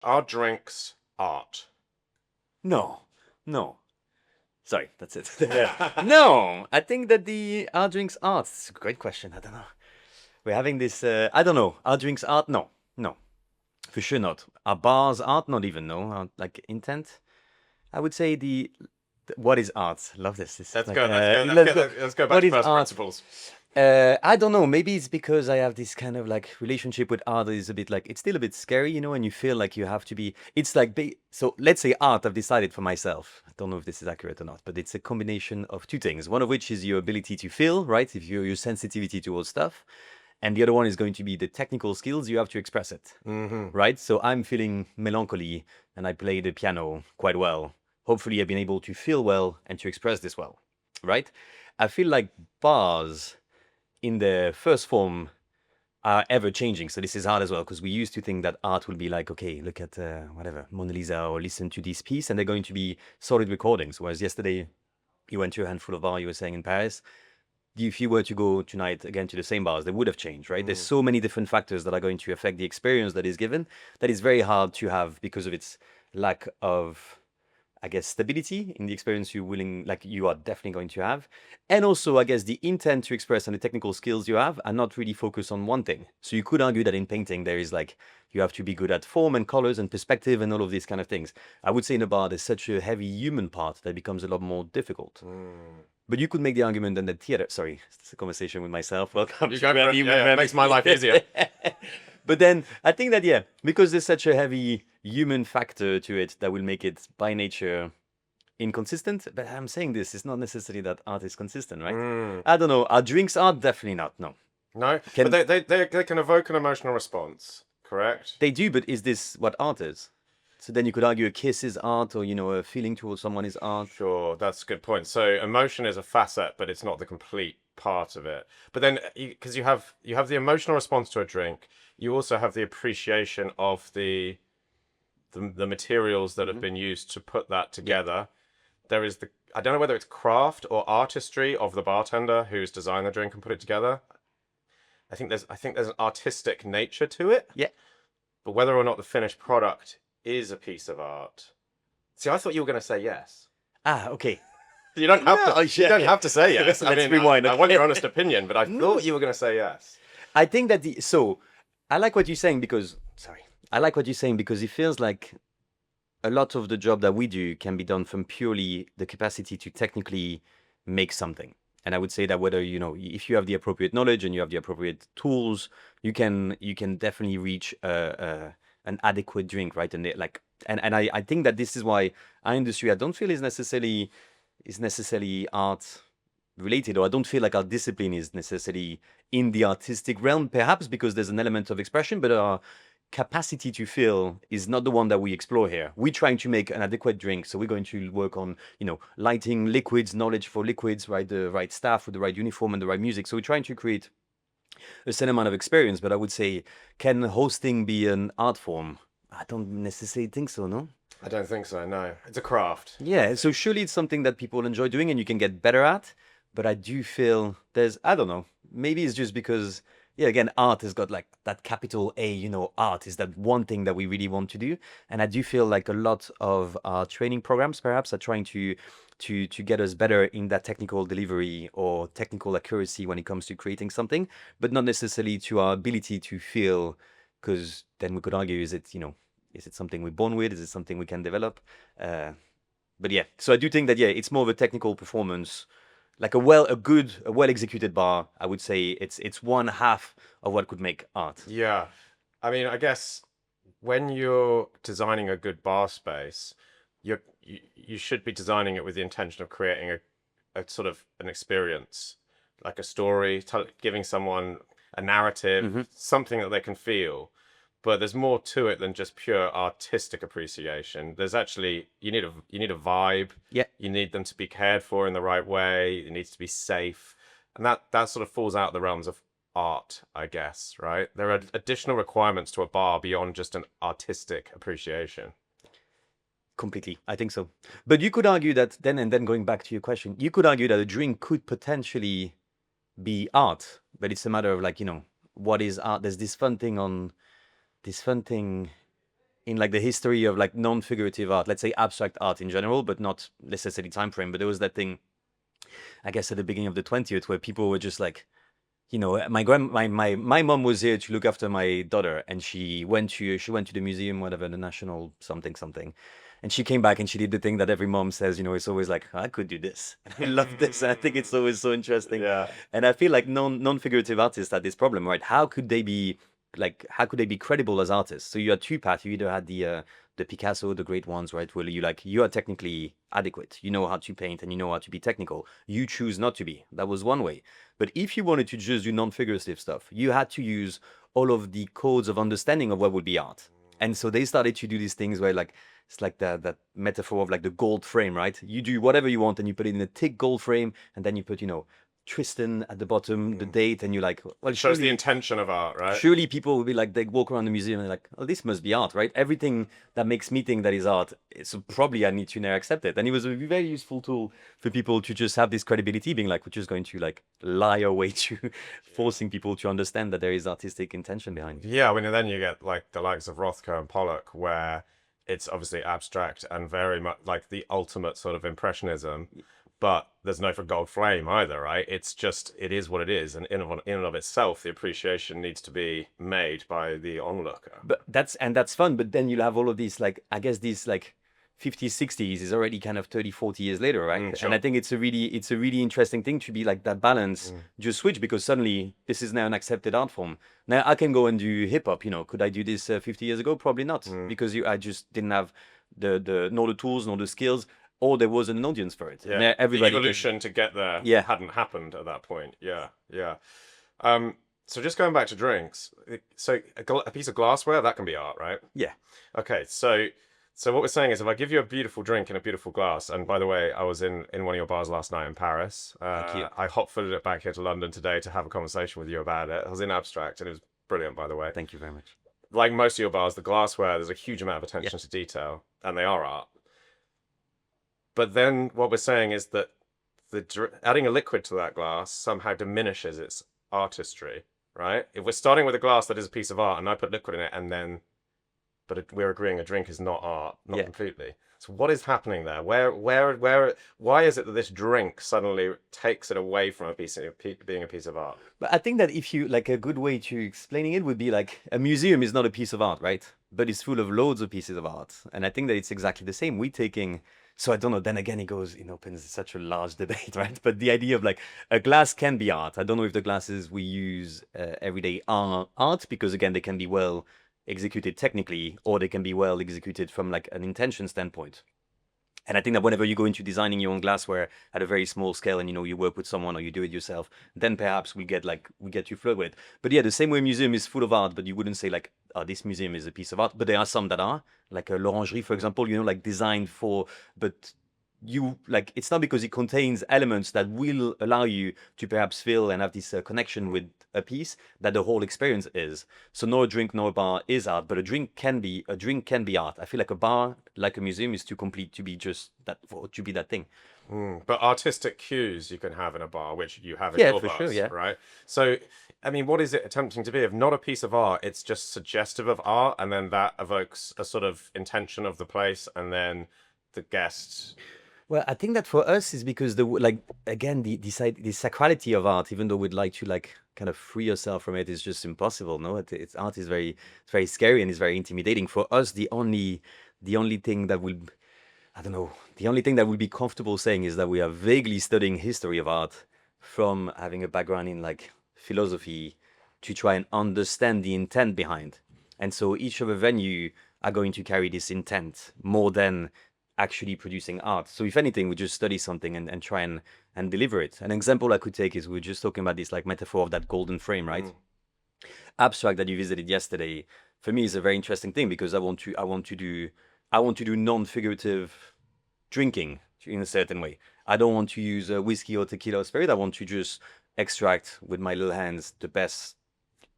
Are drinks art? No, no. Sorry, that's it. No, I think that are drinks art? It's a great question. I don't know. We're having this. I don't know. Are drinks art? No, no, for sure not. Are bars art? Not even. No, like intent. I would say what is art? Love this. This is Let's like go. Let's go back what to is first art? principles. I don't know. Maybe it's because I have this kind of like relationship with art that is a bit like it's still a bit scary, and you feel like you have to be. It's like so. Let's say art. I've decided for myself. I don't know if this is accurate or not, but it's a combination of two things. One of which is your ability to feel, right? If your sensitivity towards stuff, and the other one is going to be the technical skills you have to express it, right? So I'm feeling melancholy, and I play the piano quite well. Hopefully, I've been able to feel well and to express this well, right? I feel like bars in the first form are ever changing. So this is hard as well because we used to think that art will be like, okay, look at whatever Mona Lisa or listen to this piece, and they're going to be solid recordings. Whereas yesterday you went to a handful of bars, you were saying in Paris. If you were to go tonight again to the same bars, they would have changed, right? There's so many different factors that are going to affect the experience that is given that is very hard to have because of its lack of, I guess, stability in the experience you are definitely going to have. And also, I guess, the intent to express and the technical skills you have are not really focused on one thing. So you could argue that in painting, there is like, you have to be good at form and colors and perspective and all of these kind of things. I would say in a bar, there's such a heavy human part that becomes a lot more difficult. But you could make the argument that the theater, sorry, it's a conversation with myself. Welcome You to go for it. Remy with Yeah, Remy. makes my life easier. But then I think that, yeah, because there's such a heavy human factor to it that will make it by nature inconsistent. But I'm saying this, it's not necessarily that art is consistent, right? I don't know. Are drinks art? Definitely not. No. No, but they can evoke an emotional response, correct? They do, but is this what art is? So then you could argue a kiss is art, or a feeling towards someone is art. Sure, that's a good point. So emotion is a facet, but it's not the complete part of it. But then, because you have the emotional response to a drink, you also have the appreciation of the materials that have been used to put that together. There is I don't know whether it's craft or artistry of the bartender who's designed the drink and put it together. I think there's an artistic nature to it. Yeah. But whether or not the finished product is a piece of art. See, I thought you were going to say yes. Ah, okay. You don't have to. You don't have to say yes. Let's rewind. I want your honest opinion, but I thought you were going to say yes. I think that I like what you're saying because I like what you're saying because it feels like a lot of the job that we do can be done from purely the capacity to technically make something. And I would say that whether if you have the appropriate knowledge and you have the appropriate tools, you can definitely reach an adequate drink, right? And I think that this is why our industry I don't feel is necessarily art related, or I don't feel like our discipline is necessarily in the artistic realm, perhaps because there's an element of expression, but our capacity to feel is not the one that we explore here. We're trying to make an adequate drink, so we're going to work on lighting, liquids, knowledge for liquids, right? The right staff with the right uniform and the right music. So we're trying to create a certain amount of experience. But I would say, can hosting be an art form? I don't necessarily think so, no? I don't think so, no. It's a craft. Yeah, so surely it's something that people enjoy doing and you can get better at. But I do feel I don't know, maybe it's just because, yeah, again, art has got like that capital A, art is that one thing that we really want to do. And I do feel like a lot of our training programs perhaps are trying to get us better in that technical delivery or technical accuracy when it comes to creating something, but not necessarily to our ability to feel, because then we could argue, is it something we're born with? Is it something we can develop? But yeah, so I do think that, yeah, it's more of a technical performance. Like a well executed bar, I would say it's one half of what could make art. Yeah. I mean, I guess when you're designing a good bar space, you should be designing it with the intention of creating a sort of an experience, like a story, giving someone a narrative, something that they can feel. But there's more to it than just pure artistic appreciation. There's actually, you need a vibe. Yeah. You need them to be cared for in the right way. It needs to be safe. And that sort of falls out of the realms of art, I guess, right? There are additional requirements to a bar beyond just an artistic appreciation. Completely. I think so. But you could argue that then going back to your question, you could argue that a drink could potentially be art, but it's a matter of like, what is art? There's this fun thing in like the history of like non-figurative art, let's say abstract art in general, but not necessarily time frame. But there was that thing, I guess, at the beginning of the 20th, where people were just like, you know, my mom was here to look after my daughter, and she went to the museum, whatever, the national something something, and she came back and she did the thing that every mom says, you know, it's always like, I could do this. I love this. I think it's always so interesting. Yeah. And I feel like non-figurative artists had this problem, right? How could they be credible as artists? So you had two paths. You either had the Picasso, the great ones, right? Where you are technically adequate. You know how to paint and you know how to be technical. You choose not to be. That was one way. But if you wanted to just do non-figurative stuff, you had to use all of the codes of understanding of what would be art. And so they started to do these things where like it's like that metaphor of like the gold frame, right? You do whatever you want and you put it in a thick gold frame, and then you put, you know, Tristan at the bottom, the date, and you're like, well, Shows the intention of art, right? surely people will be like, they walk around the museum and they're like, oh, this must be art, right? Everything that makes me think that is art, so probably I need to now accept it. And it was a very useful tool for people to just have this credibility, being like, we're just going to like lie our way to forcing people to understand that there is artistic intention behind it. Yeah, I mean, and then you get like the likes of Rothko and Pollock, where it's obviously abstract and very much like the ultimate sort of impressionism, but there's no for gold flame either, right? It's just, it is what it is, and in and of itself, the appreciation needs to be made by the onlooker. But that's fun. But then you'll have all of these, like, I guess these like 50s, 60s is already kind of 30, 40 years later, right? Sure. And I think it's a really interesting thing to be like that balance, just switch, because suddenly this is now an accepted art form. Now I can go and do hip hop, you know, could I do this 50 years ago? Probably not, because I just didn't have nor the tools, nor the skills, or there was an audience for it. Yeah, Now everybody the evolution to get there Yeah. hadn't happened at that point. Yeah, yeah. So just going back to drinks, so a piece of glassware, that can be art, right? Yeah. Okay, so what we're saying is, if I give you a beautiful drink in a beautiful glass, and by the way, I was in one of your bars last night in Paris. Thank you. I hot-footed it back here to London today to have a conversation with you about it. I was in abstract, and it was brilliant, by the way. Thank you very much. Like most of your bars, the glassware, there's a huge amount of attention to detail, and they are art. But then what we're saying is that adding a liquid to that glass somehow diminishes its artistry, right? If we're starting with a glass that is a piece of art, and I put liquid in it, and then, we're agreeing a drink is not art, not completely. So what is happening there? Why is it that this drink suddenly takes it away from being a piece of art? But I think that if you like, a good way to explaining it would be like, a museum is not a piece of art, right? But it's full of loads of pieces of art. And I think that it's exactly the same. We're taking, so I don't know, then again, it opens such a large debate, right? But the idea of like, a glass can be art. I don't know if the glasses we use every day are art, because again, they can be well executed technically, or they can be well executed from like an intention standpoint. And I think that whenever you go into designing your own glassware at a very small scale, and you know, you work with someone or you do it yourself, then perhaps we get you flow with it. But yeah, the same way museum is full of art, but you wouldn't say like, oh, this museum is a piece of art. But there are some that are, like a l'orangerie, for example, you know, like designed for, but you like, it's not because it contains elements that will allow you to perhaps feel and have this connection with a piece that the whole experience is. So no drink, no bar is art, but a drink can be art. I feel like a bar, like a museum, is too complete to be just that, to be that thing. But artistic cues you can have in a bar, which you have in Yeah, your for bars, sure, yeah. right? So, I mean, what is it attempting to be? If not a piece of art, it's just suggestive of art, and then that evokes a sort of intention of the place, and then the guests. Well, I think that for us is because again, the sacrality of art, even though we'd like to like kind of free yourself from it, is just impossible. No, it's art is very scary and it's very intimidating. For us, the only thing that will, I don't know, the only thing that we'll be comfortable saying is that we are vaguely studying history of art from having a background in like philosophy to try and understand the intent behind. And so each of a venue are going to carry this intent more than actually producing art. So if anything, we just study something and try and deliver it. An example I could take is, we're just talking about this like metaphor of that golden frame, right? Abstract that you visited yesterday, for me, is a very interesting thing, because I want to do non-figurative drinking in a certain way. I don't want to use whiskey or tequila or spirit. I want to just extract with my little hands the best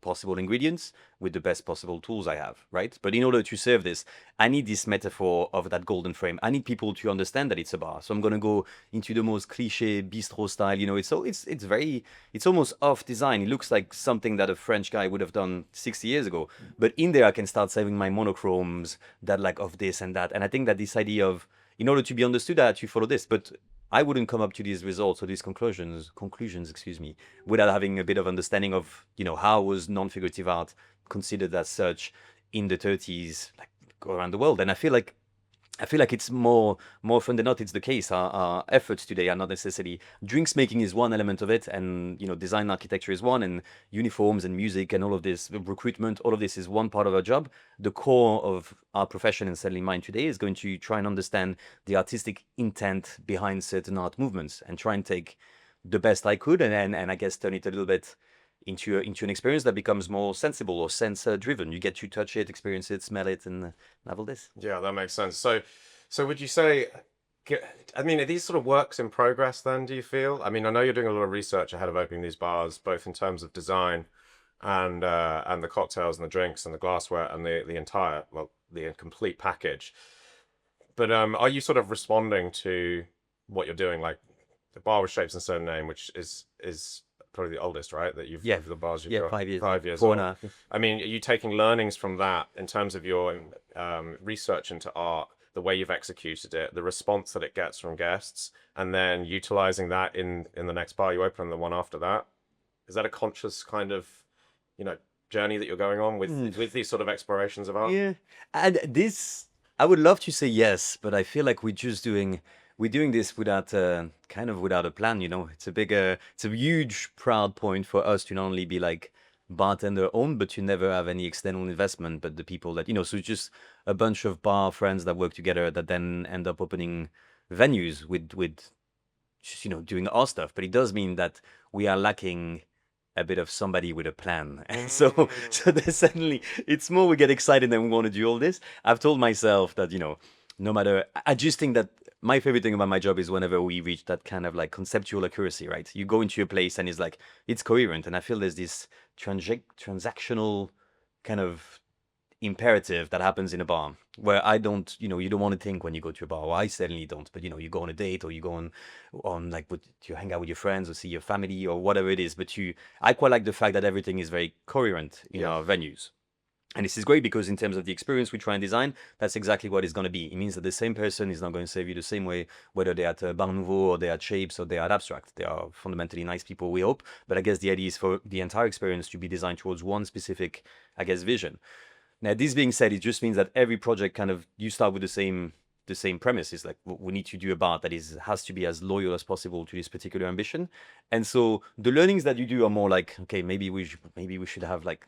possible ingredients with the best possible tools I have, right? But in order to serve this, I need this metaphor of that golden frame. I need people to understand that it's a bar. So I'm gonna go into the most cliche bistro style. You know, it's almost off design. It looks like something that a French guy would have done 60 years ago. But in there, I can start serving my monochromes that like of this and that. And I think that this idea of in order to be understood, I had to follow this. But I wouldn't come up to these results or these conclusions, excuse me, without having a bit of understanding of, how was non-figurative art considered as such in the 30s, like around the world. And I feel like it's more often than not, it's the case. Our efforts today are not necessarily drinks making is one element of it, and design and architecture is one, and uniforms and music and all of this recruitment, all of this is one part of our job. The core of our profession, and certainly mine today, is going to try and understand the artistic intent behind certain art movements and try and take the best I could, and I guess turn it a little bit into an experience that becomes more sensible or sense driven. You get to touch it, experience it, smell it, and have all this. Yeah, that makes sense. So would you say, I mean, are these sort of works in progress then, do you feel? I mean, I know you're doing a lot of research ahead of opening these bars, both in terms of design and the cocktails and the drinks and the glassware and the entire, well, the complete package. But are you sort of responding to what you're doing? Like the bar with shapes and certain name, which is probably the oldest, right? That you've of the bars you've got 5 years, 5 years four old. and a half. I mean, are you taking learnings from that in terms of your research into art, the way you've executed it, the response that it gets from guests, and then utilizing that in the next bar you open and the one after that? Is that a conscious kind of, journey that you're going on with these sort of explorations of art? Yeah, and this I would love to say yes, but I feel like we're doing this without without a plan. It's a huge proud point for us to not only be like bartender owned, but to never have any external investment. But the people that so it's just a bunch of bar friends that work together that then end up opening venues with just doing our stuff. But it does mean that we are lacking a bit of somebody with a plan. And so there's suddenly it's more we get excited and we want to do all this. I've told myself that, no matter I just think that my favorite thing about my job is whenever we reach that kind of like conceptual accuracy, right? You go into a place and it's like it's coherent. And I feel there's this transactional kind of imperative that happens in a bar where I don't, you don't want to think when you go to a bar. Well, I certainly don't. But you go on a date or you go on like you hang out with your friends or see your family or whatever it is. But I quite like the fact that everything is very coherent in our venues. And this is great because in terms of the experience we try and design, that's exactly what it's going to be. It means that the same person is not going to serve you the same way, whether they're at Bar Nouveau or they're at Shapes or they're at Abstract. They are fundamentally nice people, we hope. But I guess the idea is for the entire experience to be designed towards one specific, vision. Now, this being said, it just means that every project you start with the same premise. Is like we need to do a bar that has to be as loyal as possible to this particular ambition. And so the learnings that you do are more like, okay, maybe we should have like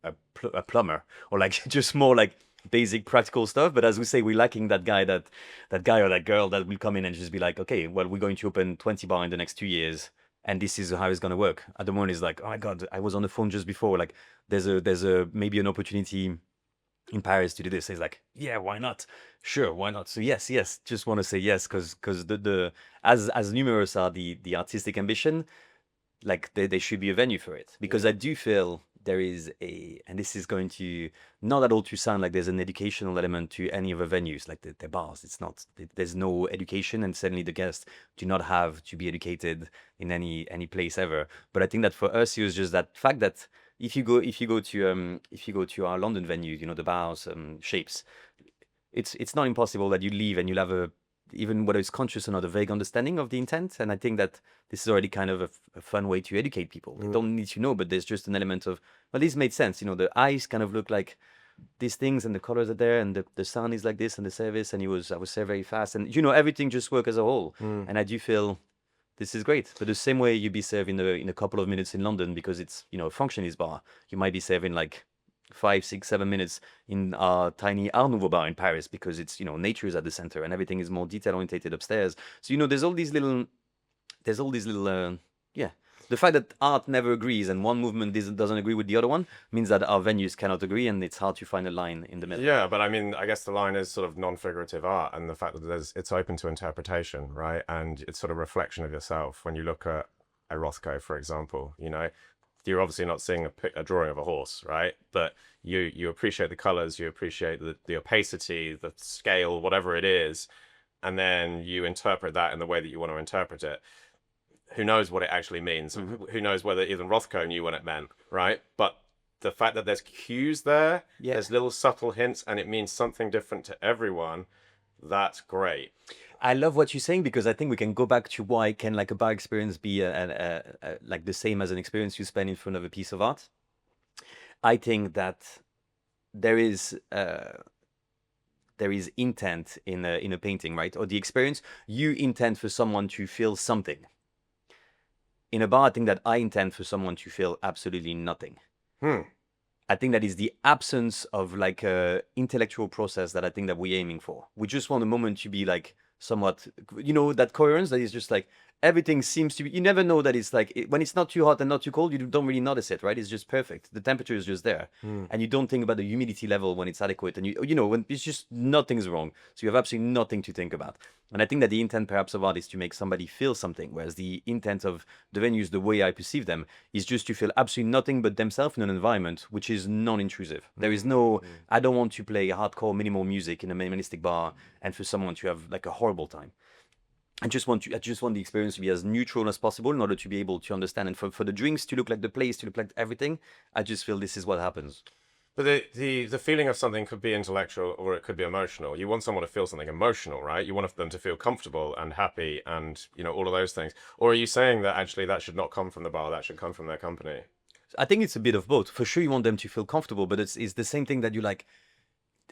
a plumber or like just more like basic practical stuff. But as we say, we're lacking that guy or that girl that will come in and just be like, okay, well, we're going to open 20 bar in the next 2 years. And this is how it's going to work. At the moment, it's like, oh my God, I was on the phone just before. Like, there's a maybe an opportunity in Paris to do this. It's like, yeah, why not? Sure, why not? So yes, just want to say yes because the as numerous are the artistic ambition, like there should be a venue for it because I do feel there is and this is going to not at all to sound like there's an educational element to any of the venues, like the bars. It's not, there's no education, and certainly the guests do not have to be educated in any place ever. But I think that for us, it was just that fact that if you go to our London venue, the bars, Shapes, it's not impossible that you leave and you'll have even whether it's conscious or not, a vague understanding of the intent. And I think that this is already kind of a fun way to educate people. They don't need to know, but there's just an element of, well, this made sense. The eyes kind of look like these things and the colors are there and the sound is like this and the service. And I was served very fast. And, everything just works as a whole. And I do feel this is great. But the same way you'd be served in a couple of minutes in London because it's, a functionist bar, you might be serving like 5, 6, 7 minutes in our tiny Art Nouveau bar in Paris because it's, nature is at the center and everything is more detail orientated upstairs. So, there's all these little, the fact that art never agrees and one movement doesn't agree with the other one means that our venues cannot agree and it's hard to find a line in the middle. Yeah, but I mean, I guess the line is sort of non-figurative art and the fact that it's open to interpretation, right? And it's sort of reflection of yourself. When you look at a Rothko, for example, you're obviously not seeing a drawing of a horse, right? But you appreciate the colors, you appreciate the opacity, the scale, whatever it is, and then you interpret that in the way that you want to interpret it. Who knows what it actually means? Who knows whether even Rothko knew what it meant, right? But the fact that there's cues there, Yeah. there's little subtle hints, and it means something different to everyone, that's great. I love what you're saying because I think we can go back to why can like a bar experience be like the same as an experience you spend in front of a piece of art. I think that there is intent in a painting, right? Or the experience you intend for someone to feel something. In a bar, I think that I intend for someone to feel absolutely nothing. I think that is the absence of like a intellectual process that I think that we're aiming for. We just want a moment to be like somewhat, that coherence that is just like everything seems to be, you never know that it's like, when it's not too hot and not too cold, you don't really notice it, right? It's just perfect. The temperature is just there. And you don't think about the humidity level when it's adequate. And when it's just nothing's wrong. So you have absolutely nothing to think about. And I think that the intent perhaps of art is to make somebody feel something, whereas the intent of the venues, the way I perceive them, is just to feel absolutely nothing but themselves in an environment which is non-intrusive. There is no, I don't want to play hardcore minimal music in a minimalistic bar and for someone to have like a horrible time. I just want the experience to be as neutral as possible in order to be able to understand, and for the drinks to look like the place, to look like everything. I just feel this is what happens. But the feeling of something could be intellectual or it could be emotional. You want someone to feel something emotional, right? You want them to feel comfortable and happy and, all of those things. Or are you saying that actually that should not come from the bar, that should come from their company? I think it's a bit of both. For sure, you want them to feel comfortable, but it's the same thing that you like.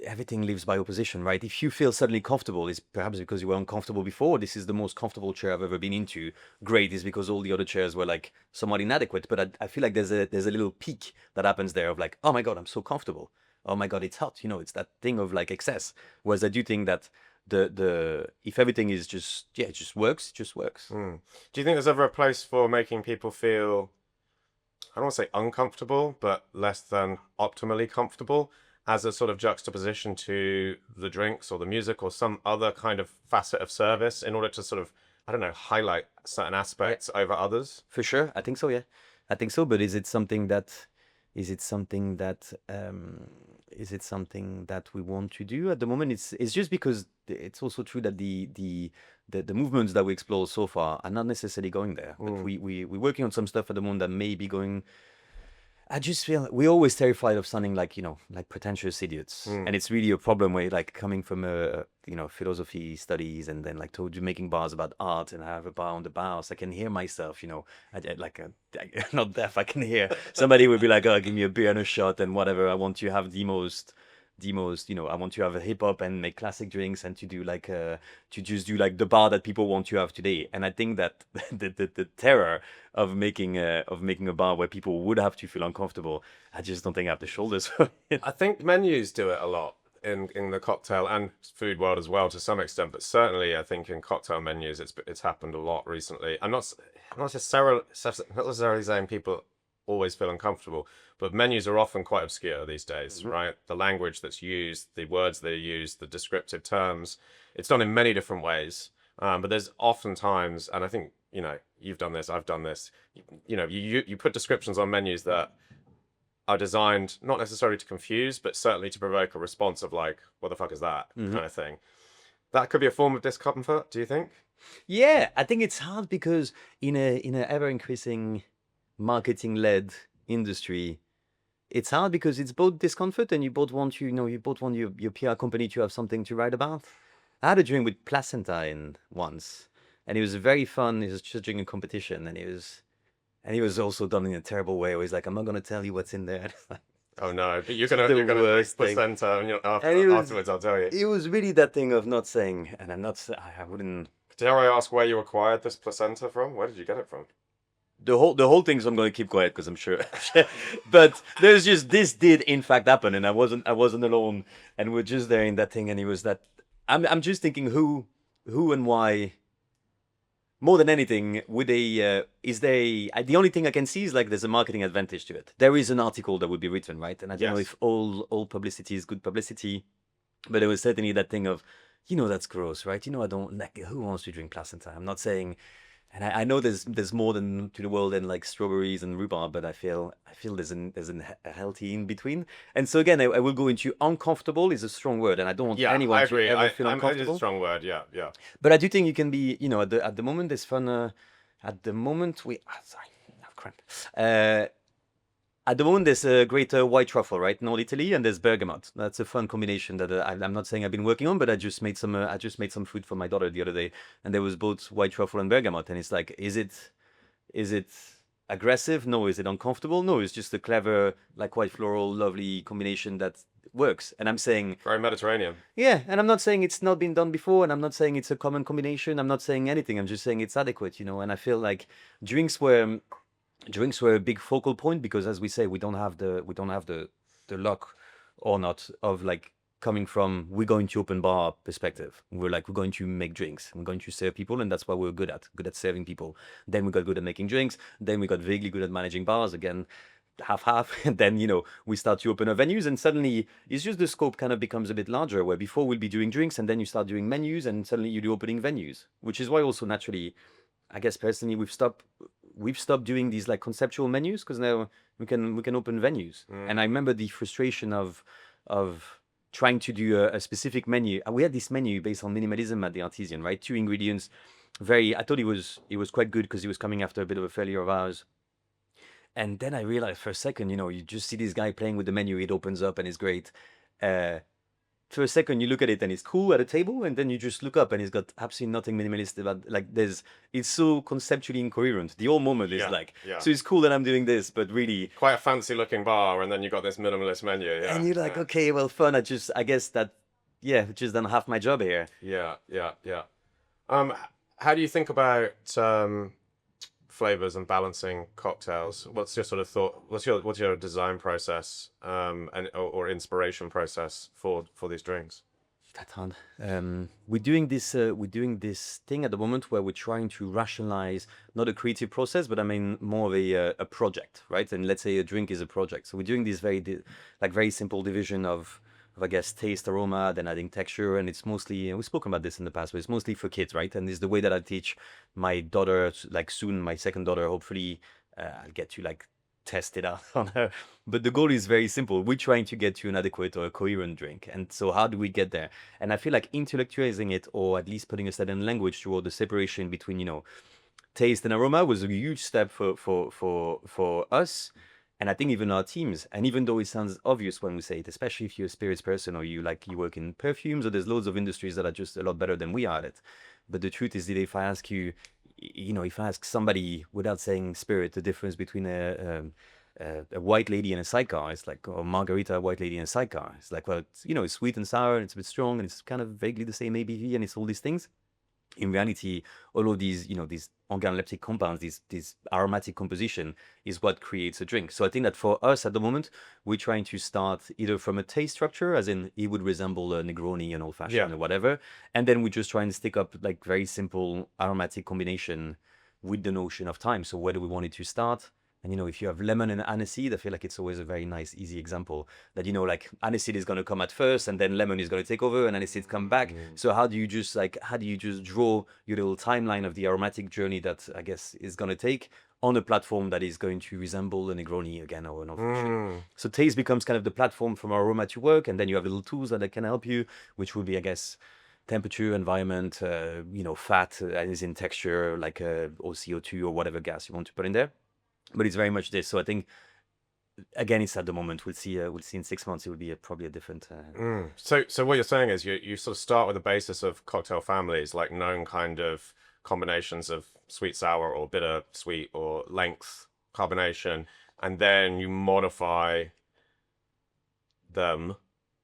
Everything lives by opposition, right? If you feel suddenly comfortable, it's perhaps because you were uncomfortable before. This is the most comfortable chair I've ever been into. Great, is because all the other chairs were like somewhat inadequate. But I feel like there's a little peak that happens there of like, oh my god, I'm so comfortable. Oh my god, it's hot. It's that thing of like excess. Whereas I do think that the if everything is just it just works, it just works. Do you think there's ever a place for making people feel, I don't want to say uncomfortable, but less than optimally comfortable, as a sort of juxtaposition to the drinks or the music or some other kind of facet of service in order to sort of, I don't know, highlight certain aspects over others? For sure, I think so. Yeah, I think so. But is it something that we want to do at the moment? It's just because it's also true that the movements that we explore so far are not necessarily going there. But we're working on some stuff at the moment that may be going. I just feel we're always terrified of sounding like, like pretentious idiots. And it's really a problem where like coming from philosophy studies and then like told you making bars about art, and I have a bar on the bounce. I can hear myself, not deaf. I can hear somebody would be like, oh, give me a beer and a shot and whatever. I want to have the most, I want to have a hip hop and make classic drinks and to do like to just do like the bar that people want to have today. And I think that the terror of making a bar where people would have to feel uncomfortable, I just don't think I have the shoulders for it. I think menus do it a lot in the cocktail and food world as well to some extent, but certainly I think in cocktail menus it's happened a lot recently. I'm not necessarily saying people always feel uncomfortable, but menus are often quite obscure these days, right? The language that's used, the words that are used, the descriptive terms, it's done in many different ways. But there's often times, and I think, you've done this, I've done this, you put descriptions on menus that are designed not necessarily to confuse, but certainly to provoke a response of like, what the fuck is that kind of thing. That could be a form of discomfort, do you think? Yeah, I think it's hard because in a ever increasing marketing-led industry, it's hard because it's both discomfort and you both want your PR company to have something to write about. I had a drink with Placenta in once, and it was very fun. It was just during a competition, and it was also done in a terrible way. It was like, I'm not gonna tell you what's in there. Oh no, but you're gonna drink placenta, and afterwards I'll tell you. It was really that thing of not saying, and I wouldn't. Dare I ask where you acquired this placenta from? Where did you get it from? The whole thing, so I'm going to keep quiet because I'm sure. But there's just, this did in fact happen, and I wasn't alone, and we're just there in that thing, and it was that. I'm just thinking who and why. More than anything, the only thing I can see is like there's a marketing advantage to it. There is an article that would be written, right? And I don't know if all publicity is good publicity, but there was certainly that thing of, that's gross, right? I don't like, who wants to drink placenta? I'm not saying And I know there's more than to the world than like strawberries and rhubarb, but I feel a healthy in between. And so again, I will go into uncomfortable is a strong word, and I don't want Yeah, I anyone to agree. ever feel It's a uncomfortable. strong word. Yeah, yeah. But I do think you can be, at the moment there's fun. At the moment sorry, I have cramp. Uh, at the moment, there's a great white truffle, right? North Italy, and there's bergamot. That's a fun combination that I'm not saying I've been working on, but I just made some food for my daughter the other day, and there was both white truffle and bergamot, and it's like, is it aggressive? No. Is it uncomfortable? No. It's just a clever, like quite floral, lovely combination that works. And I'm saying, Very Mediterranean. yeah, and I'm not saying it's not been done before, and I'm not saying it's a common combination. I'm not saying anything. I'm just saying it's adequate, And I feel like drinks were drinks were a big focal point because, as we say, we don't have the luck or not of like coming from we're going to open bar perspective. We're going to make drinks, we're going to serve people, and that's what we're good at serving people. Then we got good at making drinks. Then we got vaguely good at managing bars again, half. And then we start to open our venues, and suddenly it's just the scope kind of becomes a bit larger. Where before we'll be doing drinks, and then you start doing menus, and suddenly you do opening venues, which is why also naturally I guess personally we've stopped doing these like conceptual menus because now we can open venues. And I remember the frustration of trying to do a specific menu. We had this menu based on minimalism at the Artisan, right? Two ingredients, very. I thought it was quite good because it was coming after a bit of a failure of ours. And then I realized for a second, you just see this guy playing with the menu. It opens up and it's great. Uh, for a second you look at it and it's cool at a table, and then you just look up and it's got absolutely nothing minimalist about, like, it's so conceptually incoherent. The whole moment is Yeah, like, yeah. so it's cool that I'm doing this, but really, Quite a fancy looking bar, and then you got this minimalist menu. Yeah, and you're like, yeah, okay, well, fun. I guess that, yeah, just done half my job here. yeah, yeah, yeah. Um, how do you think about flavors and balancing cocktails? What's your sort of thought? What's your design process or inspiration process for these drinks? That's hard. We're doing this thing at the moment where we're trying to rationalize not a creative process, but I mean more of a project, right? And let's say a drink is a project. So we're doing this very simple division of I guess taste, aroma, then adding texture, and it's mostly, and we've spoken about this in the past, but it's mostly for kids, right? And it's the way that I teach my daughter, like soon my second daughter, hopefully I'll get to like test it out on her. But the goal is very simple. We're trying to get to an adequate or a coherent drink. And so how do we get there? And I feel like intellectualizing it, or at least putting a certain language toward the separation between, taste and aroma, was a huge step for us. And I think even our teams, and even though it sounds obvious when we say it, especially if you're a spirits person or you work in perfumes, or there's loads of industries that are just a lot better than we are at it. But the truth is that if I ask you, if I ask somebody without saying spirit, the difference between a white lady and a sidecar, it's like, or margarita, a white lady and a sidecar. It's like, well, it's sweet and sour, and it's a bit strong, and it's kind of vaguely the same ABV, and it's all these things. In reality, all of these organoleptic compounds, these aromatic composition is what creates a drink. So I think that for us at the moment, we're trying to start either from a taste structure, as in it would resemble a Negroni, an old Yeah. fashioned, or whatever, and then we just try and stick up like very simple aromatic combination with the notion of time. So where do we want it to start? And if you have lemon and aniseed, I feel like it's always a very nice, easy example that, like aniseed is going to come at first, and then lemon is going to take over, and aniseed come back. So how do you just draw your little timeline of the aromatic journey that I guess is going to take on a platform that is going to resemble a Negroni again, or an old fashioned? So taste becomes kind of the platform from aroma to work, and then you have little tools that can help you, which will be, I guess, temperature, environment, fat, as in texture, like or CO2 or whatever gas you want to put in there. But it's very much this. So I think again, it's at the moment. We'll see. We'll see in 6 months. It will be probably a different. So what you're saying is you sort of start with the basis of cocktail families, like known kind of combinations of sweet sour or bitter sweet or length carbonation, and then you modify them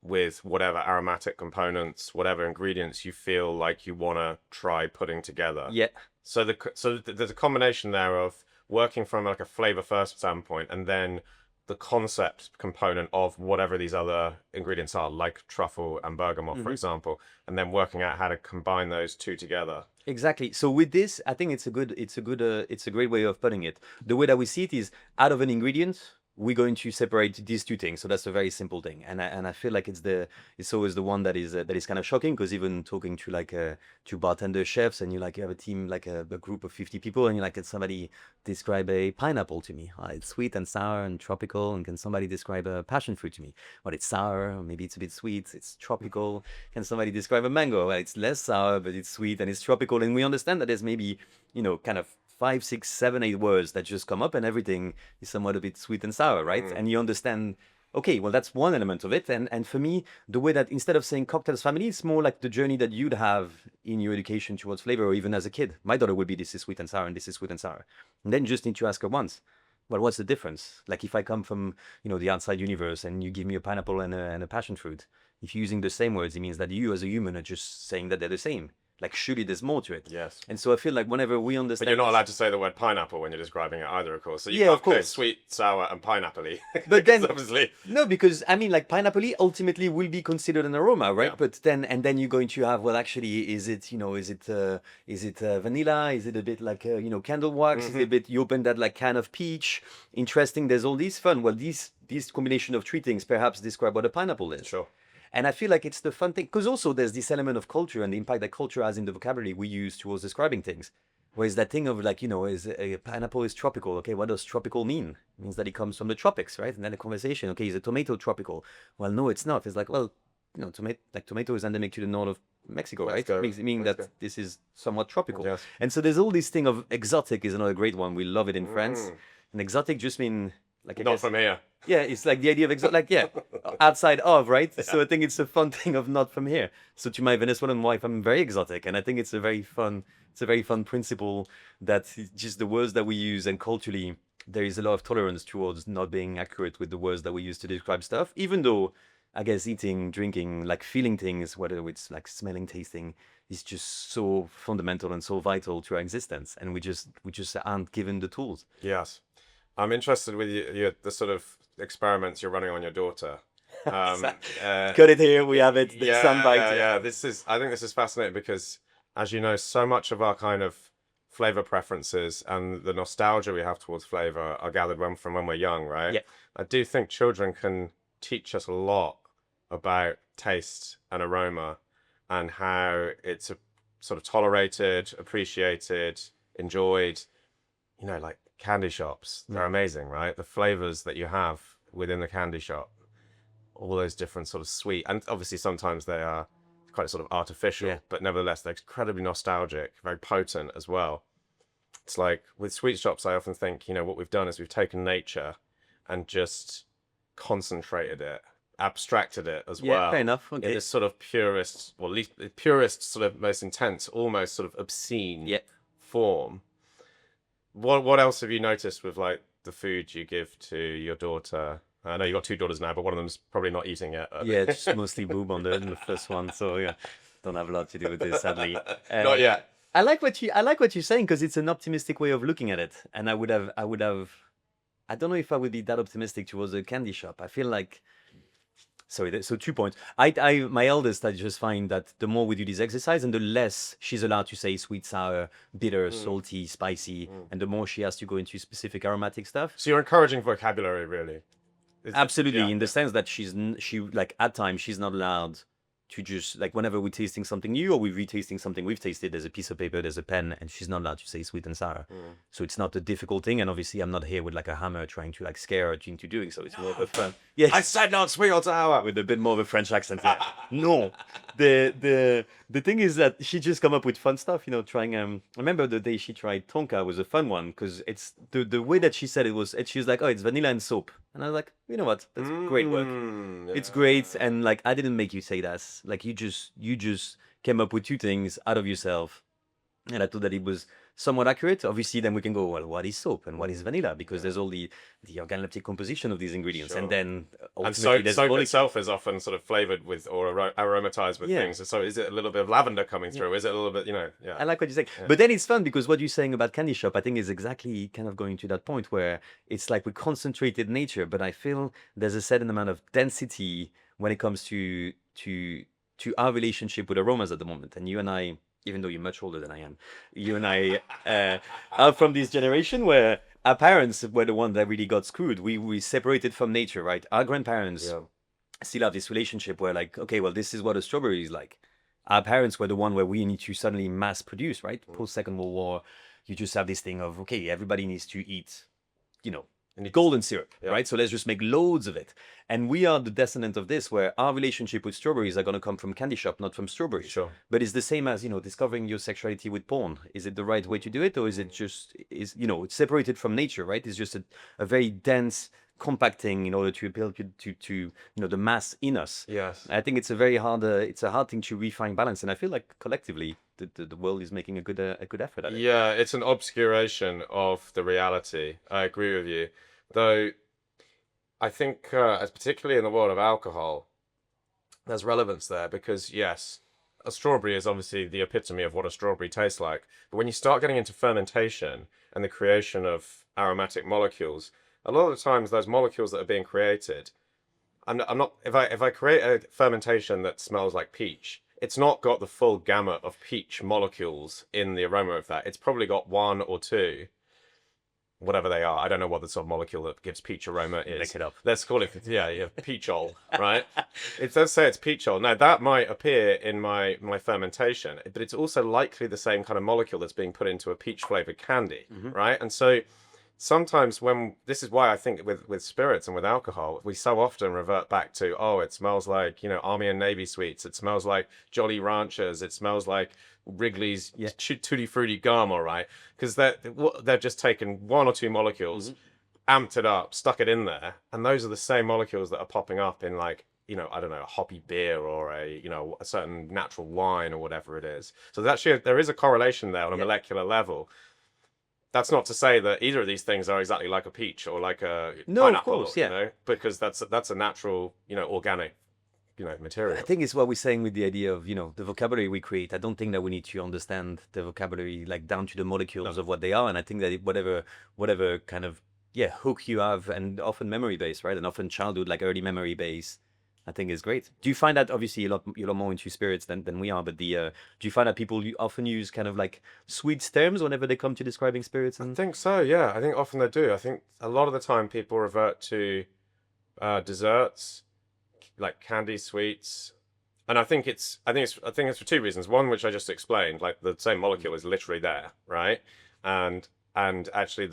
with whatever aromatic components, whatever ingredients you feel like you want to try putting together. Yeah. So there's a combination there of working from like a flavor first standpoint, and then the concept component of whatever these other ingredients are, like truffle and bergamot, for example, and then working out how to combine those two together. Exactly. So with this, I think it's a great way of putting it. The way that we see it is out of an ingredient, we're going to separate these two things. So that's a very simple thing, and I feel like it's always the one that is kind of shocking, because even talking to to bartender chefs, and you have a team, a group of 50 people, and can somebody describe a pineapple to me? It's sweet and sour and tropical. And can somebody describe a passion fruit to me? Well, it's sour, or maybe it's a bit sweet, it's tropical. Can somebody describe a mango? Well, it's less sour, but it's sweet and it's tropical. And we understand that there's maybe, kind of 5, 6, 7, 8 words that just come up, and everything is somewhat a bit sweet and sour, right? And you understand, okay, well, that's one element of it. And for me, the way that instead of saying cocktails family, it's more like the journey that you'd have in your education towards flavor, or even as a kid. My daughter would be, this is sweet and sour, and this is sweet and sour. And then you just need to ask her once, well, what's the difference? Like if I come from, the outside universe, and you give me a pineapple and a passion fruit, if you're using the same words, it means that you as a human are just saying that they're the same. Like, surely there's more to it. Yes. And so I feel like whenever we But understand... you're not allowed to say the word pineapple when you're describing it either, of course. So you Yeah, can't of course. go sweet, sour, and pineapple-y. But then, obviously... no, because I mean, like pineapple ultimately will be considered an aroma, right? Yeah. But then you're going to have, well, actually, is it vanilla? Is it a bit like candle wax? Is it a bit, you open that like can of peach? Interesting. There's all these fun. Well, these combination of three things perhaps describe what a pineapple is. Sure. And I feel like it's the fun thing, because also there's this element of culture and the impact that culture has in the vocabulary we use towards describing things. Whereas that thing of like, is a pineapple is tropical. Okay, what does tropical mean? It means that it comes from the tropics, right? And then the conversation, okay, is a tomato tropical? Well, no, it's not. It's like, well, tomato is endemic to the north of Mexico, right? Meaning that this is somewhat tropical. Yes. And so there's all this thing of exotic is another great one. We love it in France. And exotic just mean like, Not from here. Yeah, it's like the idea of like, yeah, outside of, right? Yeah. So I think it's a fun thing of not from here. So to my Venezuelan wife, I'm very exotic, and I think it's a very fun principle that just the words that we use, and culturally there is a lot of tolerance towards not being accurate with the words that we use to describe stuff. Even though I guess eating, drinking, like feeling things, whether it's like smelling, tasting, is just so fundamental and so vital to our existence, and we just aren't given the tools. Yes. I'm interested with the sort of experiments you're running on your daughter. Cut it here, we have it. The soundbite. Yeah. I think this is fascinating because, as you know, so much of our kind of flavor preferences and the nostalgia we have towards flavor are gathered from when we're young, right? Yeah. I do think children can teach us a lot about taste and aroma, and how it's sort of tolerated, appreciated, enjoyed. Like candy shops, they're amazing, right? The flavors that you have within the candy shop, all those different sort of sweet, and obviously sometimes they are quite sort of artificial, but nevertheless they're incredibly nostalgic, very potent as well. It's like with sweet shops, I often think, what we've done is we've taken nature and just concentrated it, abstracted it as well. Yeah, fair enough. Okay. In this sort of purest, or at least the purest, sort of most intense, almost sort of obscene form. What else have you noticed with like the food you give to your daughter? I know you've got 2 daughters now, but one of them's probably not eating it. Yeah, it's mostly boob on the first one, so yeah, don't have a lot to do with this, sadly. Not yet. I like what you're saying, because it's an optimistic way of looking at it, and I would have. I don't know if I would be that optimistic towards a candy shop. I feel like. Sorry, so 2 points. My eldest, I just find that the more we do this exercise, and the less she's allowed to say sweet, sour, bitter, salty, spicy, and the more she has to go into specific aromatic stuff. So you're encouraging vocabulary, really. Absolutely, in the sense that she like at times she's not allowed to just like whenever we're tasting something new or we're retasting something we've tasted, there's a piece of paper, there's a pen, and she's not allowed to say sweet and sour. So it's not a difficult thing, and obviously I'm not here with like a hammer trying to like scare her into doing so. It's more of a fun. Yeah, I said not sweet or sour with a bit more of a French accent. No, the thing is that she just come up with fun stuff, trying. I remember the day she tried tonka was a fun one, because it's the way that she said it was. She was like, "Oh, it's vanilla and soap," and I was like, "You know what? That's great work. It's great." And like, I didn't make you say that. Like, you just came up with 2 things out of yourself, and I thought that it was somewhat accurate. Obviously, then we can go, well, what is soap and what is vanilla? Because there's all the organoleptic composition of these ingredients, and then ultimately soap itself is often sort of flavored with or aromatized with things. So is it a little bit of lavender coming through? Is it a little bit, I like what you're saying. But then it's fun, because what you're saying about candy shop, I think, is exactly kind of going to that point where it's like we concentrated nature, but I feel there's a certain amount of density when it comes to our relationship with aromas at the moment. And you and I, even though you're much older than I am, you and I are from this generation where our parents were the one that really got screwed. We separated from nature, right? Our grandparents Yeah. still have this relationship where like, okay, well, this is what a strawberry is like. Our parents were the one where we need to suddenly mass produce, right? Post Second World War, you just have this thing of, okay, everybody needs to eat, you know, golden syrup, Yeah. right? So let's just make loads of it. And we are the descendant of this, where our relationship with strawberries are going to come from candy shop, not from strawberries. Sure. But it's the same as, you know, discovering your sexuality with porn. Is it the right way to do it? Or is it just, you know, it's separated from nature, right? It's just a very dense compacting in order to appeal to you know, the mass in us. Yes. I think it's a very hard it's a hard thing to refine balance, and I feel like collectively the world is making a good effort at it. Yeah, it's an obscuration of the reality. I agree with you. Though I think, as particularly in the world of alcohol, there's relevance there because, yes, a strawberry is obviously the epitome of what a strawberry tastes like. But when you start getting into fermentation and the creation of aromatic molecules, a lot of the times those molecules that are being created, I'm not if I create a fermentation that smells like peach, it's not got the full gamut of peach molecules in the aroma of that. It's probably got one or two, whatever they are. I don't know what the sort of molecule that gives peach aroma is. Make it up. Let's call it, yeah, peachol, right? It does say it's peachol. Now, that might appear in my fermentation, but it's also likely the same kind of molecule that's being put into a peach-flavored candy, right? And so sometimes this is why I think with spirits and with alcohol, we so often revert back to, oh, it smells like, you know, Army and Navy sweets. It smells like Jolly Ranchers. It smells like Wrigley's Tutti Frutti gum, all right? Because they're just taken one or two molecules, amped it up, stuck it in there, and those are the same molecules that are popping up in, like, you know, I don't know, a hoppy beer or a, you know, a certain natural wine or whatever it is. So there is a correlation there on a molecular level. That's not to say that either of these things are exactly like a peach or like a pineapple, of course, yeah. you know, because that's a natural, you know, organic, you know, material. I think it's what we're saying with the idea of, you know, the vocabulary we create. I don't think that we need to understand the vocabulary like down to the molecules of what they are. And I think that whatever kind of hook you have, and often memory based, right? And often childhood, like early memory based, I think is great. Do you find that obviously you're a lot more into spirits than we are, but do you find that people often use kind of like sweet terms whenever they come to describing spirits? I think so, yeah. I think often they do. I think a lot of the time people revert to desserts, like candy, sweets, and I think it's for two reasons. One, which I just explained, like the same molecule is literally there, right? And actually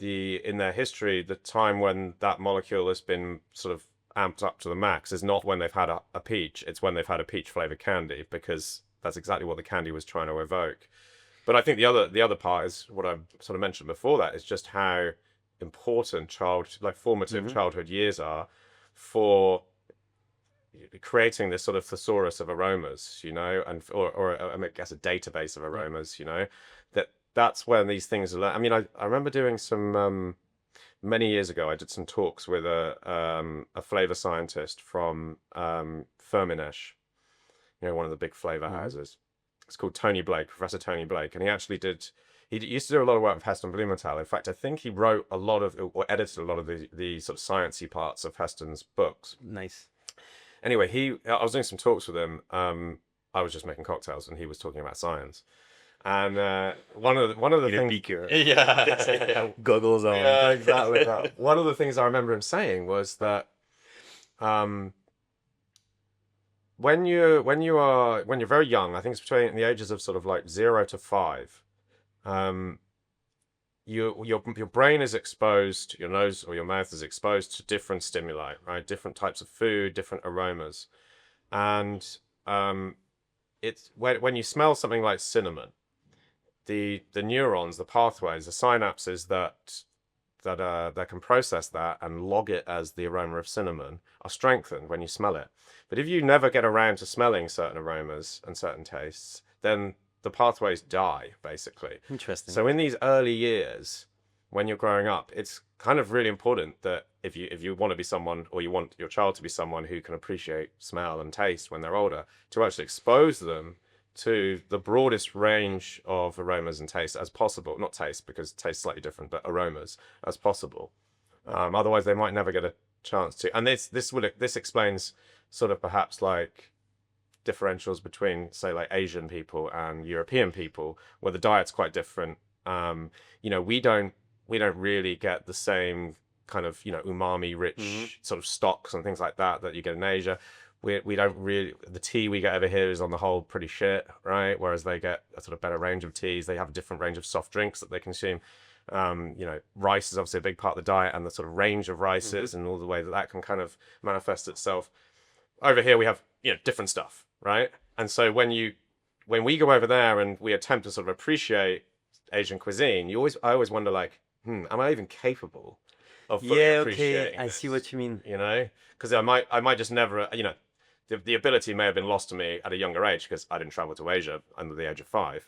in their history, the time when that molecule has been sort of amped up to the max is not when they've had a peach. It's when they've had a peach flavored candy, because that's exactly what the candy was trying to evoke. But I think the other part is what I sort of mentioned before, that is just how important formative childhood years are for creating this sort of thesaurus of aromas, you know, and or I guess a database of aromas, you know, that's when these things are. I mean, I remember doing some many years ago. I did some talks with a flavor scientist from Firmenich, you know, one of the big flavor houses. It's called Tony Blake, Professor Tony Blake, and he used to do a lot of work with Heston Blumenthal. In fact, I think he wrote a lot of, or edited a lot of the sort of sciencey parts of Heston's books. Nice. Anyway, I was doing some talks with him. I was just making cocktails, and he was talking about science. And one of the things, goggles on. Yeah, exactly. One of the things I remember him saying was that when you're very young, I think it's between the ages of sort of like 0 to 5, your brain is exposed, your nose or your mouth is exposed to different stimuli, right? Different types of food, different aromas, and it's when you smell something like cinnamon, the neurons, the pathways, the synapses that can process that and log it as the aroma of cinnamon are strengthened when you smell it. But if you never get around to smelling certain aromas and certain tastes, then the pathways die, basically. Interesting. So in these early years, when you're growing up, it's kind of really important that if you want to be someone, or you want your child to be someone who can appreciate smell and taste when they're older, to actually expose them to the broadest range of aromas and tastes as possible. Not taste, because taste is slightly different, but aromas as possible. Otherwise, they might never get a chance to. And this explains sort of perhaps like differentials between, say, like Asian people and European people, where the diet's quite different. We don't really get the same kind of umami Hmm. rich sort of stocks and things like that you get in Asia. We don't really, the tea we get over here is on the whole pretty shit, right? Whereas they get a sort of better range of teas. They have a different range of soft drinks that they consume. Rice is obviously a big part of the diet, and the sort of range of Hmm. rices and all the way that can kind of manifest itself. Over here we have different stuff, right? And so when we go over there and we attempt to sort of appreciate Asian cuisine, I always wonder, like, am I even capable of fully Yeah, okay, appreciating I see this? what you mean. Because I might just never, the ability may have been lost to me at a younger age because I didn't travel to Asia under the age of 5.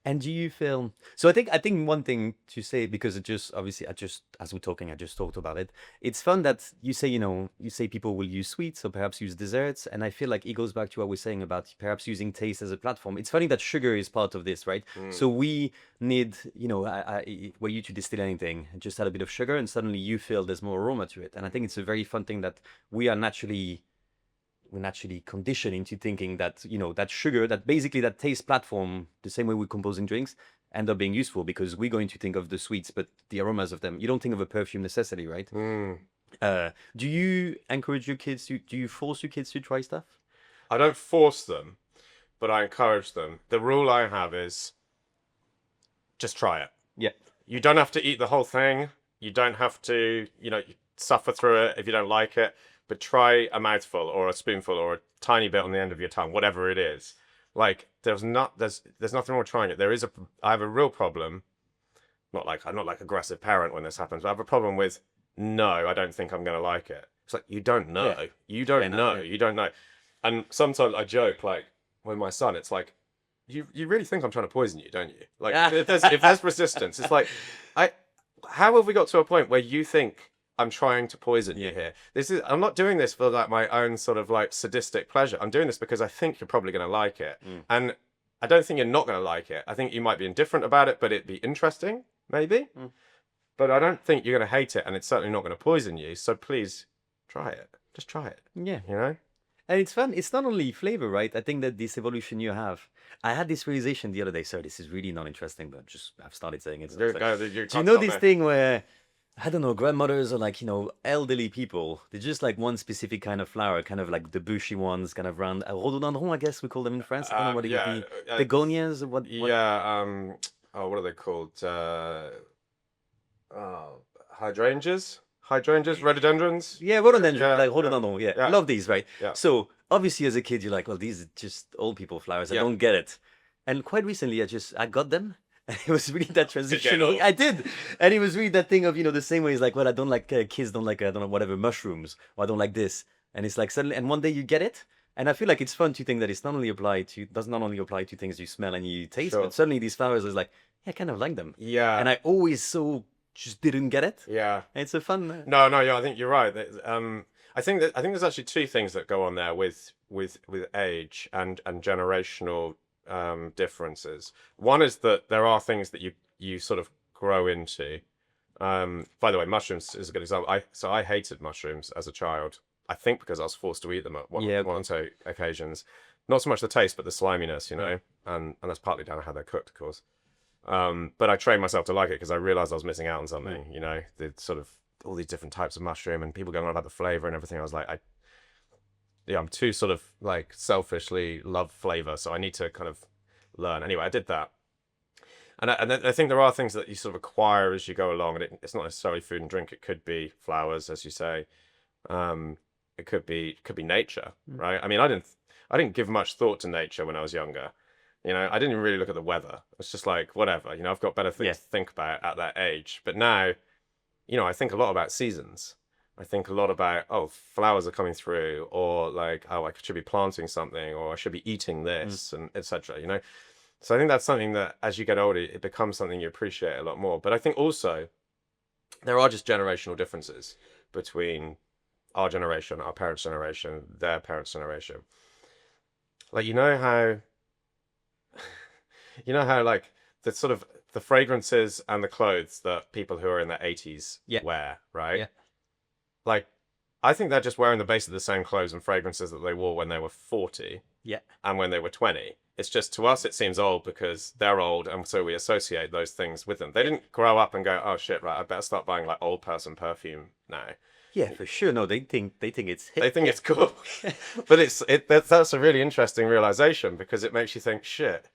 And do you feel so? I think one thing to say, because it just obviously I just as we're talking, I just talked about it. It's fun that you say people will use sweets or perhaps use desserts, and I feel like it goes back to what we're saying about perhaps using taste as a platform. It's funny that sugar is part of this, right? Mm. So we need, were you to distill anything, just add a bit of sugar, and suddenly you feel there's more aroma to it. And I think it's a very fun thing that we are naturally we're naturally conditioned into thinking that that sugar, that basically that taste platform, the same way we're composing drinks, end up being useful because we're going to think of the sweets, but the aromas of them. You don't think of a perfume necessarily, right? Mm. Do you encourage your kids to? Do you force your kids to try stuff? I don't force them, but I encourage them. The rule I have is just try it. Yeah. You don't have to eat the whole thing. You don't have to, suffer through it if you don't like it. But try a mouthful or a spoonful or a tiny bit on the end of your tongue, whatever it is. Like there's nothing wrong with trying it. I have a real problem. I'm not like aggressive parent when this happens, but I have a problem with no, I don't think I'm gonna like it. It's like you don't Yeah. know. You Fair don't enough. know. Yeah. You don't know. And sometimes I joke like with my son, it's like you really think I'm trying to poison you, don't you? Like Yeah. if there's resistance, it's like I how have we got to a point where you think I'm trying to poison you Yeah. here? I'm not doing this for like my own sort of like sadistic pleasure. I'm doing this because I think you're probably going to like it. Mm. And I don't think you're not going to like it. I think you might be indifferent about it, but it'd be interesting, maybe. Mm. But I don't think you're going to hate it, and it's certainly not going to poison you. So please try it. Just try it. Yeah. You know? And it's fun. It's not only flavor, right? I think that this evolution you have. I had this realization the other day. Sorry, this is really not interesting, but just I've started saying it. So it's like, You do you can't know stop this me. thing where I don't know, grandmothers or like, elderly people, they're just like one specific kind of flower, kind of like the bushy ones, kind of round. Rhododendron, I guess we call them in France. I don't know what it would Yeah, be. Begonias, what? yeah. Oh, what are they called? Oh, hydrangeas, rhododendrons. Yeah, rhododendron, Yeah, like yeah, rhododendron. Yeah, yeah, love these, right? yeah, So obviously, as a kid, you're like, well, these are just old people flowers. I yeah. don't get it. And quite recently, I got them. And it was really that Did get transitional. old. I did, and it was really that thing of the same way. It's like, well, I don't like kids don't like I don't know whatever mushrooms, or I don't like this, and it's like suddenly, and one day you get it, and I feel like it's fun to think that it's not only applied to does not only apply to things you smell and you taste, but Sure. suddenly these flowers is like, yeah, I kind of like them, Yeah, and I always so just didn't get it. yeah. It's a fun. No, no, yeah. I think you're right. I think there's actually two things that go on there with age and generational differences. One is that there are things that you sort of grow into. By the way, mushrooms is a good example. I hated mushrooms as a child. I think because I was forced to eat them at Yeah. one or two occasions. Not so much the taste, but the sliminess, Yeah. and that's partly down to how they're cooked, of course. But I trained myself to like it because I realized I was missing out on something. The sort of all these different types of mushroom and people going on about the flavor and everything. I was like, I'm too sort of like selfishly love flavor, so I need to kind of learn. Anyway, I did that, and I think there are things that you sort of acquire as you go along, and it's not necessarily food and drink. It could be flowers, as you say. It could be nature, Mm. right? I mean, I didn't give much thought to nature when I was younger. I didn't even really look at the weather. It's just like whatever. I've got better things Yeah. to think about at that age. But now, I think a lot about seasons. I think a lot about, oh, flowers are coming through, or like, oh, I should be planting something, or I should be eating Mm. this, and etc. So I think that's something that as you get older, it becomes something you appreciate a lot more. But I think also there are just generational differences between our generation, our parents' generation, their parents' generation. Like you know how like the sort of the fragrances and the clothes that people who are in their 80s Yeah. wear, right? Yeah. Like I think they're just wearing the base of the same clothes and fragrances that they wore when they were 40 Yeah. and when they were 20. It's just to us it seems old because they're old, and so we associate those things with them. They didn't grow up and go, oh shit, right, I better start buying like old person perfume now. Yeah, for sure. No, they think it's They hip. think it's cool. But that's a really interesting realization because it makes you think, shit,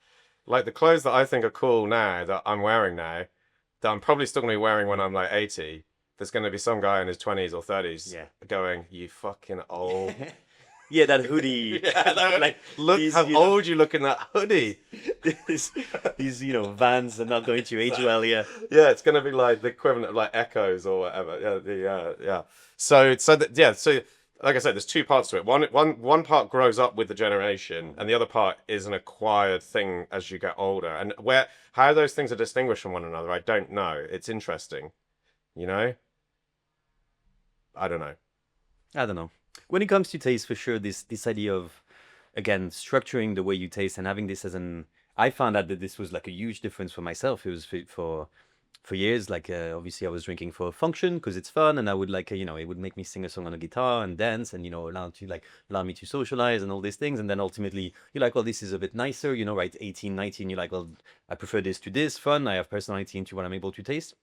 like the clothes that I think are cool now that I'm wearing now, that I'm probably still gonna be wearing when I'm like 80. There's gonna be some guy in his 20s or 30s Yeah. going, you fucking old. Yeah, that hoodie. Yeah, like look these, how old you look in that hoodie. these, these, Vans are not going to age well. Yeah. Yeah, it's gonna be like the equivalent of like Echoes or whatever. Yeah. So like I said, there's two parts to it. One part grows up with the generation, and the other part is an acquired thing as you get older. And how those things are distinguished from one another, I don't know. It's interesting, you know. I don't know. I don't know. When it comes to taste, for sure, this idea of, again, structuring the way you taste and having this as an, I found out that this was like a huge difference for myself. It was for years, like obviously I was drinking for function because it's fun, and I would like it would make me sing a song on a guitar and dance, and allow me to socialize and all these things. And then ultimately you're like, well, this is a bit nicer, right? 18, 19, you're like, well, I prefer this to this, fun. I have personality into what I'm able to taste.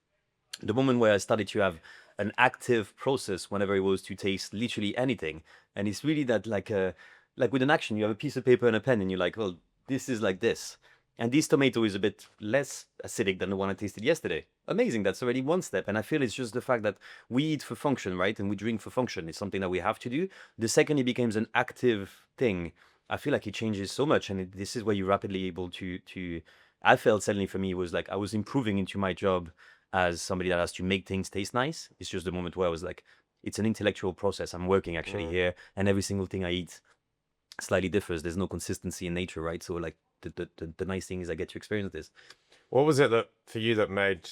The moment where I started to have an active process whenever it was to taste literally anything, and it's really that like with an action, you have a piece of paper and a pen, and you're like, well, this is like this, and this tomato is a bit less acidic than the one I tasted yesterday. Amazing, that's already one step. And I feel it's just the fact that we eat for function, right, and we drink for function. It's something that we have to do. The second it becomes an active thing, I feel like it changes so much, and this is where you're rapidly able to. I felt suddenly for me was like I was improving into my job as somebody that has to make things taste nice. It's just the moment where I was like, it's an intellectual process. I'm working actually here, and every single thing I eat slightly differs. There's no consistency in nature, right? So like the nice thing is I get to experience this. What was it that for you that made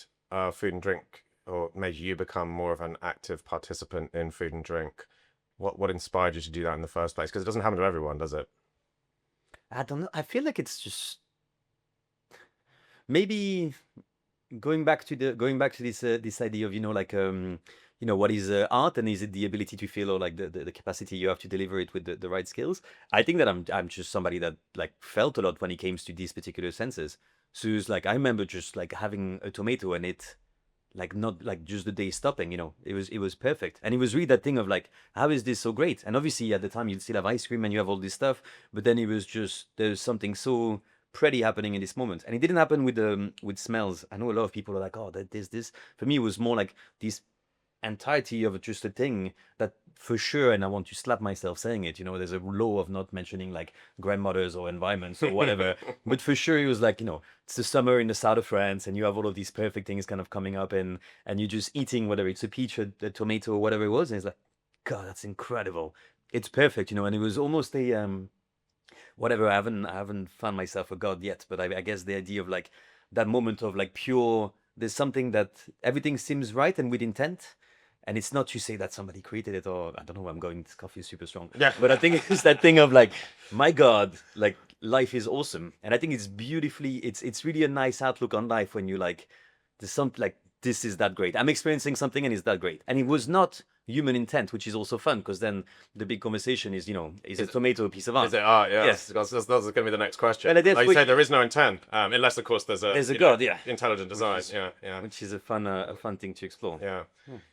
food and drink, or made you become more of an active participant in food and drink? What inspired you to do that in the first place? Because it doesn't happen to everyone, does it? I don't know. I feel like it's just maybe going back to this idea of what is art, and is it the ability to feel, or like the capacity you have to deliver it with the right skills. I think that I'm just somebody that like felt a lot when it came to these particular senses. So it's like I remember just like having a tomato and it like not like just the day stopping, it was perfect. And it was really that thing of like, how is this so great? And obviously at the time you still have ice cream and you have all this stuff, but then it was just there's something so pretty happening in this moment. And it didn't happen with smells. I know a lot of people are like, oh, that this. For me, it was more like this entirety of just a thing that for sure, and I want to slap myself saying it, there's a law of not mentioning like grandmothers or environments or whatever. But for sure it was like, it's the summer in the south of France, and you have all of these perfect things kind of coming up, and you're just eating, whether it's a peach or a tomato or whatever it was, and it's like, God, that's incredible. It's perfect, and it was almost a whatever. I haven't found myself a god yet, but I guess the idea of like that moment of like pure, there's something that everything seems right and with intent. And it's not to say that somebody created it, or I don't know where I'm going. This coffee is super strong. Yeah. But I think it's that thing of like, my God, like life is awesome. And I think it's really a nice outlook on life when you like, there's something like, this is that great. I'm experiencing something and it's that great. And it was not human intent, which is also fun, because then the big conversation is, is a tomato a piece of art? Is it art? Yeah. Yes. That's going to be the next question. And Like you say, there is no intent, unless of course there's a God, yeah, intelligent design. Yeah. which is a fun thing to explore.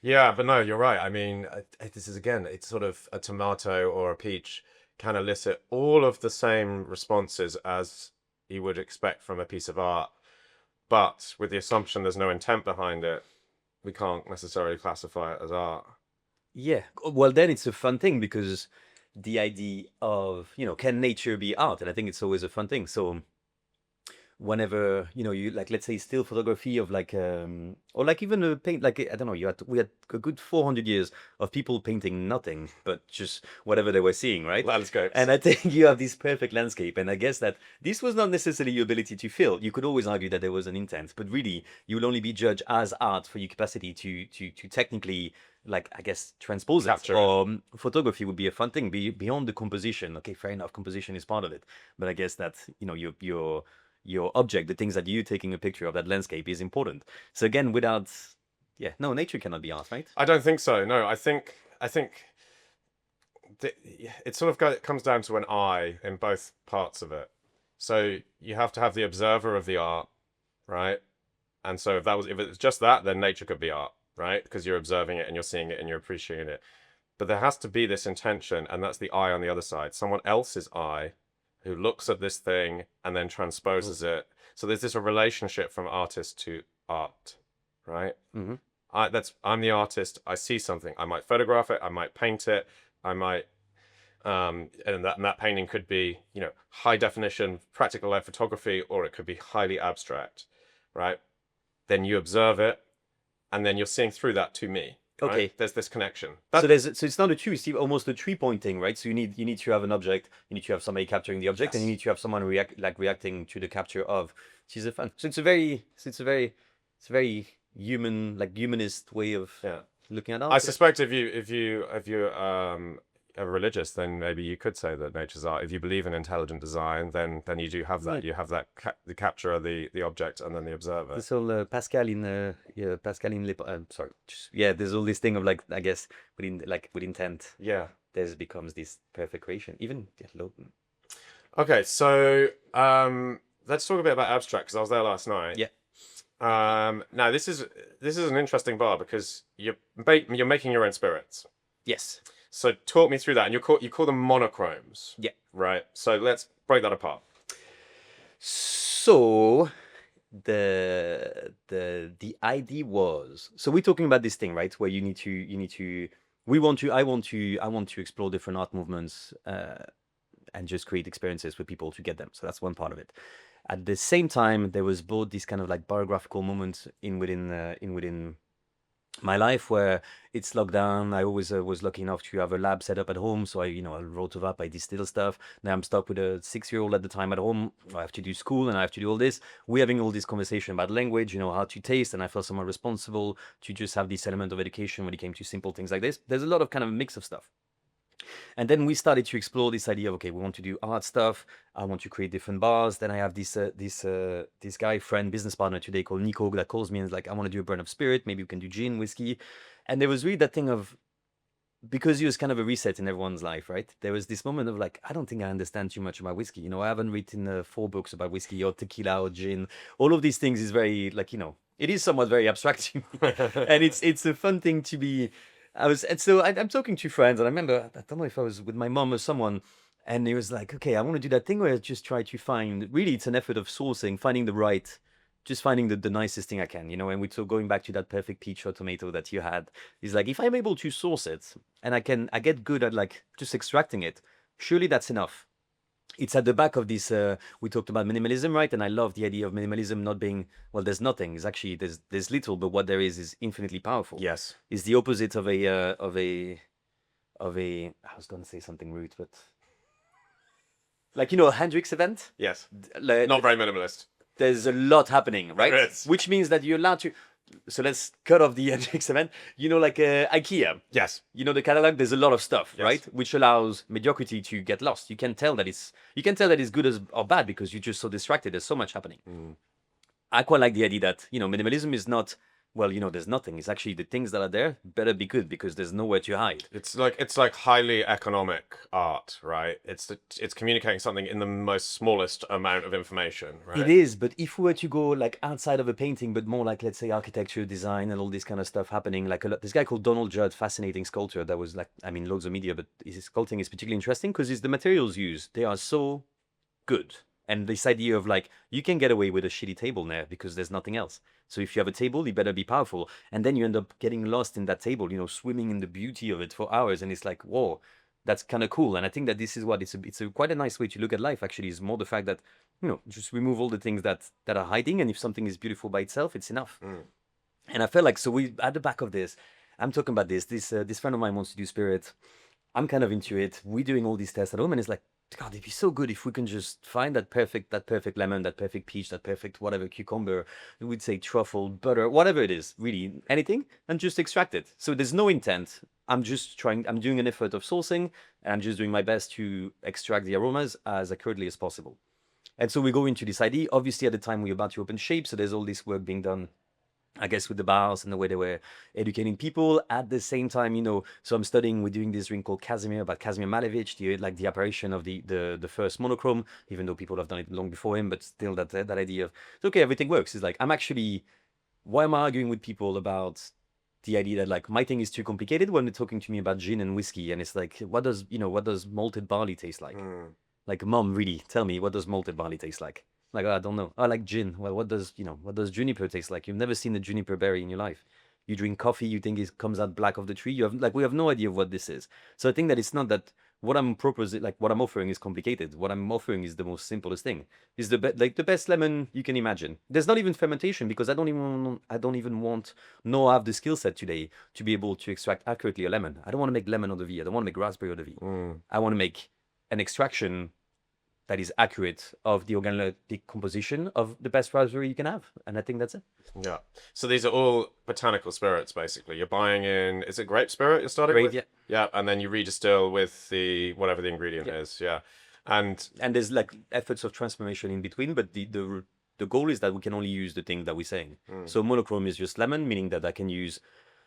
Yeah, but no, you're right. I mean, this is again, it's sort of a tomato or a peach can elicit all of the same responses as you would expect from a piece of art, but with the assumption there's no intent behind it, we can't necessarily classify it as art. Yeah. Well, then it's a fun thing, because the idea of, can nature be art? And I think it's always a fun thing. So whenever, you like, let's say still photography of like, or like even a paint, like, I don't know, we had a good 400 years of people painting nothing, but just whatever they were seeing, right? Landscapes. And I think you have this perfect landscape. And I guess that this was not necessarily your ability to feel. You could always argue that there was an intent, but really you will only be judged as art for your capacity to technically, like, I guess, transpose it. Capture it. Or photography would be a fun thing beyond the composition. Okay, fair enough, composition is part of it, but I guess that your object, the things that you're taking a picture of, that landscape, is important. So again, no, nature cannot be art, right? I don't think so. No, I think it sort of comes down to an eye in both parts of it. So you have to have the observer of the art, right? And so if it's just that, then nature could be art, right? Because you're observing it and you're seeing it and you're appreciating it. But there has to be this intention, and that's the eye on the other side. Someone else's eye who looks at this thing and then transposes it. So there's this relationship from artist to art, right? Mm-hmm. I'm the artist. I see something. I might photograph it. I might paint it. I might and that painting could be, high definition practical life photography, or it could be highly abstract, right? Then you observe it, and then you're seeing through that to me. Right? Okay. There's this connection. So it's not a two, it's almost a three-point thing, right? So you need to have an object, you need to have somebody capturing the object, and you need to have someone reacting to the capture of, which is a fun. So it's a very human, like humanist way of looking at art. I suspect if you are religious, then maybe you could say that nature's art. If you believe in intelligent design, then you do have that. Right. You have that the capture of the object and then the observer. This whole Pascal in there's all this thing of like, I guess with intent. Yeah. There becomes this perfect creation. Even Okay, so let's talk a bit about abstract, because I was there last night. Yeah. Now this is an interesting bar because you're making your own spirits. Yes. So talk me through that, and you call them monochromes. Yeah. Right. So let's break that apart. So the idea was, so we're talking about this thing, right, where I want to explore different art movements and just create experiences with people to get them. So that's one part of it. At the same time, there was both this kind of like biographical moments within my life where it's locked down. I always was lucky enough to have a lab set up at home, so I wrote it up, I distill stuff. Now I'm stuck with a 6-year-old at the time at home. I have to do school and I have to do all this. We're having all this conversation about language, how to taste, and I felt somewhat responsible to just have this element of education when it came to simple things like this. There's a lot of kind of mix of stuff. And then we started to explore this idea of, okay, we want to do art stuff. I want to create different bars. Then I have this guy, friend, business partner today called Nico that calls me and is like, I want to do a brand of spirit. Maybe we can do gin, whiskey. And there was really that thing of, because it was kind of a reset in everyone's life, right? There was this moment of like, I don't think I understand too much about whiskey. I haven't written 4 books about whiskey or tequila or gin. All of these things is very like, it is somewhat very abstract to me. And it's a fun thing to be. I'm talking to friends, and I remember, I don't know if I was with my mom or someone, and it was like, okay, I want to do that thing where I just try to find, really it's an effort of sourcing, finding the nicest thing I can, and going back to that perfect peach or tomato that you had, is like, if I'm able to source it, and I get good at like just extracting it, surely that's enough. It's at the back of this, we talked about minimalism, right? And I love the idea of minimalism not being, well, there's nothing. It's actually, there's little, but what there is infinitely powerful. Yes. It's the opposite of I was going to say something rude, but like, a Hendrix event? Yes. Not very minimalist. There's a lot happening, right? Yes. Which means that you're allowed to, so let's cut off the Hendrix event. Like IKEA. Yes. The catalog, there's a lot of stuff, yes. right? Which allows mediocrity to get lost. You can tell that it's good or bad because you're just so distracted. There's so much happening. I quite like the idea that, minimalism is not, well, there's nothing. It's actually the things that are there better be good because there's nowhere to hide. It's like highly economic art, right? It's communicating something in the most smallest amount of information, right? It is, but if we were to go like outside of a painting, but more like, let's say, architecture, design, and all this kind of stuff happening, like this guy called Donald Judd, fascinating sculptor that was like, loads of media, but his sculpting is particularly interesting because the materials used, they are so good. And this idea of like, you can get away with a shitty table there because there's nothing else. So if you have a table, it better be powerful. And then you end up getting lost in that table, swimming in the beauty of it for hours. And it's like, whoa, that's kind of cool. And I think that this is what it's quite a nice way to look at life, actually, is more the fact that, just remove all the things that are hiding. And if something is beautiful by itself, it's enough. And I felt like, so we, at the back of this, I'm talking about this friend of mine wants to do spirit. I'm kind of into it. We're doing all these tests at home. And it's like, God, it'd be so good if we can just find that perfect lemon, that perfect peach, that perfect whatever cucumber, we'd say truffle, butter, whatever it is, really anything, and just extract it. So there's no intent. I'm doing an effort of sourcing, and I'm just doing my best to extract the aromas as accurately as possible. And so we go into this idea. Obviously, at the time, we're about to open Shape, so there's all this work being done I guess with the bars and the way they were educating people at the same time, so I'm studying, we're doing this drink called Casimir, about Casimir Malevich, the apparition of the first monochrome, even though people have done it long before him, but still that idea of, it's okay, everything works. It's like, why am I arguing with people about the idea that like my thing is too complicated when they're talking to me about gin and whiskey, and it's like, what does malted barley taste like? Like, mom, really, tell me, what does malted barley taste like? Like, I don't know. I like gin. Well, what does juniper taste like? You've never seen a juniper berry in your life. You drink coffee, you think it comes out black of the tree. We have no idea of what this is. So I think that it's not that what I'm proposing, like what I'm offering is complicated. What I'm offering is the most simplest thing. Is the best lemon you can imagine. There's not even fermentation because I don't even want nor have the skill set today to be able to extract accurately a lemon. I don't want to make lemon eau de vie. I don't want to make raspberry eau de vie. I want to make an extraction that is accurate of the organoleptic composition of the best raspberry you can have. And I think that's it. Yeah. So these are all botanical spirits, basically. You're buying in, is it grape spirit you're starting Grape, with? yeah. Yeah, and then you redistill with the, whatever the ingredient is, yeah. And there's like efforts of transformation in between, but the goal is that we can only use the thing that we're saying. So monochrome is just lemon, meaning that I can use,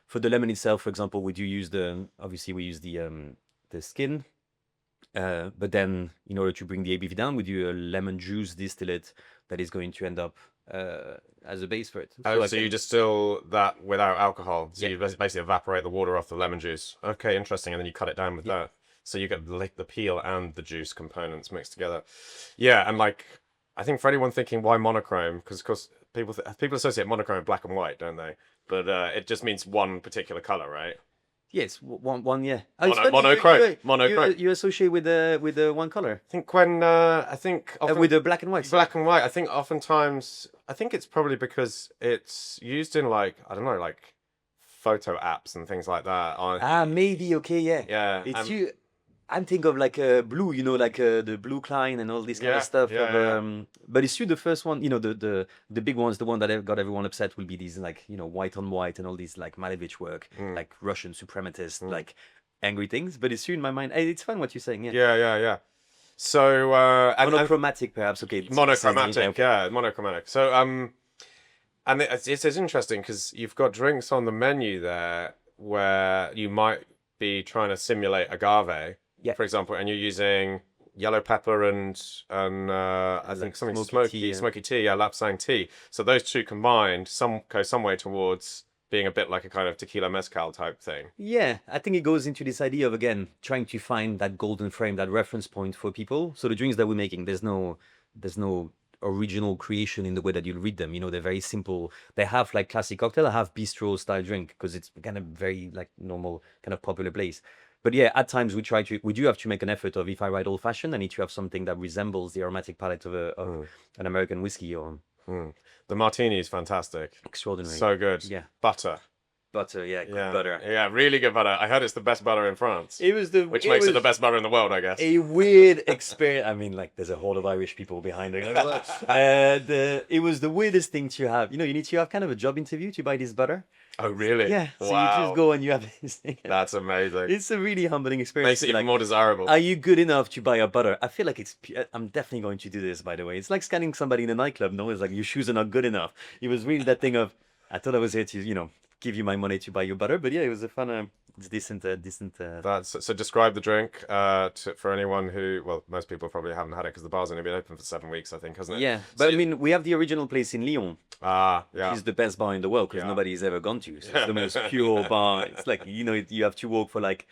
for the lemon itself, for example, we use the skin, but then in order to bring the ABV down, we do a lemon juice distillate that is going to end up as a base for it. So you distill that without alcohol. So you basically evaporate the water off the lemon juice. Okay, interesting. And then you cut it down with that. So you get the peel and the juice components mixed together. Yeah, and like, I think for anyone thinking why monochrome, because of course people associate monochrome with black and white, don't they? But it just means one particular color, right? Yes, one, yeah. Monochrome. You associate with the one color. I think often, with the black and white. Black and white. I think oftentimes, I think it's probably because it's used in like, I don't know, like photo apps and things like that. Maybe, okay, yeah. Yeah. It's I'm thinking of like blue, like the blue Klein and all this kind of stuff. But it's you the first one, the big ones, the one that got everyone upset will be these like, white on white and all these like Malevich work, like Russian suprematist, like angry things. But it's you in my mind. It's fun what you're saying, yeah. Yeah. So monochromatic, perhaps. Okay. Monochromatic, yeah, monochromatic. So and it's interesting because you've got drinks on the menu there where you might be trying to simulate agave. Yeah. For example, and you're using yellow pepper and I think something smoky tea, lapsang tea. So those two combined go some way towards being a bit like a kind of tequila mezcal type thing. Yeah, I think it goes into this idea of, again, trying to find that golden frame, that reference point for people. So the drinks that we're making, there's no original creation in the way that you'll read them. They're very simple. They have like classic cocktail. I have bistro style drink because it's kind of very like normal kind of popular place. But yeah, at times we do have to make an effort of, if I write old fashioned, I need to have something that resembles the aromatic palette of an American whiskey or. The martini is fantastic. Extraordinary. So good. Yeah. Butter, yeah, good butter. Yeah, really good butter. I heard it's the best butter in France. Which makes it the best butter in the world, I guess. A weird experience. I mean, like, there's a whole of Irish people behind it. It was the weirdest thing to have. You need to have kind of a job interview to buy this butter. Oh, really? Yeah. So wow. You just go and you have this thing. That's amazing. It's a really humbling experience. Makes it even more desirable. Are you good enough to buy a butter? I feel like I'm definitely going to do this, by the way. It's like scanning somebody in a nightclub. No, it's like your shoes are not good enough. It was really that thing of, I thought I was here to, give you my money to buy your butter. But yeah, it was a fun, decent. So describe the drink for anyone who, well, most people probably haven't had it because the bar's only been open for 7 weeks, I think, hasn't it? Yeah, but I mean, we have the original place in Lyon. Yeah. Which is the best bar in the world because nobody's ever gone to. So it's the most pure bar. It's like, you have to walk for like,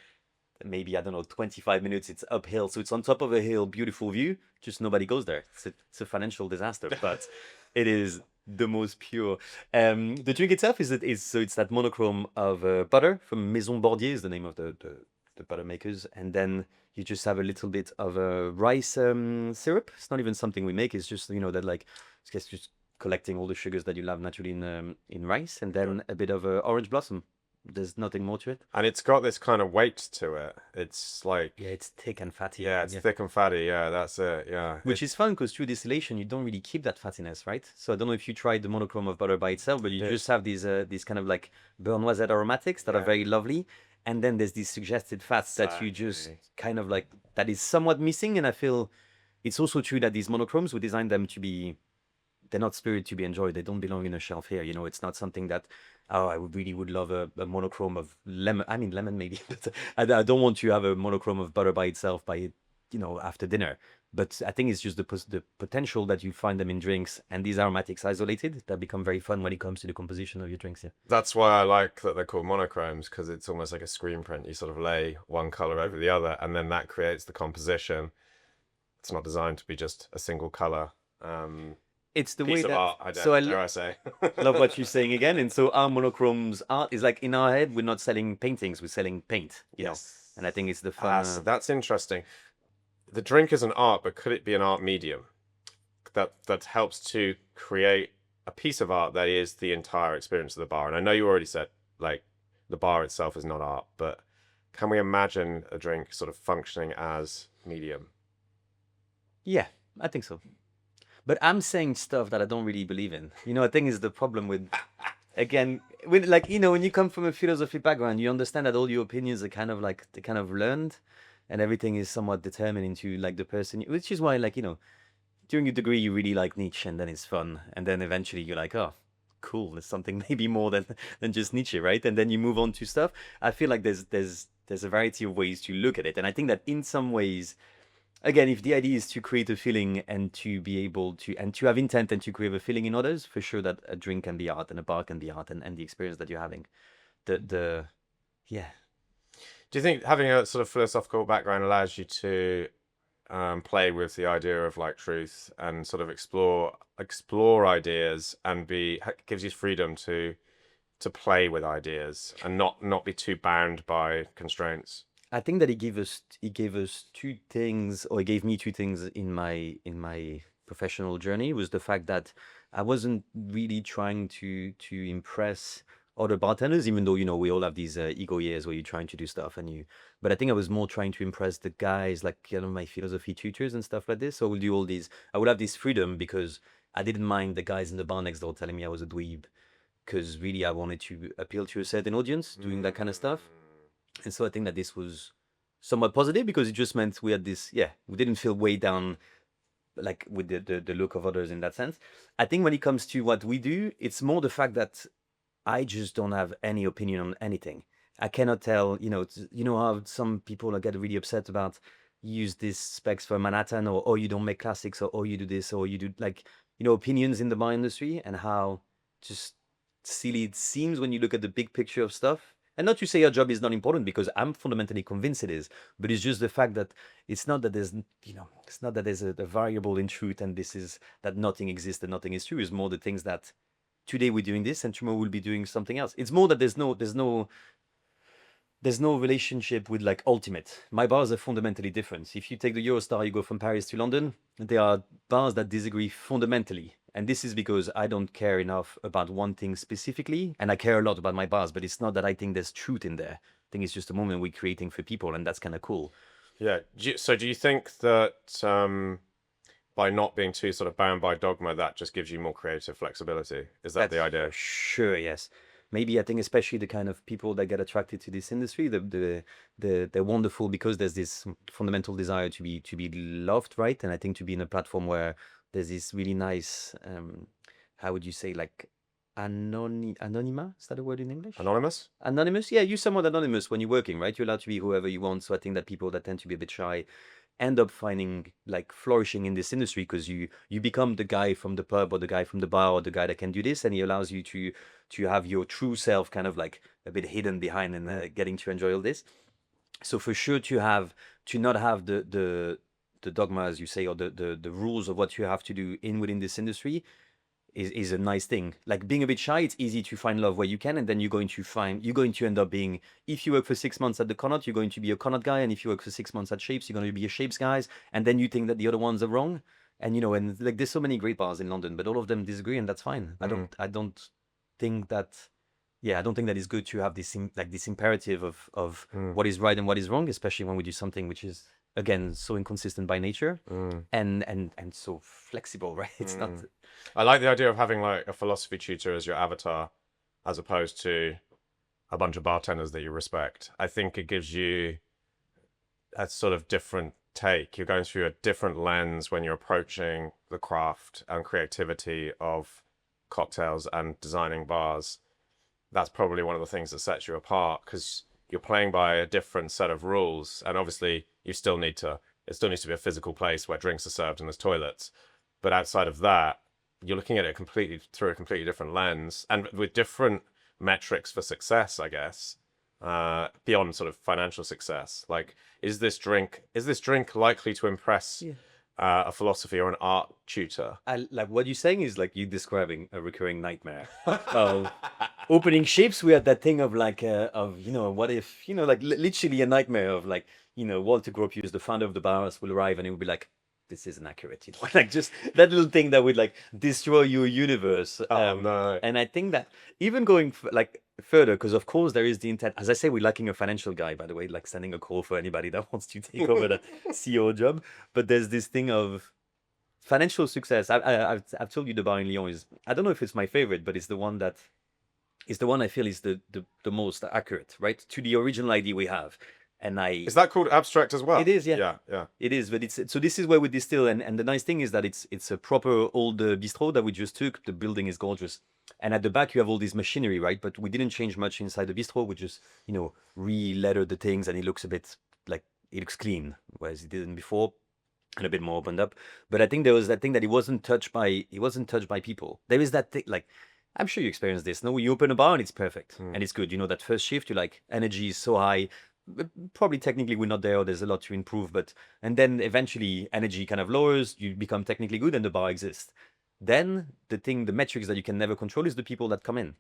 maybe, 25 minutes. It's uphill. So it's on top of a hill, beautiful view. Just nobody goes there. It's a financial disaster, but it is the most pure. The drink itself is it's that monochrome of butter from Maison Bordier is the name of the butter makers, and then you just have a little bit of rice syrup. It's not even something we make. It's just that like it's just collecting all the sugars that you have naturally in rice, and then a bit of orange blossom. There's nothing more to it. And it's got this kind of weight to it. It's like... Yeah, it's thick and fatty. Yeah, it's thick and fatty. Yeah, that's it. Yeah. Which is fun because through distillation, you don't really keep that fattiness, right? So I don't know if you tried the monochrome of butter by itself, but you just have these kind of like burnt noisette aromatics that are very lovely. And then there's these suggested fats that you just kind of like, that is somewhat missing. And I feel it's also true that these monochromes, we designed them to be they're not spirit to be enjoyed. They don't belong in a shelf here. It's not something that, oh, I really would love a monochrome of lemon. I mean, lemon maybe. But I don't want to have a monochrome of butter by itself after dinner. But I think it's just the potential that you find them in drinks, and these aromatics isolated that become very fun when it comes to the composition of your drinks. Yeah. That's why I like that they're called monochromes, because it's almost like a screen print. You sort of lay one color over the other, and then that creates the composition. It's not designed to be just a single color It's the way piece of that. art, dare I say. Love what you're saying again. And so our monochromes art is like in our head, we're not selling paintings, we're selling paint. Yes. And I think it's the fun. So that's interesting. The drink is an art, but could it be an art medium that helps to create a piece of art that is the entire experience of the bar? And I know you already said like the bar itself is not art, but can we imagine a drink sort of functioning as medium? Yeah, I think so. But I'm saying stuff that I don't really believe in. I think is the problem with, again, when when you come from a philosophy background, you understand that all your opinions are kind of like they kind of learned, and everything is somewhat determined into like the person, which is why during your degree you really like Nietzsche, and then it's fun, and then eventually you're like, oh, cool, there's something maybe more than just Nietzsche, right? And then you move on to stuff. I feel like there's a variety of ways to look at it, and I think that in some ways, again, if the idea is to create a feeling and to be able to and to have intent and to create a feeling in others, for sure that a drink can be art and a bar can be art, and the experience that you're having, the yeah. Do you think having a sort of philosophical background allows you to play with the idea of like truth and sort of explore ideas, and gives you freedom to play with ideas and not be too bound by constraints? I think that he gave us two things, or he gave me two things in my professional journey. Was the fact that I wasn't really trying to impress other bartenders, even though we all have these ego years where you're trying to do stuff but I think I was more trying to impress the guys, like my philosophy tutors and stuff like this. So I would have this freedom because I didn't mind the guys in the bar next door telling me I was a dweeb, because really I wanted to appeal to a certain audience doing that kind of stuff. And so I think that this was somewhat positive because it just meant we had this, we didn't feel weighed down like with the look of others in that sense. I think when it comes to what we do, it's more the fact that I just don't have any opinion on anything. I cannot tell, how some people get really upset about use these specs for Manhattan, or oh, you don't make classics, or oh, you do this, or you do opinions in the bar industry, and how just silly it seems when you look at the big picture of stuff. And not to say our job is not important, because I'm fundamentally convinced it is, but it's just the fact that it's not that there's, it's not that there's a variable in truth, and this is that nothing exists and nothing is true. It's more the things that today we're doing this and tomorrow we'll be doing something else. It's more that there's no relationship with like ultimate. My bars are fundamentally different. If you take the Eurostar, you go from Paris to London, there are bars that disagree fundamentally. And this is because I don't care enough about one thing specifically, and I care a lot about my bars, but it's not that I think there's truth in there. I think it's just a moment we're creating for people, and that's kind of cool. Yeah. So do you think that by not being too sort of bound by dogma, that just gives you more creative flexibility? Is that the idea? Sure, yes. Maybe I think especially the kind of people that get attracted to this industry, they're wonderful because there's this fundamental desire to be loved, right? And I think to be in a platform where there's this really nice, how would you say, like anonyma? Is that a word in English? Anonymous? Anonymous? Yeah, you're somewhat anonymous when you're working, right? You're allowed to be whoever you want. So I think that people that tend to be a bit shy end up finding like flourishing in this industry, because you become the guy from the pub or the guy from the bar or the guy that can do this, and he allows you to have your true self kind of like a bit hidden behind, and getting to enjoy all this. So for sure to not have the dogma, as you say, or the rules of what you have to do within this industry is a nice thing. Like being a bit shy, it's easy to find love where you can, and then you're going to end up being, if you work for 6 months at the Connaught, you're going to be a Connaught guy, and if you work for 6 months at Shapes, you're going to be a Shapes guys, and then you think that the other ones are wrong. And and like there's so many great bars in London, but all of them disagree, and that's fine. I don't think that I don't think that it's good to have this this imperative of what is right and what is wrong, especially when we do something which is, again, so inconsistent by nature, and so flexible, right? It's not. I like the idea of having like a philosophy tutor as your avatar, as opposed to a bunch of bartenders that you respect. I think it gives you a sort of different take. You're going through a different lens when you're approaching the craft and creativity of cocktails and designing bars. That's probably one of the things that sets you apart because you're playing by a different set of rules. And obviously, it still needs to be a physical place where drinks are served and there's toilets. But outside of that, you're looking at it completely through a completely different lens and with different metrics for success, I guess, beyond sort of financial success. Like, is this drink likely to impress a philosophy or an art tutor? Like what you're saying is like you describing a recurring nightmare of opening ships. We had that thing of like what if like literally a nightmare of like Walter Gropius, the founder of the bars, will arrive and it will be like, this isn't accurate, like just that little thing that would like destroy your universe. Oh no. And I think that even going like further, because of course there is the intent, as I say, we're lacking a financial guy, by the way, like sending a call for anybody that wants to take over that CEO job. But there's this thing of financial success. I've told you the bar in Lyon is, I don't know if it's my favorite, but it's the one I feel is the most accurate, right, to the original idea we have. And is that called abstract as well? It is, yeah. Yeah. It is, but it's so this is where we distill, and the nice thing is that it's a proper old bistro that we just took. The building is gorgeous, and at the back you have all this machinery, right? But we didn't change much inside the bistro. We just re-lettered the things, and it looks a bit like it looks clean, whereas it didn't before, and a bit more opened up. But I think there was that thing that it wasn't touched by people. There is that thing like. I'm sure you experienced this. No, you open a bar and it's perfect and it's good. That first shift, you're like, energy is so high. Probably technically we're not there, or there's a lot to improve, and then eventually energy kind of lowers, you become technically good and the bar exists. Then the metrics that you can never control is the people that come in.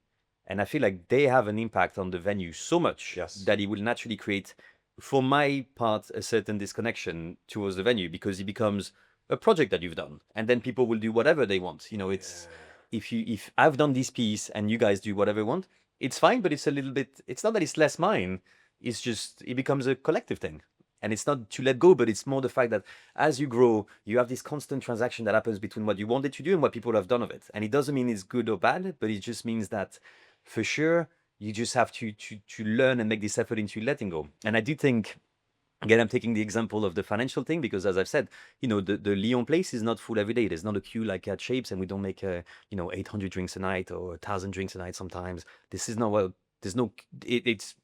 And I feel like they have an impact on the venue so much that it will naturally create, for my part, a certain disconnection towards the venue, because it becomes a project that you've done. And then people will do whatever they want. It's if I've done this piece and you guys do whatever you want, it's fine, but it's a little bit, it's not that it's less mine. It's just, it becomes a collective thing. And it's not to let go, but it's more the fact that as you grow, you have this constant transaction that happens between what you wanted to do and what people have done of it. And it doesn't mean it's good or bad, but it just means that for sure, you just have to learn and make this effort into letting go. And I do think, again, I'm taking the example of the financial thing because, as I've said, the Lyon place is not full every day. There's not a queue like at Shapes, and we don't make 800 drinks a night or 1,000 drinks a night sometimes. This is not it's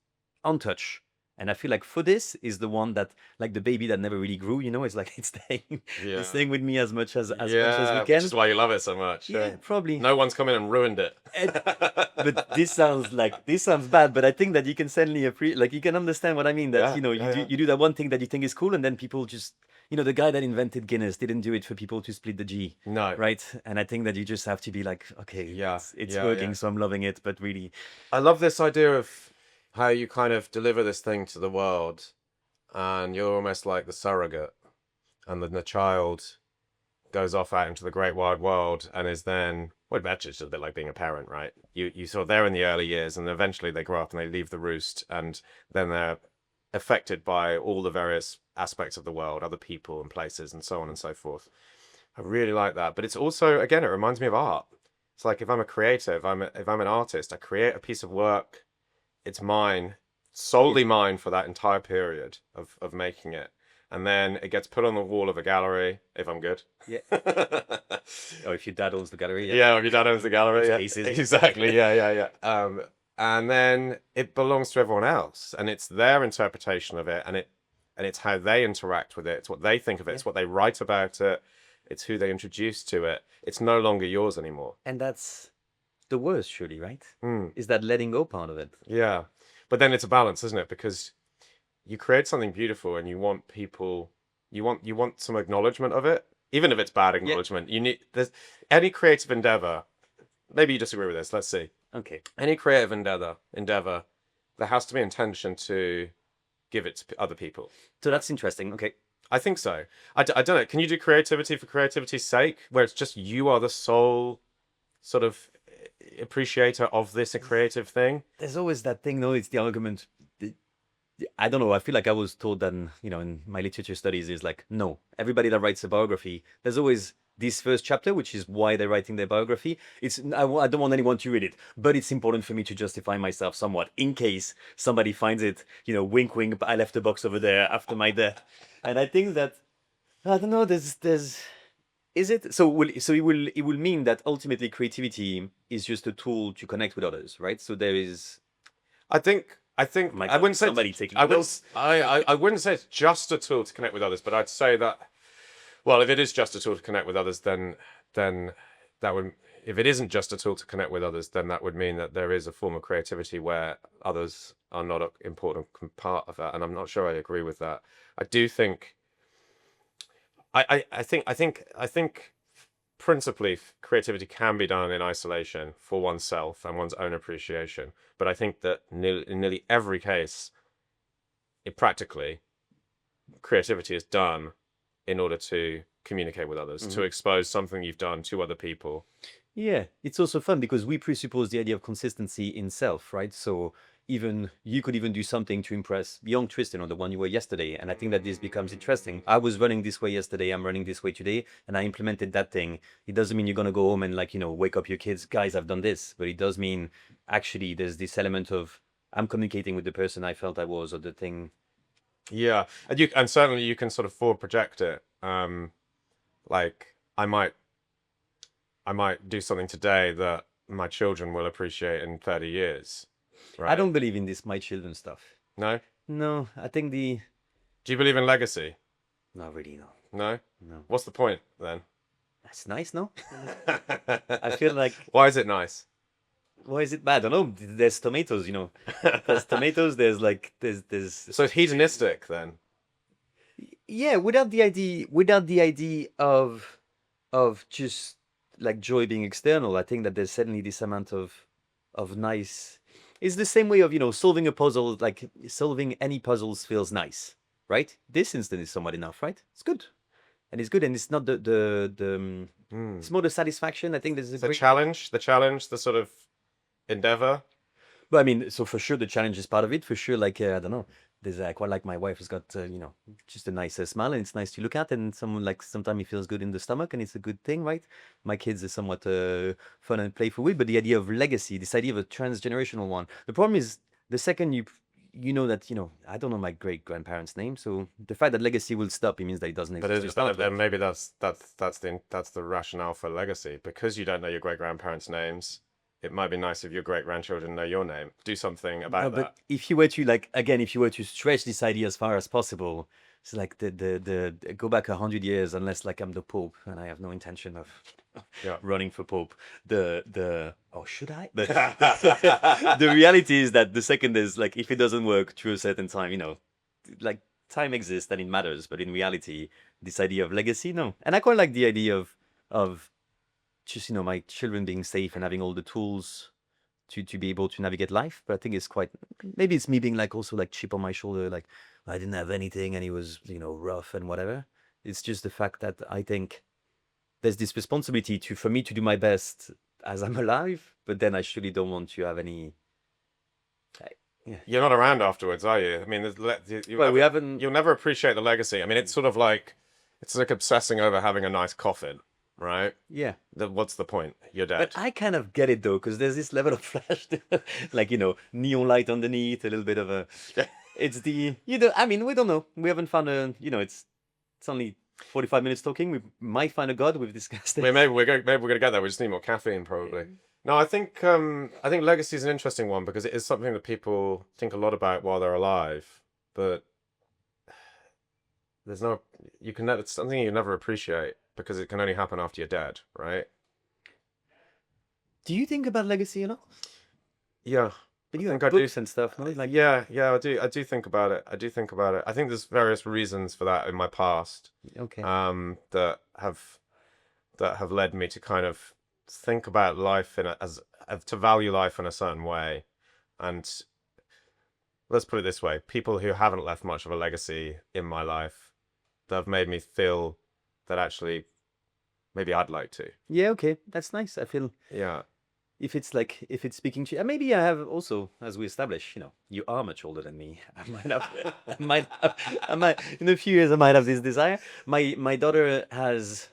untouched. And I feel like for this is the one that, like the baby that never really grew, it's like it's staying with me as much as we can. Which is why you love it so much. Yeah, probably. No one's come in and ruined it. But this sounds bad, but I think that you can certainly you can understand what I mean. That you do that one thing that you think is cool, and then people just the guy that invented Guinness didn't do it for people to split the G. No. Right? And I think that you just have to be like, okay, it's working, so I'm loving it. But really, I love this idea of how you kind of deliver this thing to the world, and you're almost like the surrogate, and the child goes off out into the great wide world and is then, well, actually it's just a bit like being a parent, right? You sort of, they're in the early years, and eventually they grow up and they leave the roost, and then they're affected by all the various aspects of the world, other people and places and so on and so forth. I really like that. But it's also, again, it reminds me of art. It's like if I'm a creator, if I'm an artist, I create a piece of work, it's mine, solely mine for that entire period of making it. And then it gets put on the wall of a gallery, if I'm good. Yeah. Or if your dad owns the gallery. Yeah, or if your dad owns the gallery. Yeah. Cases. Exactly, yeah. And then it belongs to everyone else. And it's their interpretation of it. And it's how they interact with it. It's what they think of it. It's what they write about it. It's who they introduce to it. It's no longer yours anymore. And that's the worst, surely, right? Mm. Is that letting go part of it. Yeah. But then it's a balance, isn't it? Because you create something beautiful and you want people, you want some acknowledgement of it, even if it's bad acknowledgement. Yeah. There's any creative endeavor. Maybe you disagree with this. Let's see. Okay. Any creative endeavor, there has to be intention to give it to other people. So that's interesting. Okay. I think so. I don't know. Can you do creativity for creativity's sake, where it's just you are the sole sort of appreciator of this creative thing? There's always that thing, though. It's the argument. I don't know. I feel like I was told that, in my literature studies is like, no, everybody that writes a biography, there's always this first chapter, which is why they're writing their biography. I don't want anyone to read it, but it's important for me to justify myself somewhat in case somebody finds it. Wink, wink. I left a box over there after my death, and I think that I don't know. There's is it so it will mean that ultimately creativity is just a tool to connect with others, right? So there is. I think My I God, wouldn't say somebody taking I wouldn't notes. I wouldn't say it's just a tool to connect with others, but I'd say that, well, if it is just a tool to connect with others, then that would, if it isn't just a tool to connect with others, then that would mean that there is a form of creativity where others are not an important part of that, and I'm not sure I agree with that. I do think I think principally creativity can be done in isolation for oneself and one's own appreciation, but I think that in nearly every case, practically, creativity is done in order to communicate with others, to expose something you've done to other people. Yeah, it's also fun because we presuppose the idea of consistency in self, right? So even you could even do something to impress young Tristan or the one you were yesterday. And I think that this becomes interesting. I was running this way yesterday, I'm running this way today, and I implemented that thing. It doesn't mean you're gonna go home and wake up your kids, guys, I've done this. But it does mean actually there's this element of I'm communicating with the person I felt I was or the thing. Yeah, and certainly you can sort of forward project it. Like I might do something today that my children will appreciate in 30 years, I right? don't believe in this my children stuff. No? No, I think Do you believe in legacy? not really, no. No? No. What's the point then? That's nice, no? I feel like Why is it nice? why is it bad? I don't know. There's tomatoes, There's tomatoes. There's So it's hedonistic then. yeah. Without the idea of just like joy being external, I think that there's certainly this amount of nice. It's the same way of solving a puzzle. Like solving any puzzles feels nice, right? This instant is somewhat enough, right? It's good, and it's not the it's more the satisfaction. I think there's a The great. challenge, the sort of endeavor. But I mean, so for sure the challenge is part of it. For sure, like I don't know. There's I quite like my wife has got just a nice smile and it's nice to look at, and someone like sometimes it feels good in the stomach and it's a good thing, right? My kids are somewhat fun and playful with, but the idea of legacy, this idea of a transgenerational one. The problem is the second you know that I don't know my great grandparents' name, so the fact that legacy will stop it means that it doesn't But exist to start then with. maybe that's the rationale for legacy. Because you don't know your great grandparents' names, it might be nice if your great grandchildren know your name. Do something No, about but that. if you were to if you were to stretch this idea as far as possible, it's like the go back 100 years, unless like I'm the Pope and I have no intention of Yeah. running for Pope. The oh should I? The reality is that the second is like if it doesn't work through a certain time, like time exists and it matters, but in reality, this idea of legacy, no. And I quite like the idea of just my children being safe and having all the tools to be able to navigate life. But I think it's quite maybe it's me being like also like chip on my shoulder, like I didn't have anything and it was rough and whatever. It's just the fact that I think there's this responsibility for me to do my best as I'm alive, but then I surely don't want to have any. Yeah. You're not around afterwards, are you? I mean, Well, we haven't. you'll never appreciate the legacy. I mean, it's sort of like it's like obsessing over having a nice coffin, right? Yeah. What's the point? You're But dead. I kind of get it though, because there's this level of flash, like neon light underneath, a little bit of a. It's the I mean, we don't know. We haven't found a. It's only 45 minutes talking. We might find a god. We've discussed I mean, it. maybe we're gonna get there. We just need more caffeine, probably. No, I think legacy is an interesting one because it is something that people think a lot about while they're alive, but there's no you can never it's something you never appreciate because it can only happen after you're dead, right? Do you think about legacy a lot? Yeah, But I you think have I do. books and stuff, no? Like, Yeah, I do think about it. I do think about it. I think there's various reasons for that in my past, okay. that have led me to kind of think about life to value life in a certain way, and let's put it this way: people who haven't left much of a legacy in my life that have made me feel that actually maybe I'd like to. Yeah, okay. That's nice. I feel Yeah. if it's speaking to you, and maybe I have also, as we established, you are much older than me. I might have, I might, in a few years, I might have this desire. My daughter has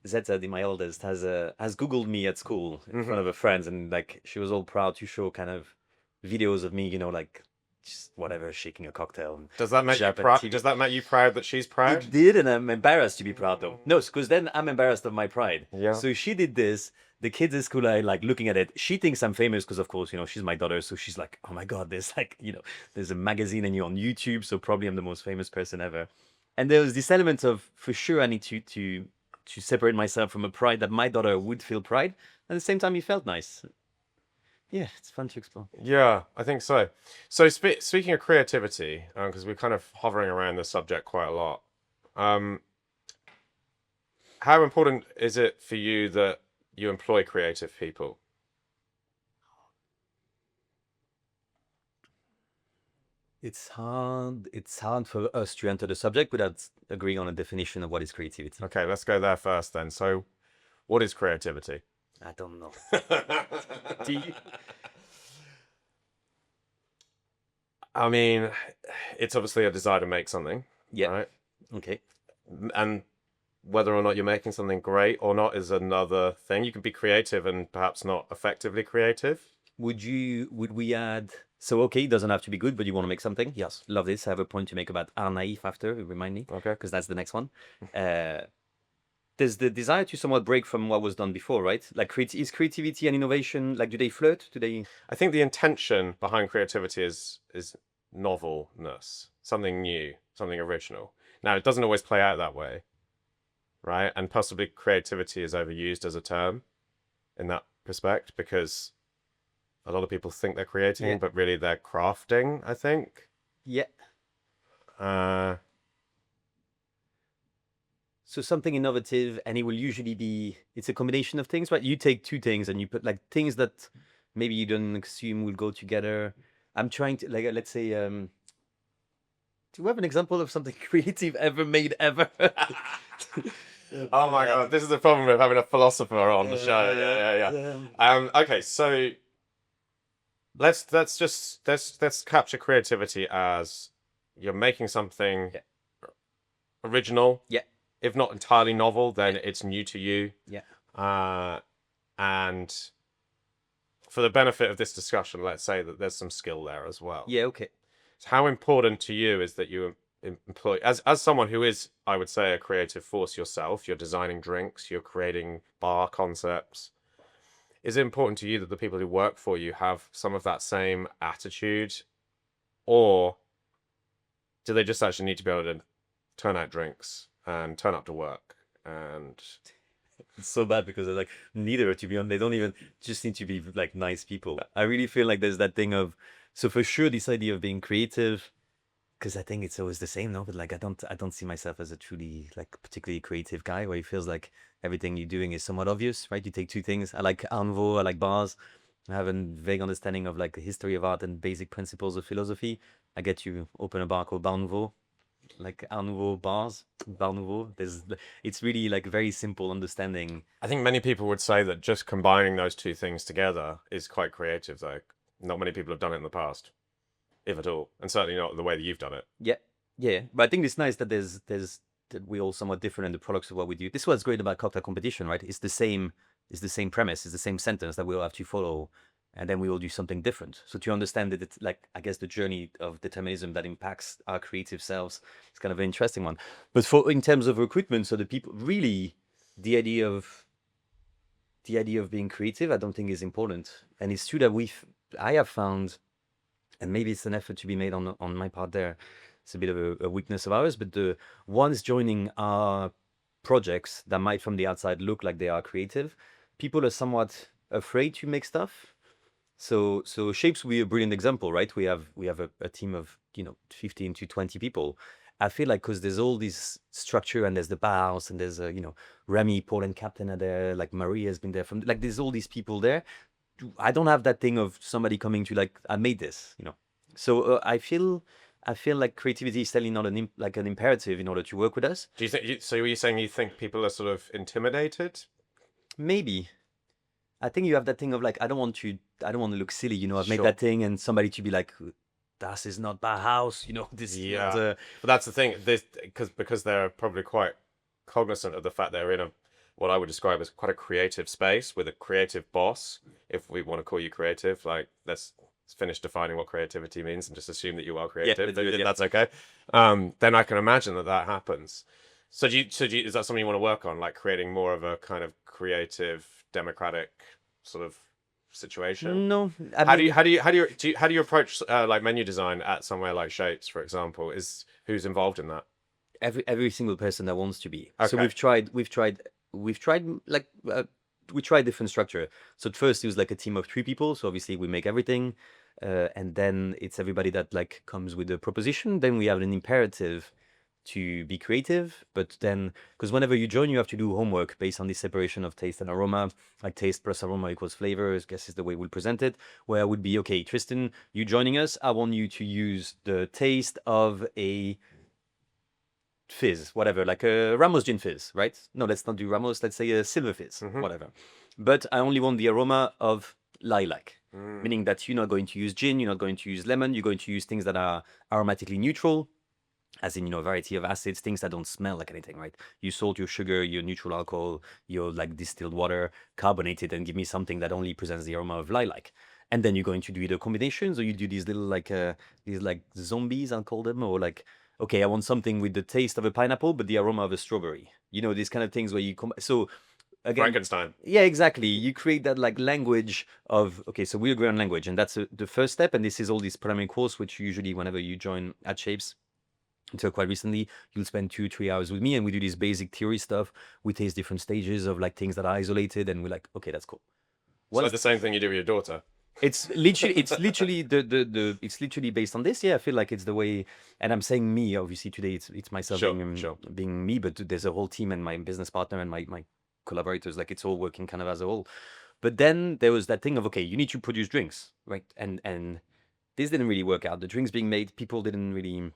Zeta, my eldest, has Googled me at school in front Hmm. of her friends, and like she was all proud to show kind of videos of me, like just whatever, shaking a cocktail and Does that make you Japan proud? TV. Does that make you proud that she's proud? It did, and I'm embarrassed to be proud though. No, because then I'm embarrassed of my pride. Yeah. So she did this. The kids at school are like looking at it. She thinks I'm famous because, of course, she's my daughter. So she's like, "Oh my God, there's like, there's a magazine and you're on YouTube. So probably I'm the most famous person ever." And there was this element of, for sure, I need to separate myself from a pride that my daughter would feel pride. At the same time, it felt nice. Yeah, it's fun to explore. Yeah, I think so. So speaking of creativity, because we're kind of hovering around the subject quite a lot, um, how important is it for you that you employ creative people? It's hard. It's hard for us to enter the subject without agreeing on a definition of what is creativity. Okay, let's go there first then. So, what is creativity? I don't know. I mean, it's obviously a desire to make something, Yeah. right? Okay. And whether or not you're making something great or not is another thing. You can be creative and perhaps not effectively creative. Would we add? So okay, it doesn't have to be good, but you want to make something. Yes. Love this. I have a point to make about art naif after. Remind me, Okay. because that's the next one. There's the desire to somewhat break from what was done before, right? Like, is creativity and innovation, like, do they flirt? Do they? I think the intention behind creativity is novelness, something new, something original. Now, it doesn't always play out that way, right? And possibly creativity is overused as a term in that respect because a lot of people think they're creating, Yeah. but really they're crafting, I think. Yeah. Uh, So something innovative, and it will usually be, it's a combination of things, right? You take two things and you put like things that maybe you don't assume will go together. I'm trying to, like, let's say, do you have an example of something creative ever made ever? oh my God, this is the problem with having a philosopher on the show. Yeah. Okay, so let's capture creativity as you're making something Yeah. original. Yeah. If not entirely novel, then it's new to you. Yeah. And for the benefit of this discussion, let's say that there's some skill there as well. Yeah, okay. So how important to you is that you employ, as someone who is, I would say, a creative force yourself, you're designing drinks, you're creating bar concepts. Is it important to you that the people who work for you have some of that same attitude? Or do they just actually need to be able to turn out drinks and turn up to work? And It's so bad because they're like, neither, to be honest. They don't even just need to be like nice people. I really feel like there's that thing of, so for sure, this idea of being creative, because I think it's always the same, no? But like, I don't see myself as a truly like particularly creative guy where it feels like everything you're doing is somewhat obvious, right? You take two things. I like Art Nouveau, I like bars. I have a vague understanding of like the history of art and basic principles of philosophy. I get you open a bar called Bar Nouveau, like Art Nouveau bars, Bar Nouveau. It's really like very simple understanding. I think many people would say that just combining those two things together is quite creative, though. Not many people have done it in the past, if at all, and certainly not the way that you've done it. Yeah. But I think it's nice that there's that we're all somewhat different in the products of what we do. This is what's great about cocktail competition, right? It's the same premise, it's the same sentence that we all have to follow, and then we all do something different. So to understand that it's like, I guess, the journey of determinism that impacts our creative selves is kind of an interesting one. But for in terms of recruitment, so the people really, the idea of being creative, I don't think is important. And it's true that I have found, and maybe it's an effort to be made on my part there. It's a bit of a weakness of ours, but the ones joining our projects that might from the outside look like they are creative, people are somewhat afraid to make stuff. So Shapes will be a brilliant example, right? We have a team of 15 to 20 people. I feel like because there's all this structure and there's the Bauhaus and there's Remy, Paul and Captain are there, like Maria has been there from, like, there's all these people there. I don't have that thing of somebody coming to like, I made this, So I feel like creativity is certainly not an imperative in order to work with us. Do you think? So are you saying you think people are sort of intimidated? Maybe. I think you have that thing of like, I don't want to look silly, I've made Sure. that thing, and somebody to be like, das is not Bauhaus, this is Yeah. not But that's the thing. This because they're probably quite cognizant of the fact they're in a what I would describe as quite a creative space with a creative boss, if we want to call you creative. Like, let's finish defining what creativity means and just assume that you are Yeah, creative. let's do it. Yeah. That's okay. Then I can imagine that that happens. So is that something you want to work on, like creating more of a kind of creative, democratic sort of situation? No, I mean, How do you approach like menu design at somewhere like Shapes, for example? Who's involved in that? every single person that wants to be. So Okay. like we tried different structure. So at first it was like a team of 3 people. So obviously we make everything, and then it's everybody that like comes with a proposition. Then we have an imperative to be creative, but then because whenever you join, you have to do homework based on the separation of taste and aroma. Like taste plus aroma equals flavor, I guess is the way we'll present it. Where I would be, okay, Tristan, you joining us, I want you to use the taste of a fizz, whatever, like a Ramos gin fizz, right? No, let's not do Ramos. Let's say a silver fizz, whatever. But I only want the aroma of lilac, meaning that you're not going to use gin, you're not going to use lemon, you're going to use things that are aromatically neutral, as in, a variety of acids, things that don't smell like anything, right? You salt, your sugar, your neutral alcohol, your like distilled water, carbonate it, and give me something that only presents the aroma of lilac. And then you're going to do either combinations, or you do these little these like zombies, I'll call them, or like, okay, I want something with the taste of a pineapple but the aroma of a strawberry. These kind of things where you come. So again, Frankenstein. yeah, exactly. You create that like language of, okay, so we agree on language, and that's the first step. And this is all this preliminary course, which usually whenever you join at Shapes, until quite recently, you'll spend 2-3 hours with me, and we do this basic theory stuff. We taste different stages of like things that are isolated, and we're like, okay, that's cool. It's like the same thing you do with your daughter. It's literally it's literally based on this. Yeah, I feel like it's the way, and I'm saying me, obviously today it's myself Sure, being sure. being me, but there's a whole team and my business partner and my collaborators, like it's all working kind of as a whole. But then there was that thing of, okay, you need to produce drinks, right? And this didn't really work out. The drinks being made, people didn't really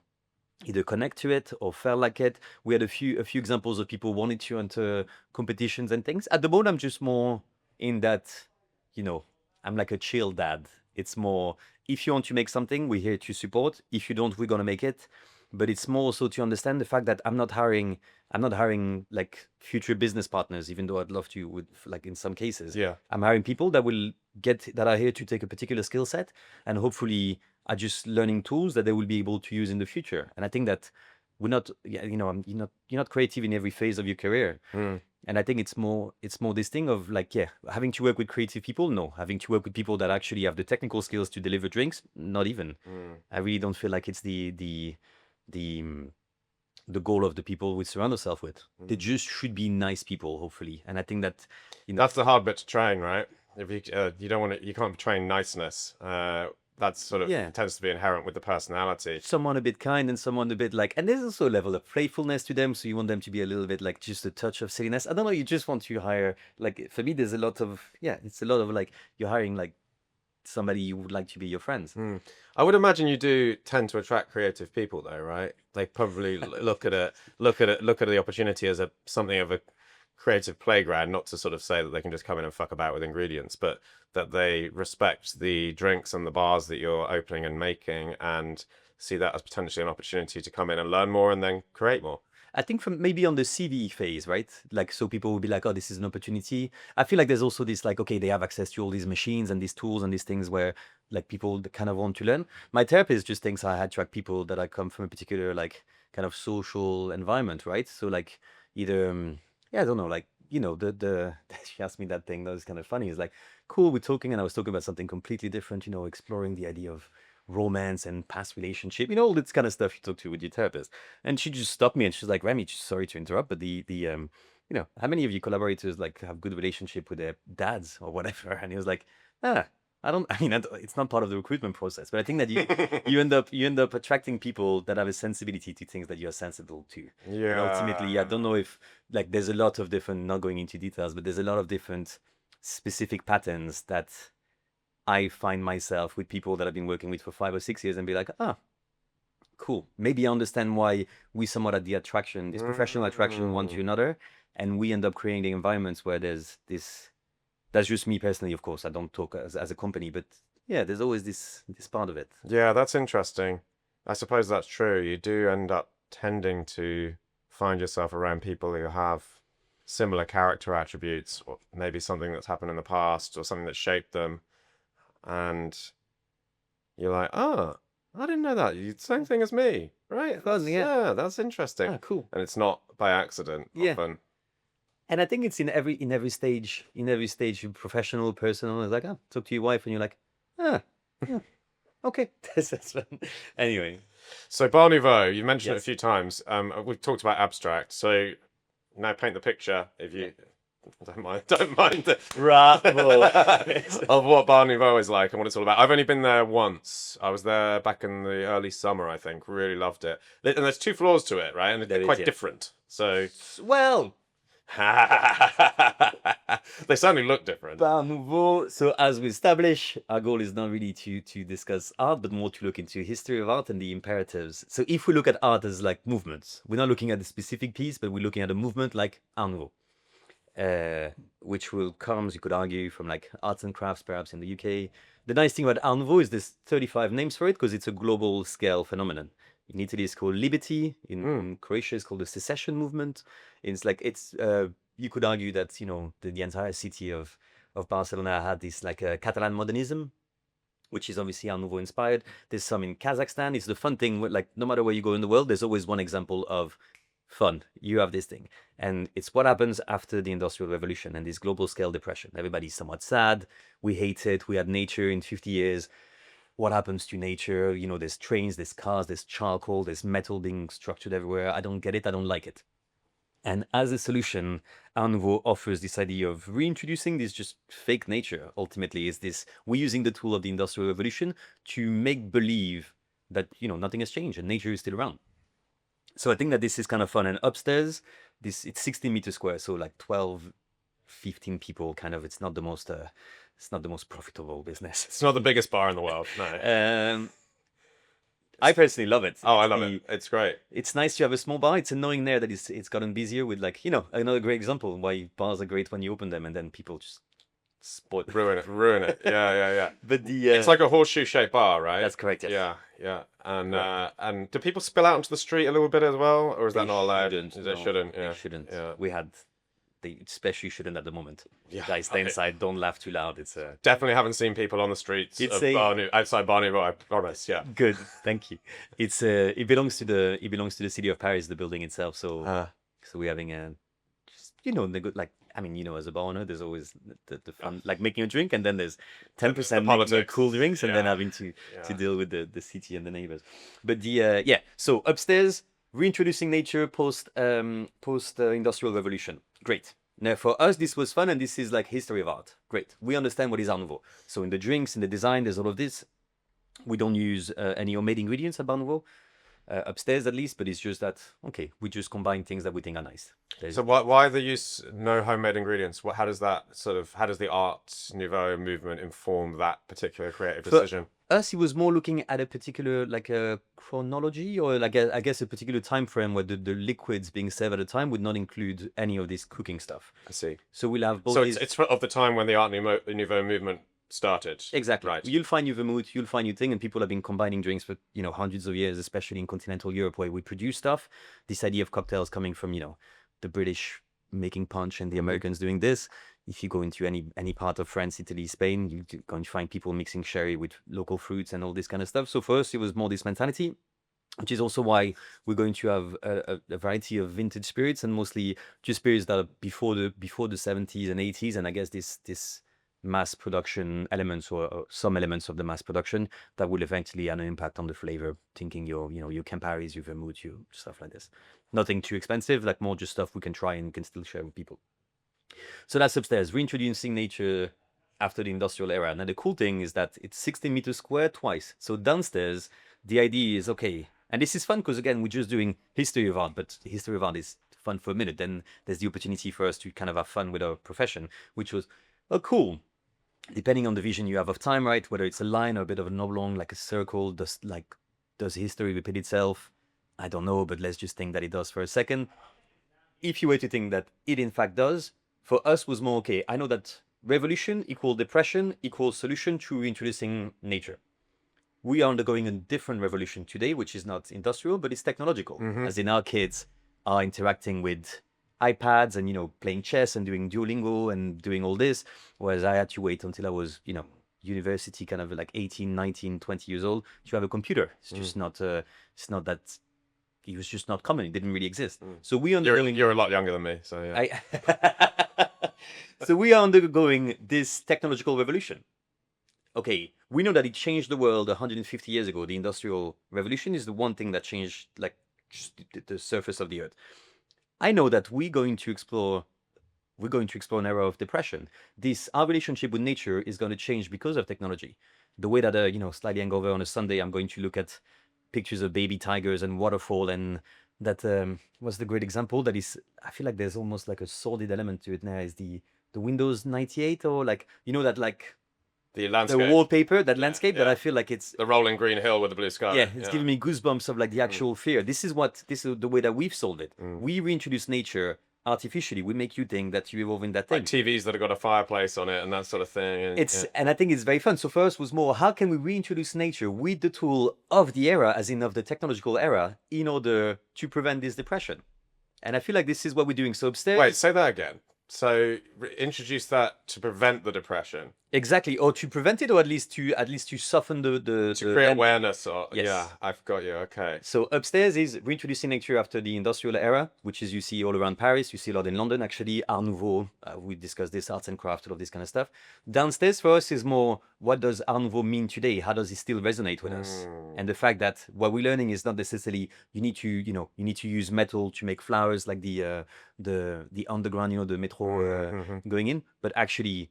either connect to it or felt like it. We had a few examples of people wanting to enter competitions and things. At the moment, I'm just more in that, you know, I'm like a chill dad. It's more, if you want to make something, we're here to support. If you don't, we're gonna make it. But it's more also to understand the fact that I'm not hiring like future business partners, even though I'd love to, with like in some cases. Yeah. I'm hiring people that are here to take a particular skill set, and hopefully are just learning tools that they will be able to use in the future. And I think that we're not, yeah, you're not creative in every phase of your career. And I think it's more this thing of like, yeah, having to work with creative people, no. Having to work with people that actually have the technical skills to deliver drinks, not even. I really don't feel like it's the goal of the people we surround ourselves with. They just should be nice people, hopefully. And I think that, That's the hard bit to train, right? If you don't want to, you can't train niceness. That's sort of tends to be inherent with the personality. Someone a bit kind and someone a bit like, and there's also a level of playfulness to them. So you want them to be a little bit like just a touch of silliness. I don't know. You just want to hire, like, for me, there's a lot of, it's a lot of like, you're hiring like somebody you would like to be your friends. I would imagine you do tend to attract creative people, though, right? They probably look at the opportunity as something of a creative playground, not to sort of say that they can just come in and fuck about with ingredients, but that they respect the drinks and the bars that you're opening and making, and see that as potentially an opportunity to come in and learn more and then create more. I think from maybe on the CVE phase, right? Like, so people will be like, oh, this is an opportunity. I feel like there's also this like, okay, they have access to all these machines and these tools and these things where like people kind of want to learn. My therapist just thinks I attract people that I come from a particular like kind of social environment, right? So like either, I don't know, like, the she asked me that thing that was kind of funny. It's like, cool, we're talking, and I was talking about something completely different, exploring the idea of romance and past relationship, all this kind of stuff you talk to with your therapist. And she just stopped me and she's like, Remy, sorry to interrupt, but how many of your collaborators like have good relationship with their dads or whatever? And he was like, it's not part of the recruitment process, but I think that you end up attracting people that have a sensibility to things that you're sensible to. Yeah. And ultimately, I don't know if like there's a lot of different, not going into details, but there's a lot of different specific patterns that I find myself with people that I've been working with for 5 or 6 years and be like, cool. Maybe I understand why we somewhat at the attraction, this professional attraction one to another, and we end up creating environments where there's this. That's just me personally, of course. I don't talk as a company, but yeah, there's always this part of it. Yeah, that's interesting. I suppose that's true. You do end up tending to find yourself around people who have similar character attributes, or maybe something that's happened in the past or something that shaped them, and you're like, oh, I didn't know that. You same thing as me, right? Fun, yeah. Yeah, that's interesting. Ah, cool. And it's not by accident Yeah. often. And I think it's in every stage, you're professional, personal. It's like, oh, talk to your wife, and you're like, ah, yeah, okay, that's fun. Anyway, So Bar Nouveau, you mentioned it a yes, few times. We've talked about abstract. So now paint the picture, if you don't mind bravo. of what Bar Nouveau is like and what it's all about. I've only been there once. I was there back in the early summer, I think. Really loved it. And there's 2 floors to it, right? And There they're is, quite yeah. different. So Well, they certainly look different. Bar Nouveau. So as we established, our goal is not really to discuss art, but more to look into history of art and the imperatives. So if we look at art as like movements, we're not looking at a specific piece, but we're looking at a movement like Art Nouveau. Which will comes, you could argue, from like arts and crafts, perhaps in the UK. The nice thing about Art Nouveau is there's 35 names for it because it's a global scale phenomenon. In Italy, it's called Liberty. In Croatia, it's called the Secession Movement. It's like you could argue that the entire city of Barcelona had this like a Catalan modernism, which is obviously Art Nouveau inspired. There's some in Kazakhstan. It's the fun thing with, like, no matter where you go in the world, there's always one example of fun. You have this thing. And it's what happens after the Industrial Revolution and this global scale depression. Everybody's somewhat sad. We hate it. We had nature in 50 years. What happens to nature? There's trains, there's cars, there's charcoal, there's metal being structured everywhere. I don't get it. I don't like it. And as a solution, Art Nouveau offers this idea of reintroducing this just fake nature. Ultimately, is this we're using the tool of the Industrial Revolution to make believe that nothing has changed and nature is still around. So I think that this is kind of fun. And upstairs, it's 16 meters square, so like 12, 15 people. Kind of, it's not the most profitable business. It's not the biggest bar in the world, no. I personally love it. Oh, I love it. It's great. It's nice to have a small bar. It's annoying there that it's gotten busier with, like, another great example why bars are great when you open them and then people just spoil Ruin it. Yeah. But it's like a horseshoe-shaped bar, right? That's correct. Yes. Yeah. And do people spill out into the street a little bit as well, or is that not allowed? Shouldn't, They no, shouldn't. They Yeah. shouldn't. Yeah. They especially shouldn't at the moment. Yeah. Guys, stay inside. Don't laugh too loud. It's Definitely haven't seen people on the streets outside Bar Nouveau, I promise. Yeah. good. Thank you. It's it belongs to the city of Paris, the building itself. So we're having just the good, like, I mean, as a bar owner, there's always the fun, like making a drink, and then there's 10% making cool drinks, and then having to deal with the city and the neighbors. But so upstairs, reintroducing nature post industrial revolution. Great. Now for us, this was fun, and this is like history of art. Great. We understand what is Art Nouveau. So in the drinks, in the design, there's all of this. We don't use any homemade ingredients at Bar Nouveau. Upstairs at least, but it's just that, okay, we just combine things that we think are nice. So why the use no homemade ingredients? How does the Art Nouveau movement inform that particular creative decision? For us, it was more looking at a particular, like, a chronology, or like I guess a particular time frame where the liquids being served at a time would not include any of this cooking stuff. I see. So we'll have both. So it's of the time when the Art Nouveau movement started. Exactly. Right. You'll find new vermouth, you'll find new thing, and people have been combining drinks for hundreds of years, especially in continental Europe where we produce stuff. This idea of cocktails coming from the British making punch and the Americans doing this. If you go into any part of France, Italy, Spain, you're going to find people mixing sherry with local fruits and all this kind of stuff. So for us, it was more this mentality, which is also why we're going to have a variety of vintage spirits, and mostly just spirits that are before the 70s and 80s, and I guess this mass production elements, or some elements of the mass production that will eventually have an impact on the flavor. Thinking your Camparis, your vermouth, your stuff like this. Nothing too expensive, like more just stuff we can try and can still share with people. So that's upstairs, reintroducing nature after the industrial era. Now the cool thing is that it's 16 meters square twice. So downstairs, the idea is, okay, and this is fun because again, we're just doing history of art, but history of art is fun for a minute. Then there's the opportunity for us to kind of have fun with our profession, which was, cool. Depending on the vision you have of time, right? Whether it's a line or a bit of an oblong, like a circle, does history repeat itself? I don't know, but let's just think that it does for a second. If you were to think that it in fact does, for us was more, okay, I know that revolution equals depression equals solution to reintroducing nature. We are undergoing a different revolution today, which is not industrial, but it's technological. As in, our kids are interacting with iPads and, playing chess and doing Duolingo and doing all this, whereas I had to wait until I was, university, kind of like 18, 19, 20 years old to have a computer. It's just not, it's not that, it was just not common. It didn't really exist. So we undergoing. You're a lot younger than me, so yeah. So we are undergoing this technological revolution. Okay, we know that it changed the world 150 years ago. The Industrial Revolution is the one thing that changed, like, just the surface of the earth. I know that we're going to explore an era of depression. Our relationship with nature is going to change because of technology. The way that, slightly hangover on a Sunday, I'm going to look at pictures of baby tigers and waterfall, and that was the great example. That is, I feel like there's almost like a sordid element to it now. Is the Windows 98, or like, that, like, the landscape, the wallpaper, that landscape, that I feel like it's the rolling green hill with the blue sky. Yeah, it's giving me goosebumps of, like, the actual fear. This is the way that we've solved it. We reintroduce nature artificially. We make you think that you evolve in that thing. Like TVs that have got a fireplace on it and that sort of thing. And I think it's very fun. So for us was more, how can we reintroduce nature with the tool of the era, as in of the technological era, in order to prevent this depression? And I feel like this is what we're doing. So upstairs. Wait, say that again. So introduce that to prevent the depression. Exactly, or to prevent it, or at least to soften the to create awareness. Or yes. Yeah, I've got you. Okay. So upstairs is reintroducing nature after the industrial era, which is, you see all around Paris. You see a lot in London, actually. Art Nouveau. We discussed this, arts and craft, all of this kind of stuff. Downstairs for us is more, what does Art Nouveau mean today? How does it still resonate with us? And the fact that what we're learning is not necessarily you need to use metal to make flowers, like the underground, the metro going in, but actually,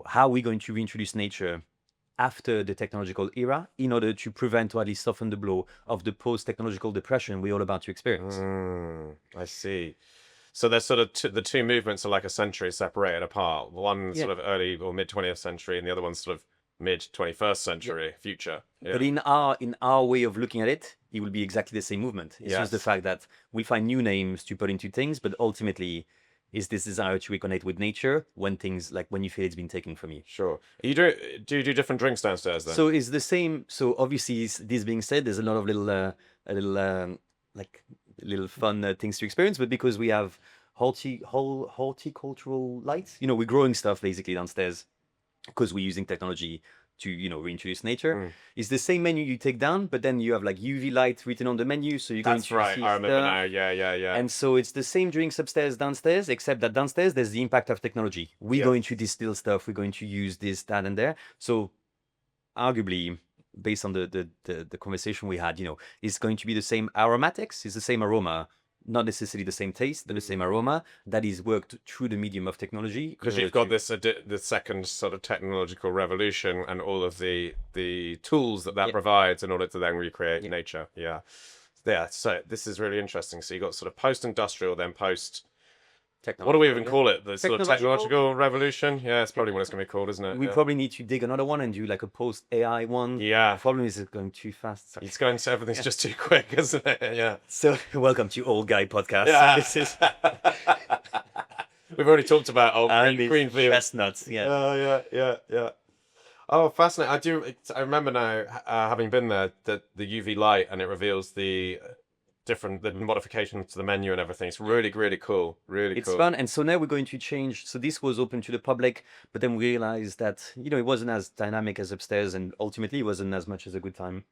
how are we going to reintroduce nature after the technological era in order to prevent, or at least soften the blow of the post-technological depression we're all about to experience? I see. So there's sort of the two movements are like a century separated apart. One sort of early or mid 20th century, and the other one's sort of mid 21st century future. But in our way of looking at it, it will be exactly the same movement. It's just the fact that we find new names to put into things, but ultimately is this desire to reconnect with nature when you feel it's been taken from you. Sure. Do you do different drinks downstairs then? So it's the same. So obviously, this being said, there's a lot of little fun things to experience, but because we have horticultural lights, we're growing stuff basically downstairs because we're using technology to reintroduce nature. It's the same menu you take down, but then you have like UV light written on the menu, so you're going to right. see I remember now. Yeah. And so it's the same drinks upstairs, downstairs, except that downstairs there's the impact of technology. We're going to distill stuff. We're going to use this, that, and there. So arguably, based on the conversation we had, it's going to be the same aromatics. It's the same aroma. Not necessarily the same taste, but the same aroma that is worked through the medium of technology. Because you've got the second sort of technological revolution and all of the tools that provides in order to then recreate nature. Yeah. So this is really interesting. So you got sort of post-industrial, then post. What do we even call it? The sort of technological revolution? Yeah, it's probably what it's going to be called, isn't it? We probably need to dig another one and do like a post-AI one. Yeah. The problem is it's going too fast. It's going so everything's just too quick, isn't it? Yeah. So welcome to Old Guy Podcast. Yeah. This is... We've already talked about old green fields. Chestnuts, yeah. Yeah. Oh, fascinating. I remember now, having been there, that the UV light, and it reveals the modifications to the menu and everything. It's really, really cool. It's fun. And so now we're going to change. So this was open to the public, but then we realized that, it wasn't as dynamic as upstairs, and ultimately it wasn't as much as a good time.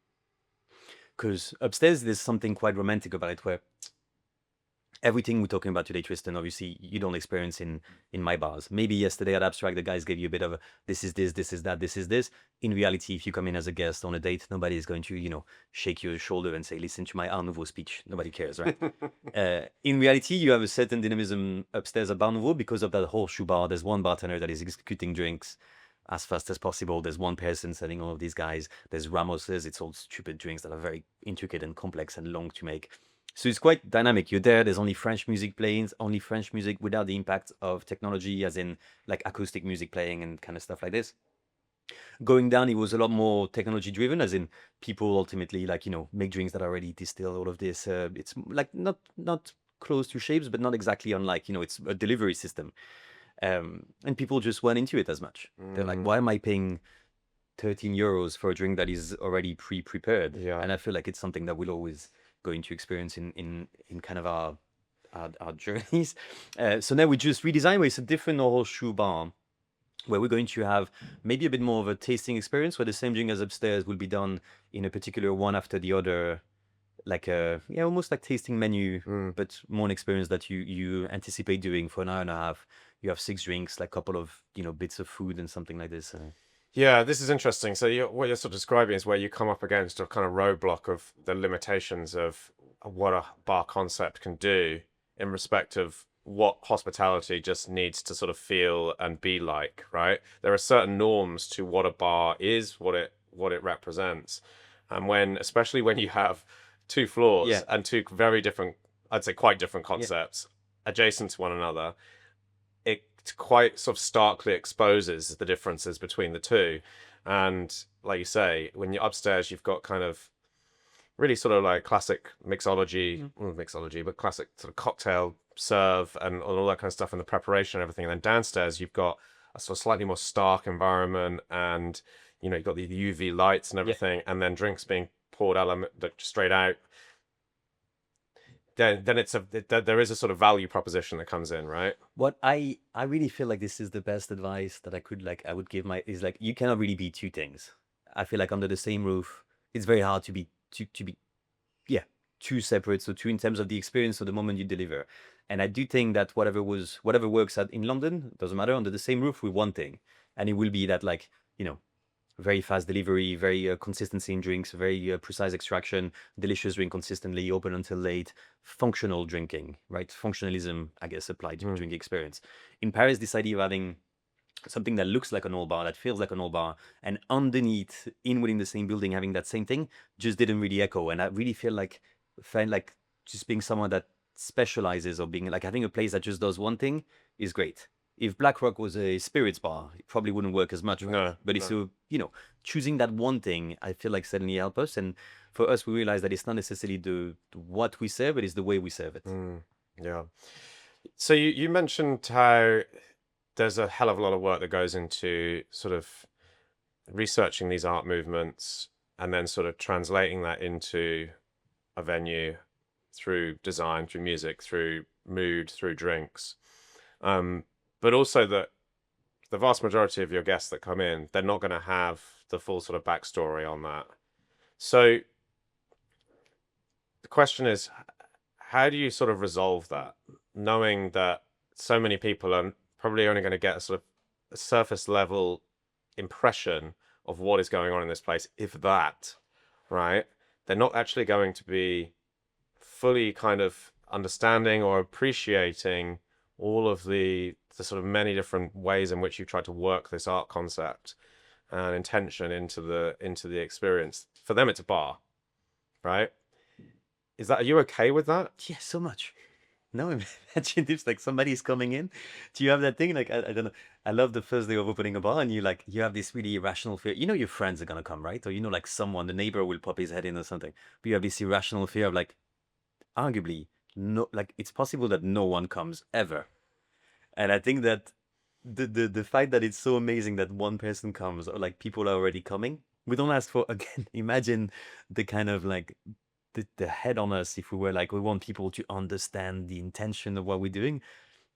Because upstairs, there's something quite romantic about it, where everything we're talking about today, Tristan, obviously you don't experience in my bars. Maybe yesterday at Abstract, the guys gave you a bit of this is this, this is that, this is this. In reality, if you come in as a guest on a date, nobody is going to, shake your shoulder and say, listen to my Art Nouveau speech. Nobody cares, right? In reality, you have a certain dynamism upstairs at Bar Nouveau because of that horseshoe bar. There's one bartender that is executing drinks as fast as possible. There's one person selling all of these guys. There's Ramoses. It's all stupid drinks that are very intricate and complex and long to make. So it's quite dynamic. You're there, there's only French music playing, only French music without the impact of technology, as in like acoustic music playing and kind of stuff like this. Going down, it was a lot more technology driven, as in people ultimately make drinks that are already distilled, all of this. It's like not close to shapes, but not exactly unlike, it's a delivery system. And people just weren't into it as much. They're like, why am I paying 13 euros for a drink that is already pre-prepared? Yeah. And I feel like it's something that we'll always going to experience in kind of our our journeys. So now we just redesign where it's a different horseshoe bar, where we're going to have maybe a bit more of a tasting experience, where the same drink as upstairs will be done in a particular one after the other, like a almost like tasting menu, but more an experience that you anticipate doing for an hour and a half. You have 6 drinks, like a couple of bits of food and something like this. Yeah, this is interesting. So what you're sort of describing is where you come up against a kind of roadblock of the limitations of what a bar concept can do in respect of what hospitality just needs to sort of feel and be like, right? There are certain norms to what a bar is, what it represents. And especially when you have 2 floors Yeah, and two very different, I'd say quite different yeah. concepts adjacent to one another, it quite sort of starkly exposes the differences between the two. And like you say, when you're upstairs, you've got kind of really sort of like classic mixology, well, mixology, but classic sort of cocktail serve and all that kind of stuff and the preparation and everything. And then downstairs, you've got a sort of slightly more stark environment, and you've got the UV lights and Yeah. everything, and then drinks being poured straight out. Then there is a sort of value proposition that comes in, right? What I really feel like this is the best advice that I would give is like, you cannot really be two things. I feel like under the same roof, it's very hard to be yeah, two separate. So two in terms of the experience of the moment you deliver. And I do think that whatever works in London, doesn't matter, under the same roof with one thing. And it will be that, like, very fast delivery, very consistency in drinks, very precise extraction, delicious drink consistently, open until late, functional drinking, right? Functionalism, I guess, applied to drink experience. In Paris, this idea of having something that looks like an old bar, that feels like an old bar, and underneath, within the same building, having that same thing, just didn't really echo. And I really find like just being someone that specializes, or being like having a place that just does one thing is great. If Black Rock was a spirits bar, it probably wouldn't work as much, right? No, But it's choosing that one thing, I feel like suddenly help us. And for us, we realize that it's not necessarily the what we serve, but it's the way we serve it. Yeah. So you mentioned how there's a hell of a lot of work that goes into sort of researching these art movements and then sort of translating that into a venue through design, through music, through mood, through drinks. But also that the vast majority of your guests that come in, they're not going to have the full sort of backstory on that. So the question is, how do you sort of resolve that, knowing that so many people are probably only going to get a sort of a surface level impression of what is going on in this place, if that, right? They're not actually going to be fully kind of understanding or appreciating all of the sort of many different ways in which you try to work this art concept and intention into the experience. For them, it's a bar, right? Are you okay with that? Yeah, so much. No, imagine if like somebody's coming in. Do you have that thing? Like, I don't know. I love the first day of opening a bar, and you have this really irrational fear. Your friends are gonna come, right? Or like someone, the neighbor will pop his head in or something. But you have this irrational fear of like, arguably, no, like it's possible that no one comes ever. And I think that the fact that it's so amazing that one person comes, or like people are already coming, we don't ask for again. Imagine the kind of like the head on us if we were like, we want people to understand the intention of what we're doing.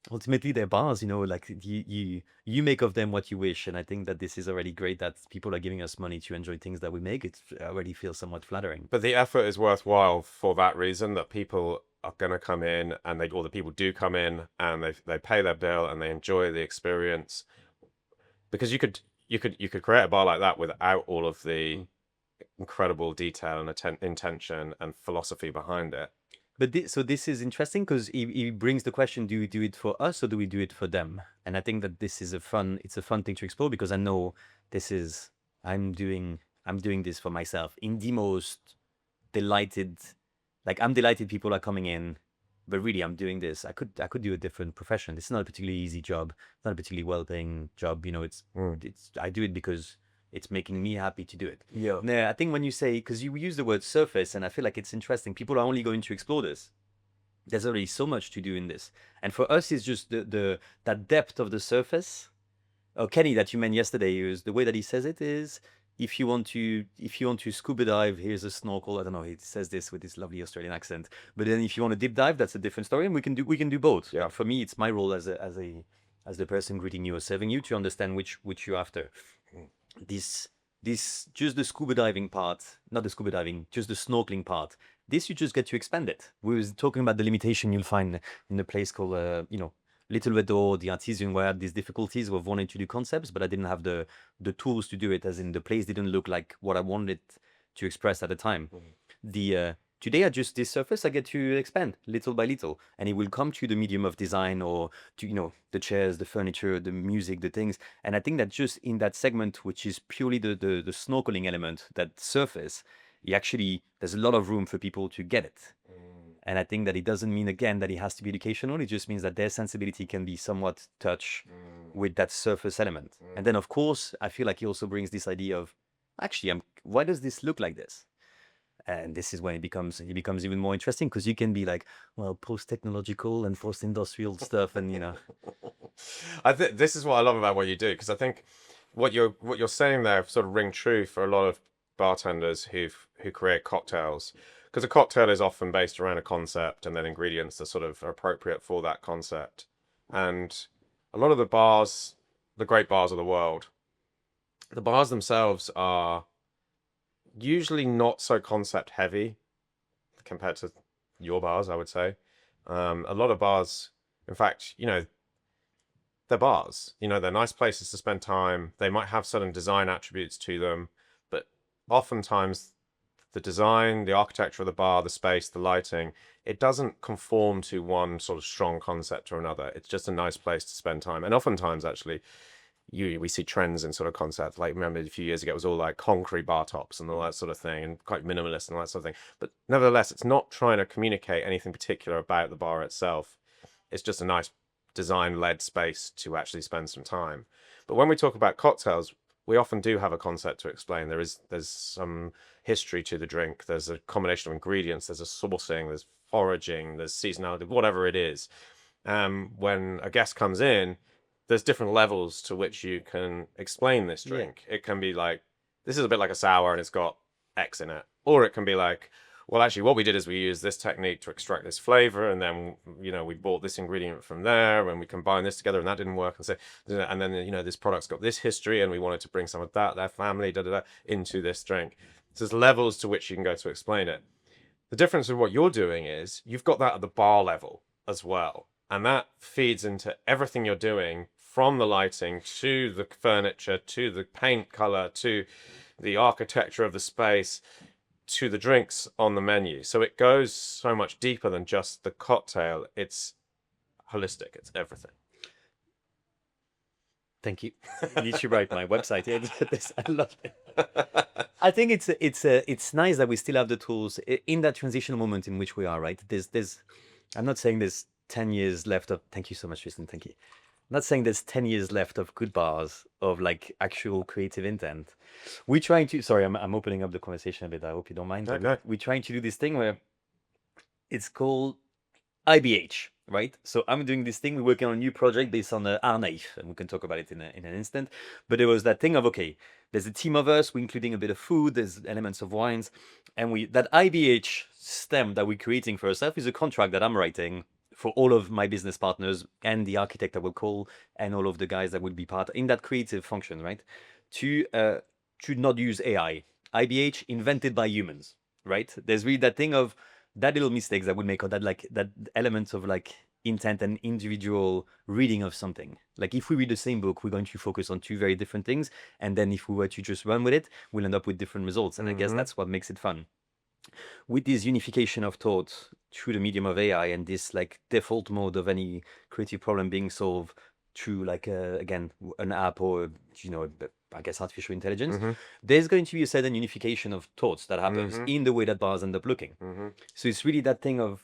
Ultimately, they're bars, like you make of them what you wish. And I think that this is already great that people are giving us money to enjoy things that we make. It already feels somewhat flattering. But the effort is worthwhile for that reason, that people are going to come in, and or the people do come in and they pay their bill and they enjoy the experience. Because you could create a bar like that without all of the incredible detail and intention and philosophy behind it. But this is interesting because it brings the question: do we do it for us or do we do it for them? And I think that this is it's a fun thing to explore, because I know I'm doing this for myself in the most delighted, like I'm delighted people are coming in, but really I'm doing this. I could do a different profession. It's not a particularly easy job. It's not a particularly well-paying job. I do it because it's making me happy to do it. Yeah. No, I think when you say, because you use the word surface, and I feel like it's interesting. People are only going to explore this. There's already so much to do in this, and for us, it's just that depth of the surface. Oh, Kenny, that you meant yesterday, the way that he says it is, if you want to scuba dive, here's a snorkel. I don't know. He says this with this lovely Australian accent. But then if you want to deep dive, that's a different story, and we can do both. Yeah. For me, it's my role as the person greeting you or serving you to understand which you're after. This just the scuba diving part, not the scuba diving, just the snorkeling part. This you just get to expand it. We was talking about the limitation you'll find in a place called Little Red Door, the Artisan, where I had these difficulties of wanting to do concepts, but I didn't have the tools to do it. As in, the place didn't look like what I wanted to express at the time. The Today, I just this surface I get to expand little by little, and it will come to the medium of design or to the chairs, the furniture, the music, the things. And I think that just in that segment, which is purely the snorkeling element, that surface, there's a lot of room for people to get it. And I think that it doesn't mean, again, that it has to be educational. It just means that their sensibility can be somewhat touched with that surface element. And then, of course, I feel like he also brings this idea of, actually, why does this look like this? And this is when it becomes even more interesting, because you can be like, well, post-technological and post-industrial stuff, and I think this is what I love about what you do, because I think what you're saying there sort of ring true for a lot of bartenders who create cocktails, because a cocktail is often based around a concept and then ingredients that sort of are appropriate for that concept. And a lot of the bars, the great bars of the world, the bars themselves are usually not so concept heavy compared to your bars, I would say. A lot of bars, in fact, they're bars. They're nice places to spend time. They might have certain design attributes to them, but oftentimes the design, the architecture of the bar, the space, the lighting, it doesn't conform to one sort of strong concept or another. It's just a nice place to spend time. And oftentimes, actually, we see trends in sort of concepts. Like, remember a few years ago, it was all like concrete bar tops and all that sort of thing, and quite minimalist and all that sort of thing. But nevertheless, it's not trying to communicate anything particular about the bar itself. It's just a nice design-led space to actually spend some time. But when we talk about cocktails, we often do have a concept to explain. There's some history to the drink. There's a combination of ingredients. There's a sourcing. There's foraging. There's seasonality. Whatever it is. When a guest comes in, there's different levels to which you can explain this drink. It can be like, this is a bit like a sour and it's got X in it. Or it can be like, well, actually, what we did is we used this technique to extract this flavor, and then, we bought this ingredient from there, and we combined this together, and that didn't work. And then, this product's got this history, and we wanted to bring some of their family, into this drink. So there's levels to which you can go to explain it. The difference with what you're doing is you've got that at the bar level as well. And that feeds into everything you're doing, from the lighting to the furniture, to the paint color, to the architecture of the space, to the drinks on the menu. So it goes so much deeper than just the cocktail. It's holistic. It's everything. Thank you. You need to write my website. I love it. I think it's nice that we still have the tools in that transitional moment in which we are, right? I'm not saying there's 10 years left of. Thank you so much, Tristan. Thank you. I'm not saying there's 10 years left of good bars, of like actual creative intent. We're trying to. Sorry, I'm opening up the conversation a bit. I hope you don't mind. Okay. We're trying to do this thing where it's called IBH, right? So I'm doing this thing. We're working on a new project based on our knife, and we can talk about it in an instant. But there was that thing of, okay, there's a team of us. We're including a bit of food. There's elements of wines, and that IBH stem that we're creating for ourselves is a contract that I'm writing for all of my business partners and the architect I will call, and all of the guys that will be part in that creative function, right? To not use AI. IBH invented by humans, right? There's really that thing of that little mistakes that would make, or that elements of like intent and individual reading of something. Like if we read the same book, we're going to focus on two very different things. And then if we were to just run with it, we'll end up with different results. And I guess that's what makes it fun. With this unification of thought through the medium of AI and this like default mode of any creative problem being solved through like again an app or I guess artificial intelligence, there's going to be a certain unification of thoughts that happens in the way that bars end up looking. So it's really that thing of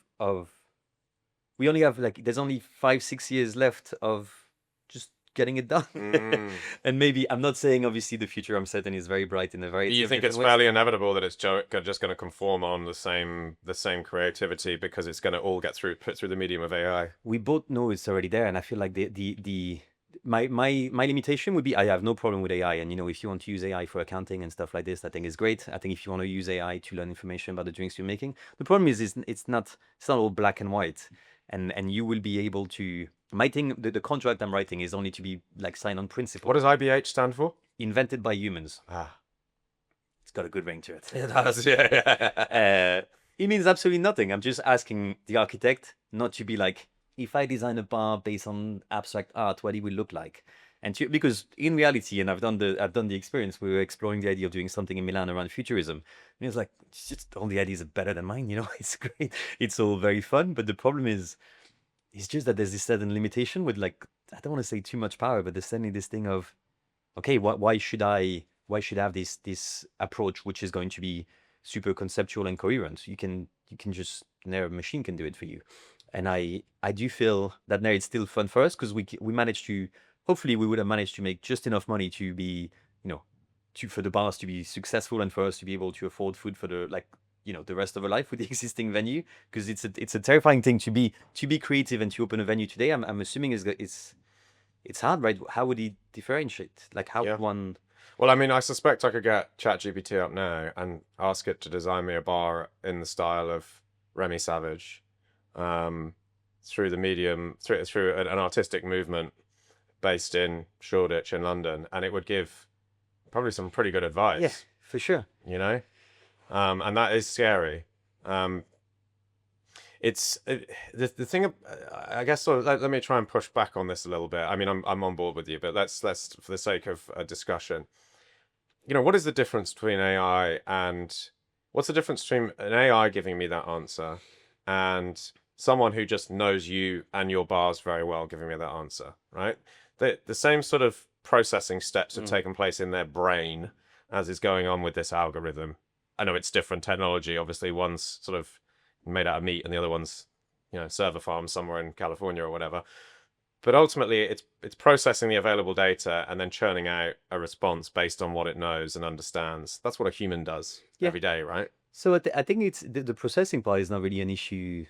we only have there's only 5-6 years left of just getting it done. And maybe I'm not saying obviously the future I'm certain is very bright in a very. Do you think it's fairly inevitable that it's just going to conform on the same creativity because it's going to all put through the medium of AI? We both know it's already there, and I feel like the my limitation would be I have no problem with AI, and if you want to use AI for accounting and stuff like this, I think it's great. I think if you want to use AI to learn information about the drinks you're making, the problem is it's not all black and white, and you will be able to. My thing, the contract I'm writing is only to be like signed on principle. What does IBH stand for? Invented by humans. Ah, It's got a good ring to it. it does. Yeah. It means absolutely nothing. I'm just asking the architect not to be like, if I design a bar based on abstract art, what it will look like. Because in reality, and I've done the experience, we were exploring the idea of doing something in Milan around futurism. And it's like, it's just all the ideas are better than mine, it's great. It's all very fun, but the problem is, it's just that there's this certain limitation with like, I don't want to say too much power, but there's certainly this thing of, okay, why should I have this approach which is going to be super conceptual and coherent? You can just, a machine can do it for you. And I do feel that now it's still fun for us because we managed to, hopefully we would have managed to make just enough money to be, for the bars to be successful and for us to be able to afford food for the the rest of our life with the existing venue, because it's a terrifying thing to be creative and to open a venue today. I'm assuming it's hard, right? How would he differentiate? Like how Yeah. would one? Well, I mean, I suspect I could get ChatGPT up now and ask it to design me a bar in the style of Remy Savage, through the medium, through an artistic movement based in Shoreditch in London, and it would give probably some pretty good Yeah, advice, for sure. and that is scary. Um, the thing. I guess. So let me try and push back on this a little bit. I mean, I'm on board with you, but let's for the sake of a discussion. What is the difference between AI and what's the difference between an AI giving me that answer and someone who just knows you and your bars very well giving me that answer, right? The same sort of processing steps have taken place in their brain as is going on with this algorithm. I know it's different technology. Obviously, one's sort of made out of meat and the other one's, server farm somewhere in California or whatever. But ultimately, it's processing the available data and then churning out a response based on what it knows and understands. That's what a human does Yeah. every day, right? So I think it's the processing part is not really an issue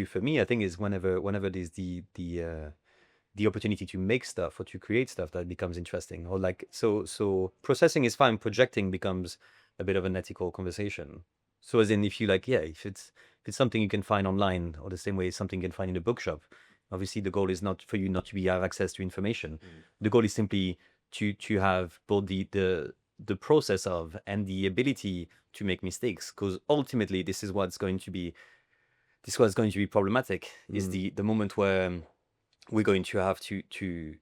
for me. I think is whenever there's the opportunity to make stuff or to create stuff that becomes interesting, or like so processing is fine. Projecting becomes a bit of an ethical conversation. So as in, if you like, yeah, if it's something you can find online, or the same way something you can find in a bookshop, obviously the goal is not for you not to have access to information. The goal is simply to have both the process of and the ability to make mistakes, because ultimately this is what's going to be problematic, is the moment where we're going to have to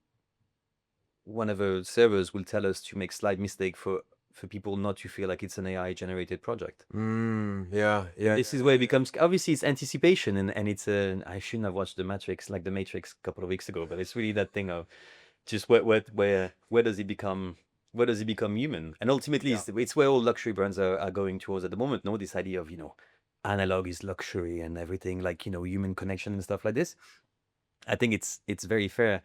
one of the servers will tell us to make slight mistake for people not to feel like it's an AI generated project. Yeah. This is where it becomes, obviously it's anticipation, and it's I shouldn't have watched the Matrix a couple of weeks ago, but it's really that thing of just where does it become human? And ultimately it's where all luxury brands are going towards at the moment. No, this idea of analog is luxury and everything, like human connection and stuff like this. I think it's very fair.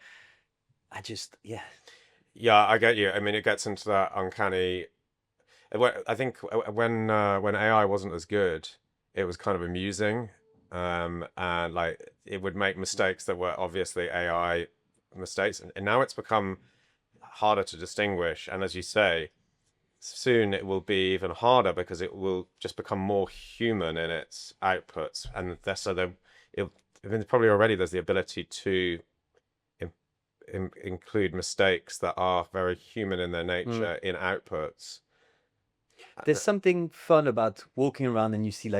I just Yeah, I get you. I mean, it gets into that uncanny. I think when AI wasn't as good, it was kind of amusing, and like it would make mistakes that were obviously AI mistakes, and now it's become harder to distinguish. And as you say, soon it will be even harder because it will just become more human in its outputs, and I mean, probably already there's the ability to include mistakes that are very human in their nature in outputs. There's something fun about walking around and you see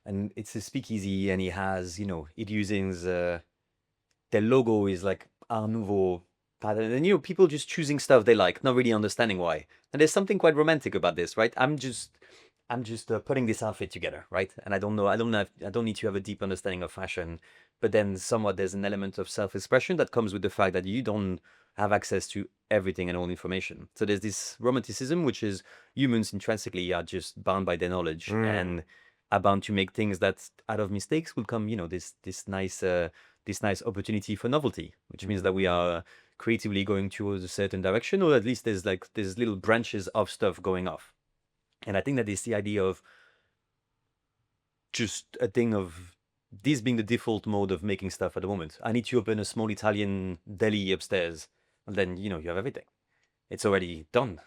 and it's a speakeasy, and it has it uses their logo is like Art Nouveau pattern, and people just choosing stuff they like, not really understanding why. And there's something quite romantic about this, right? I'm just putting this outfit together, right? And I don't need to have a deep understanding of fashion, but then somewhat there's an element of self-expression that comes with the fact that you don't have access to everything and all information. So there's this romanticism, which is humans intrinsically are just bound by their knowledge and are bound to make things that out of mistakes will come, this nice opportunity for novelty, which means that we are creatively going towards a certain direction, or at least there's little branches of stuff going off. And I think that is the idea of just a thing of this being the default mode of making stuff at the moment. I need to open a small Italian deli upstairs. and then you have everything. It's already done.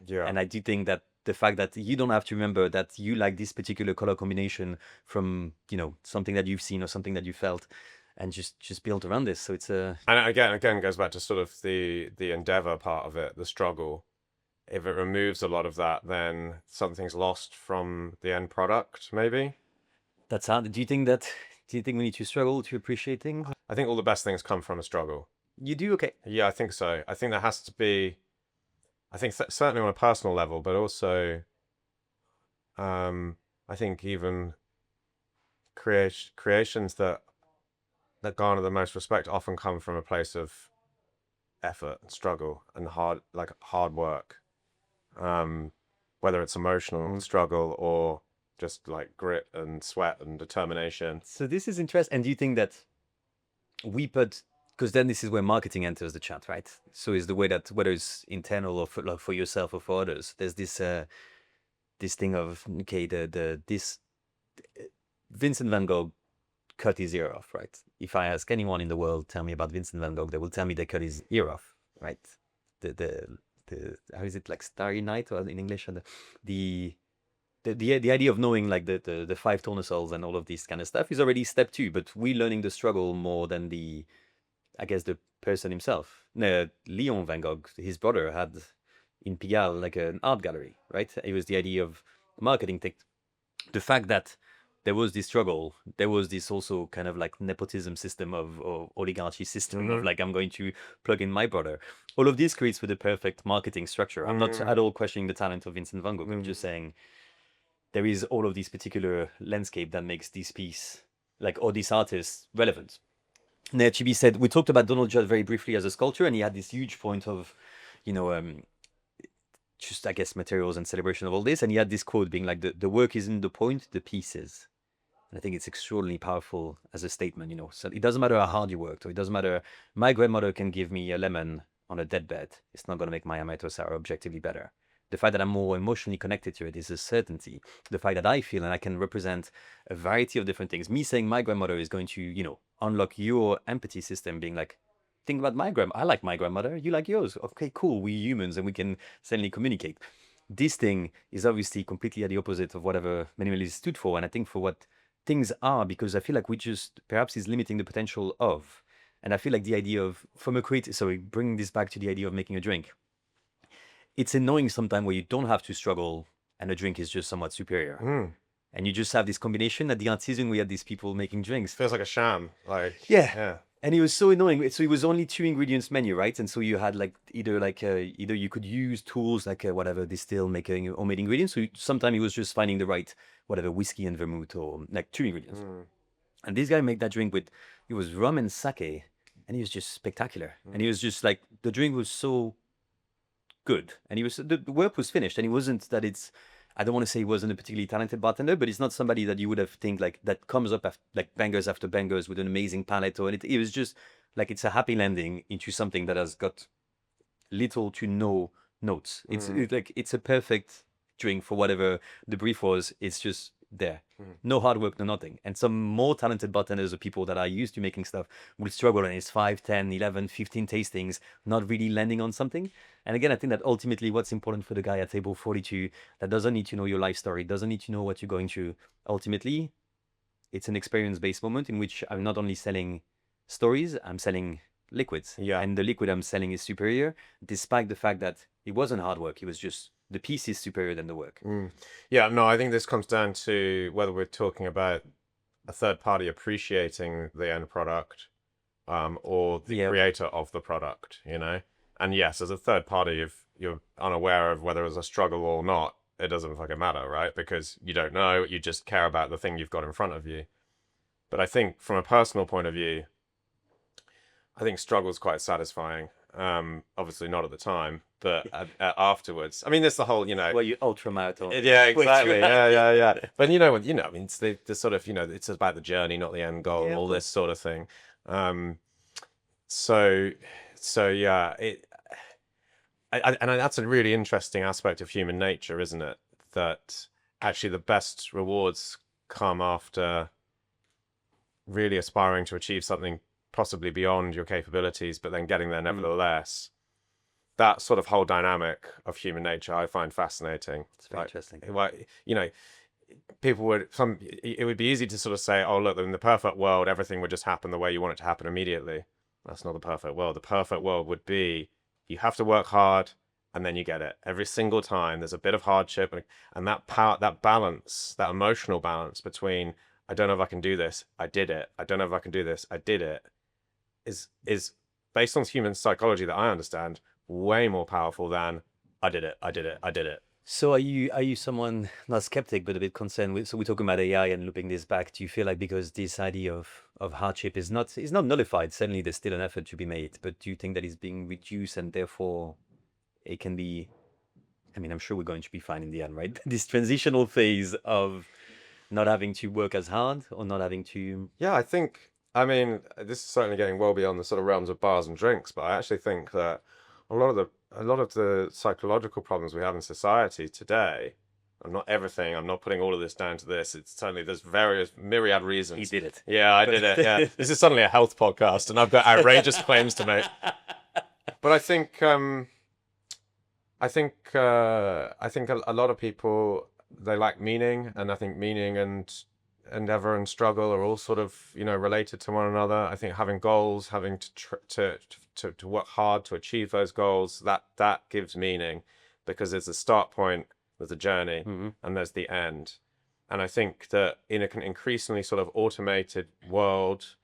Yeah. And I do think that the fact that you don't have to remember that you like this particular color combination from something that you've seen or something that you felt, and just build around this. So it's a And again goes back to sort of the endeavor part of it, the struggle. If it removes a lot of that, then something's lost from the end product, maybe. that's hard. Do you think we need to struggle to appreciate things? I think all the best things come from a struggle. You do? Okay. Yeah, I think so. I think there has to be, I think certainly on a personal level, but also, I think even creations that garner the most respect often come from a place of effort and struggle and hard work. Whether it's emotional struggle or just like grit and sweat and determination. So this is interesting. And do you think that we put, because then this is where marketing enters the chat, right? So is the way that whether it's internal or for yourself or for others, there's this thing of, okay, this Vincent van Gogh cut his ear off, right? If I ask anyone in the world, tell me about Vincent van Gogh, they will tell me they cut his ear off, right? The how is it, like Starry Night, or in English, and the idea of knowing like the five tournesols and all of this kind of stuff is already step two, but we learning the struggle more than the person himself. Leon van Gogh, his brother, had in Pigalle like an art gallery, right? It was the idea of marketing the fact that there was this struggle, there was this also kind of like nepotism system or oligarchy system of like, I'm going to plug in my brother. All of this creates with the perfect marketing structure. I'm not at all questioning the talent of Vincent van Gogh. I'm just saying there is all of this particular landscape that makes this piece, like, or this artist relevant. Now, Chibi said, we talked about Donald Judd very briefly as a sculptor, and he had this huge point of, just, I guess, materials and celebration of all this. And he had this quote being like, the work isn't the point, the piece is. And I think it's extraordinarily powerful as a statement, So it doesn't matter how hard you worked, or it doesn't matter, my grandmother can give me a lemon on a deathbed. It's not going to make my amaretto sour objectively better. The fact that I'm more emotionally connected to it is a certainty. The fact that I feel and I can represent a variety of different things. Me saying my grandmother is going to, unlock your empathy system, being like, think about my grandma. I like my grandmother. You like yours. Okay, cool. We're humans and we can suddenly communicate. This thing is obviously completely at the opposite of whatever minimalism stood for. And I think for what things are, because I feel like we just perhaps is limiting the potential of. And I feel like the idea of, from a creative, so we bring this back to the idea of making a drink. It's annoying sometimes where you don't have to struggle and a drink is just somewhat superior. And you just have this combination. At the artisan, we had these people making drinks. Feels like a sham. Yeah. And it was so annoying. So it was only 2 ingredients menu, right? And so you had like either you could use tools like whatever, distill, making homemade ingredients. So sometimes it was just finding the right whatever whiskey and vermouth or like 2 ingredients. And this guy made that drink with, it was rum and sake, and he was just spectacular. And he was just like, the drink was so good, and he was, the work was finished, and it wasn't that it's, I don't want to say he wasn't a particularly talented bartender, but it's not somebody that you would have think like that comes up like bangers after bangers with an amazing palette, or it was just like, it's a happy landing into something that has got little to no notes. It's like, it's a perfect drink for whatever the brief was. It's just there. No hard work, no nothing. And some more talented bartenders or people that are used to making stuff will struggle, and it's 5, 10, 11, 15 tastings, not really landing on something. And again, I think that ultimately what's important for the guy at table 42 that doesn't need to know your life story, doesn't need to know what you're going through. Ultimately, it's an experience-based moment in which I'm not only selling stories, I'm selling liquids. Yeah. And the liquid I'm selling is superior, despite the fact that it wasn't hard work. It was just, the piece is superior than the work. Yeah, no, I think this comes down to whether we're talking about a third party appreciating the end product, or the creator of the product, And yes, as a third party, if you're unaware of whether it was a struggle or not, it doesn't fucking matter, right? Because you don't know, you just care about the thing you've got in front of you. But I think from a personal point of view, I think struggle is quite satisfying. Obviously not at the time, but afterwards. I mean, there's the whole, Well, you ultra marathon. Yeah, exactly. Yeah. But I mean, it's the sort of, it's about the journey, not the end goal, all this sort of thing. So yeah, and that's a really interesting aspect of human nature, isn't it? That actually the best rewards come after really aspiring to achieve something possibly beyond your capabilities, but then getting there nevertheless. That sort of whole dynamic of human nature I find fascinating. It's very interesting. You know, it would be easy to sort of say, oh, look, in the perfect world, everything would just happen the way you want it to happen immediately. That's not the perfect world. The perfect world would be you have to work hard and then you get it. Every single time there's a bit of hardship, and that power, that balance, that emotional balance between I don't know if I can do this, I did it. I don't know if I can do this, I did it, is based on human psychology that I understand way more powerful than I did it, I did it, I did it. So are you someone not skeptic but a bit concerned with, so we're talking about AI and looping this back, do you feel like because this idea of hardship is not nullified, certainly there's still an effort to be made, but do you think that it's being reduced and therefore it can be, I mean, I'm sure we're going to be fine in the end, right? This transitional phase of not having to work as hard or not having to. Yeah, I mean, this is certainly getting well beyond the sort of realms of bars and drinks, but I actually think that a lot of the psychological problems we have in society today, and not everything, I'm not putting all of this down to this. It's certainly there's various myriad reasons. He did it. Yeah, I did it. Yeah. This is suddenly a health podcast and I've got outrageous claims to make. But I think a lot of people, they lack meaning, and I think meaning and endeavor and struggle are all sort of, you know, related to one another. I think having goals, having to work hard to achieve those goals, that gives meaning, because there's a start point, there's a journey, and there's the end. And I think that in an increasingly sort of automated world,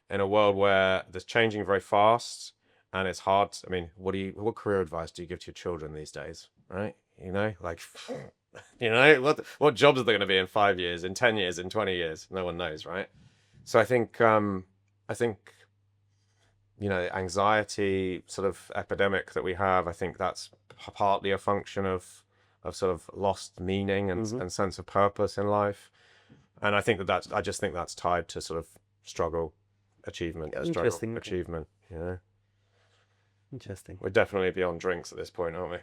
in a world where there's changing very fast and it's hard. I mean, what career advice do you give to your children these days, right? You know, like, you know, what jobs are they going to be in 5 years, in 10 years, in 20 years? No one knows, right? So I think, you know, anxiety sort of epidemic that we have, I think that's partly a function of sort of lost meaning and sense of purpose in life. And I think I just think that's tied to sort of struggle, achievement, Interesting. achievement, you know. Interesting. We're definitely beyond drinks at this point, aren't we?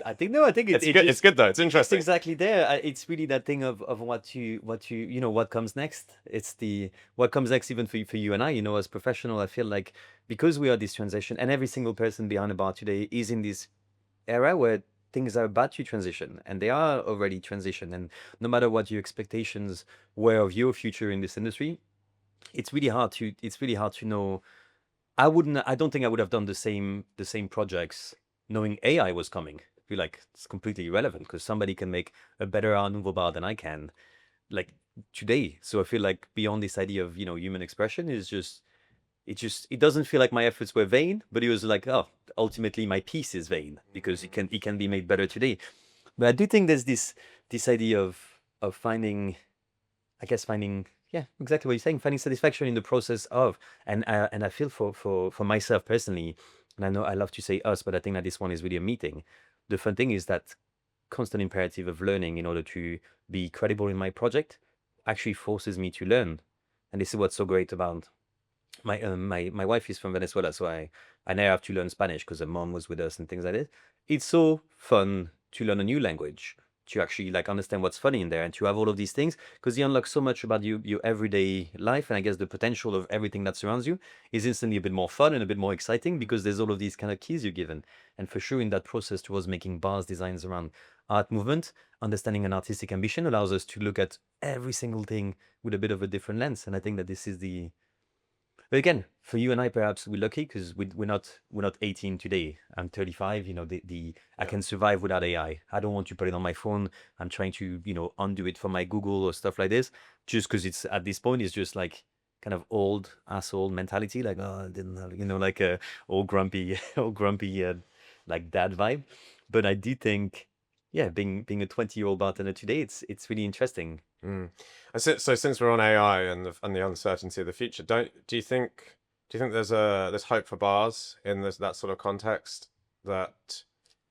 I think no. I think It's good. It's good though. It's interesting. It's exactly there. It's really that thing of what you you know, what comes next. It's the what comes next even for you and I. You know, as professional, I feel like because we are this transition, and every single person behind a bar today is in this era where things are about to transition, and they are already transition. And no matter what your expectations were of your future in this industry, it's really hard to know. I don't think I would have done the same projects knowing AI was coming. I feel like it's completely irrelevant because somebody can make a better Art Nouveau bar than I can, like today. So I feel like beyond this idea of, you know, human expression is it doesn't feel like my efforts were vain, but it was like, oh, ultimately my piece is vain because it can be made better today. But I do think there's this idea of finding, I guess finding, yeah, exactly what you're saying, finding satisfaction in the process of, and I feel for myself personally, and I know I love to say us, but I think that this one is really a meeting. The fun thing is that constant imperative of learning in order to be credible in my project actually forces me to learn. And this is what's so great about my wife is from Venezuela, so I now have to learn Spanish because her mom was with us and things like this. It's so fun to learn a new language, to actually like understand what's funny in there and to have all of these things, because you unlock so much about your everyday life, and I guess the potential of everything that surrounds you is instantly a bit more fun and a bit more exciting because there's all of these kind of keys you're given. And for sure in that process towards making bars, designs around art movement, understanding an artistic ambition allows us to look at every single thing with a bit of a different lens. And I think that this is the, but again, for you and I, perhaps we're lucky because we're not 18 today. I'm 35. You know, I can survive without AI. I don't want to put it on my phone. I'm trying to, you know, undo it from my Google or stuff like this, just because it's at this point it's just like kind of old asshole mentality, like, oh, I didn't have, you know, like a old grumpy, old grumpy like dad vibe. But I do think, yeah, being a 20-year-old bartender today, it's really interesting. So since we're on AI and the uncertainty of the future, do you think there's hope for bars in that sort of context, that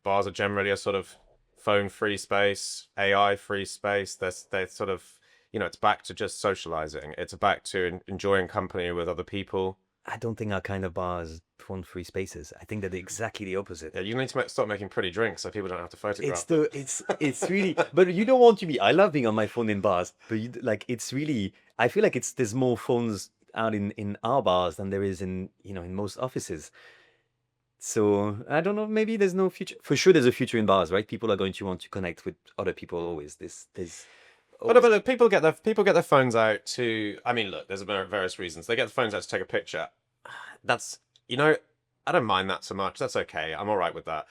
bars are generally a sort of phone-free space, AI-free space? They're sort of, you know, it's back to just socializing. It's back to enjoying company with other people. I don't think our kind of bars phone-free spaces. I think that they're exactly the opposite. Yeah, you need to stop making pretty drinks so people don't have to photograph. It's really, but you don't want to be. I love being on my phone in bars, but like it's really. I feel like there's more phones out in our bars than there is in in most offices. So I don't know. Maybe there's no future. For sure, there's a future in bars, right? People are going to want to connect with other people always. There's But always. look, people get their phones out to. I mean, look, there's various reasons they get the phones out to take a picture. That's I don't mind that so much. That's okay. I'm all right with that.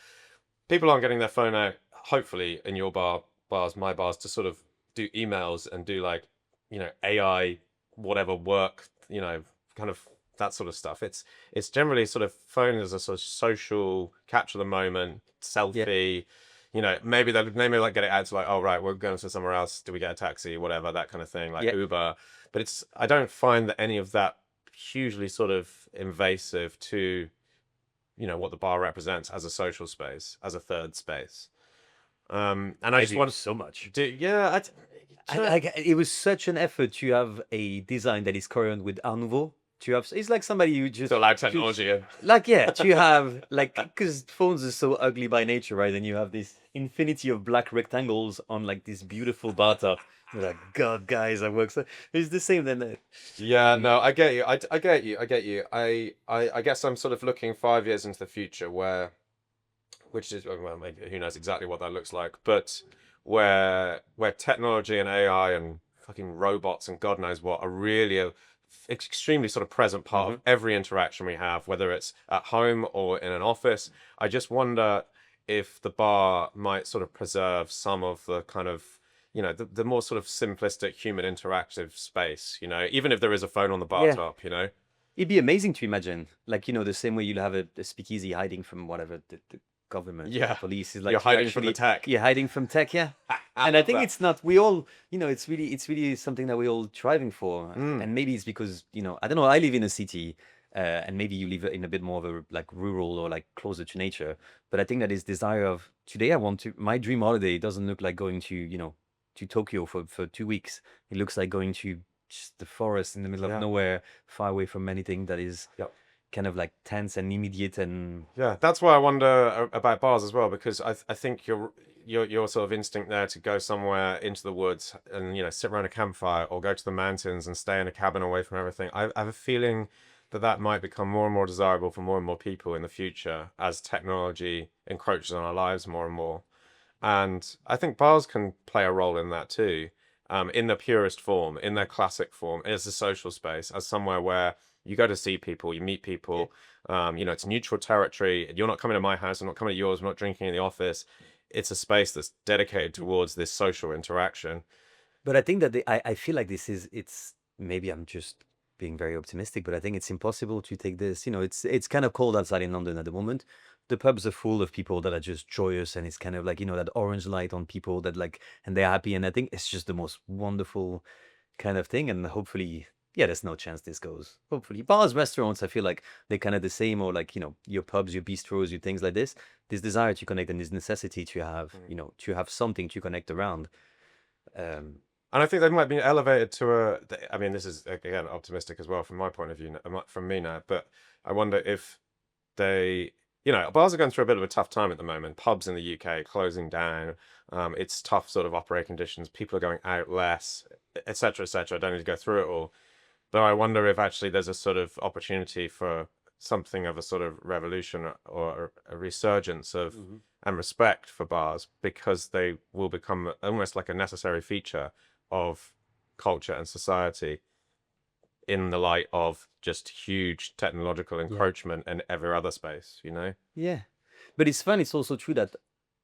People aren't getting their phone out. Hopefully, in your bars, my bars, to sort of do emails and do like AI whatever work. Kind of that sort of stuff. It's generally sort of phone as a sort of social capture the moment Yeah, selfie. Maybe they like get it out to like, oh right, we're going to somewhere else. Do we get a taxi, whatever, that kind of thing, like yeah. Uber. But I don't find that any of that hugely sort of invasive to what the bar represents as a social space, as a third space. And I I just do want so much. to do, yeah, It was such an effort to have a design that is current with Art Nouveau. To have, it's like somebody who to just allow to, technology in. like yeah, to have like because phones are so ugly by nature, right? And you have this infinity of black rectangles on like this beautiful bar top. You're like, God, guys, I work so. It's the same then. Yeah, Mm, no, I get you. I get you. I get you. I guess I'm sort of looking 5 years into the future which is, well, maybe who knows exactly what that looks like, but where technology and AI and fucking robots and God knows what are really a extremely sort of present part mhm. of every interaction we have, whether it's at home or in an office. I just wonder if the bar might sort of preserve some of the kind of the more sort of simplistic human interactive space, even if there is a phone on the bar Yeah, top. it'd be amazing to imagine, like the same way you'll have a speakeasy hiding from whatever the government or the Yeah, police is you're like to hiding from the actually tech. you're hiding from tech, yeah. I And I love think that. it's not we all it's really something that we're all striving for. Mm. And maybe it's because I don't know, I live in a city, and maybe you live in a bit more of a like rural or like closer to nature, but I think that is desire of today I want to my dream holiday doesn't look like going to to Tokyo for 2 weeks. It looks like going to just the forest in the middle of Yeah. nowhere, far away from anything that is Yep. kind of like tense and immediate and Yeah, that's why I wonder about bars as well, because I think your sort of instinct there to go somewhere into the woods and sit around a campfire or go to the mountains and stay in a cabin away from everything. I have a feeling that might become more and more desirable for more and more people in the future as technology encroaches on our lives more and more. And I think bars can play a role in that too, in the purest form, in their classic form, as a social space, as somewhere where you go to see people, you meet yeah. people. It's neutral territory. You're not coming to my house. I'm not coming to yours. I'm not drinking in the office. It's a space that's dedicated towards this social interaction. But I think that I feel like it's maybe I'm just being very optimistic, but I think it's impossible to take this. It's kind of cold outside in London at the moment. The pubs are full of people that are just joyous, and it's kind of like that orange light on people that like, and they're happy. And I think it's just the most wonderful kind of thing. And hopefully, yeah, there's no chance this goes. Hopefully, bars, restaurants, I feel like they're kind of the same, or like your pubs, your bistros, your things like this. This desire to connect and this necessity to have Mm. to have something to connect around. Um, And I think they might be elevated to I mean, this is again optimistic as well from my point of view, from me now. But I wonder if they, bars are going through a bit of a tough time at the moment. Pubs in the UK closing down. It's tough sort of operating conditions. People are going out less, etc., etc. I don't need to go through it all. But I wonder if actually there's a sort of opportunity for something of a sort of revolution or a resurgence of Mhm. and respect for bars because they will become almost like a necessary feature of culture and society in the light of just huge technological Yeah. encroachment in every other space. Yeah. But it's fun. It's also true that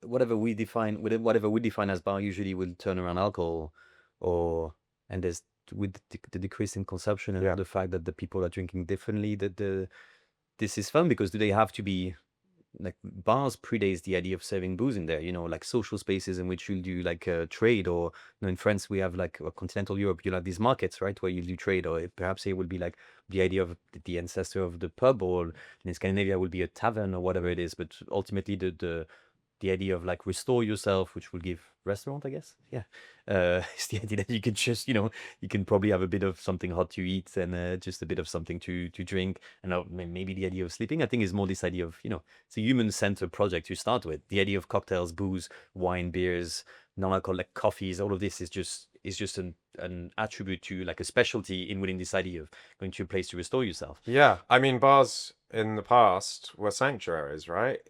whatever we define as bar usually will turn around alcohol or, and there's with the decrease in consumption and Yeah. the fact that the people are drinking differently, this is fun because do they have to be like bars predates the idea of serving booze in there, like social spaces in which you'll do like trade or in France we have like continental Europe, you'll have these markets, right, where you do trade or perhaps it would be like the idea of the ancestor of the pub or in Scandinavia would be a tavern or whatever it is, but ultimately the idea of like restore yourself, which will give restaurant, I guess. Yeah. It's the idea that you can just, you can probably have a bit of something hot to eat and just a bit of something to drink. And maybe the idea of sleeping, I think is more this idea of, it's a human-centered project to start with. The idea of cocktails, booze, wine, beers, non-alcoholic coffees, all of this is It's just an attribute to like a specialty in within this idea of going to a place to restore yourself. Yeah, I mean, bars in the past were sanctuaries, right?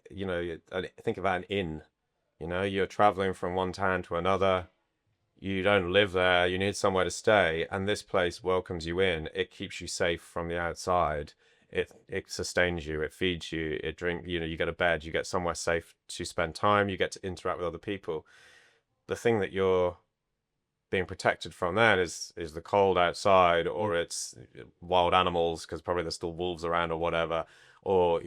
Think about an inn. You're traveling from one town to another. You don't live there. You need somewhere to stay, and this place welcomes you in. It keeps you safe from the outside. It sustains you. It feeds you. It drink. You get a bed. You get somewhere safe to spend time. You get to interact with other people. The thing that you're being protected from then is the cold outside, or it's wild animals because probably there's still wolves around or whatever, or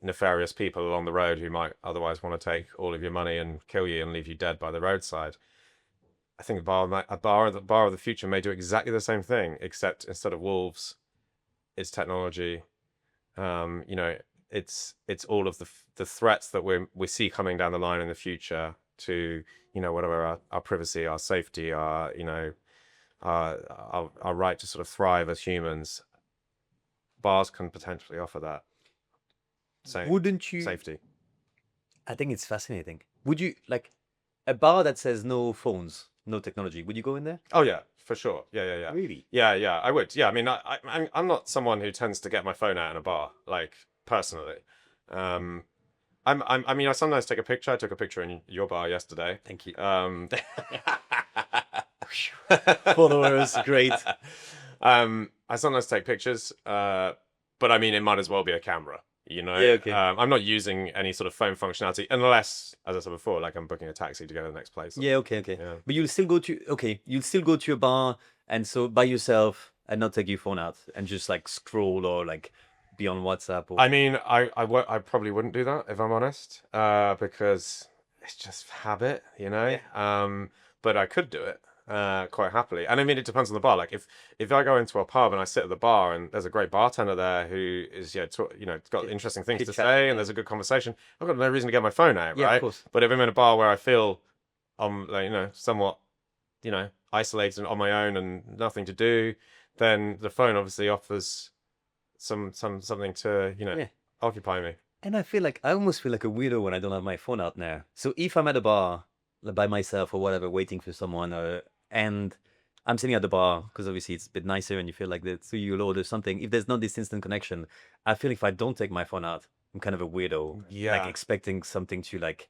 nefarious people along the road who might otherwise want to take all of your money and kill you and leave you dead by the roadside. I think the bar of the future may do exactly the same thing, except instead of wolves, it's technology. It's all of the threats that we see coming down the line in the future to whatever our privacy, our safety, our right to sort of thrive as humans. Bars can potentially offer that Wouldn't you? safety. I think it's fascinating. Would you like a bar that says no phones, no technology? Would you go in there? Oh yeah, for sure. Yeah. Really? Yeah, I would. Yeah, I mean, I'm not someone who tends to get my phone out in a bar, like personally. I mean, I sometimes take a picture. I took a picture in your bar yesterday. Thank you. Followers, Followers, great. I sometimes take pictures, but I mean, it might as well be a camera. Yeah, okay. I'm not using any sort of phone functionality unless, as I said before, like I'm booking a taxi to go to the next place. Yeah, okay. Yeah. But you'll still go to a bar and so by yourself and not take your phone out and just like scroll or like be on WhatsApp or I mean, I probably wouldn't do that if I'm honest, because it's just habit, but I could do it quite happily. And I mean, it depends on the bar. Like if I go into a pub and I sit at the bar and there's a great bartender there who is got interesting things to chit-chat, say and there's a good conversation, I've got no reason to get my phone out, yeah, right? of course. But if I'm in a bar where I feel I'm like, somewhat isolated and on my own and nothing to do, then the phone obviously offers something to Yeah. occupy me. And I almost feel like a weirdo when I don't have my phone out now. So if I'm at a bar like, by myself or whatever, waiting for someone, and I'm sitting at the bar because obviously it's a bit nicer and you feel like that, so you'll order something. If there's not this instant connection, I feel if I don't take my phone out, I'm kind of a weirdo. Yeah. Like expecting something to like,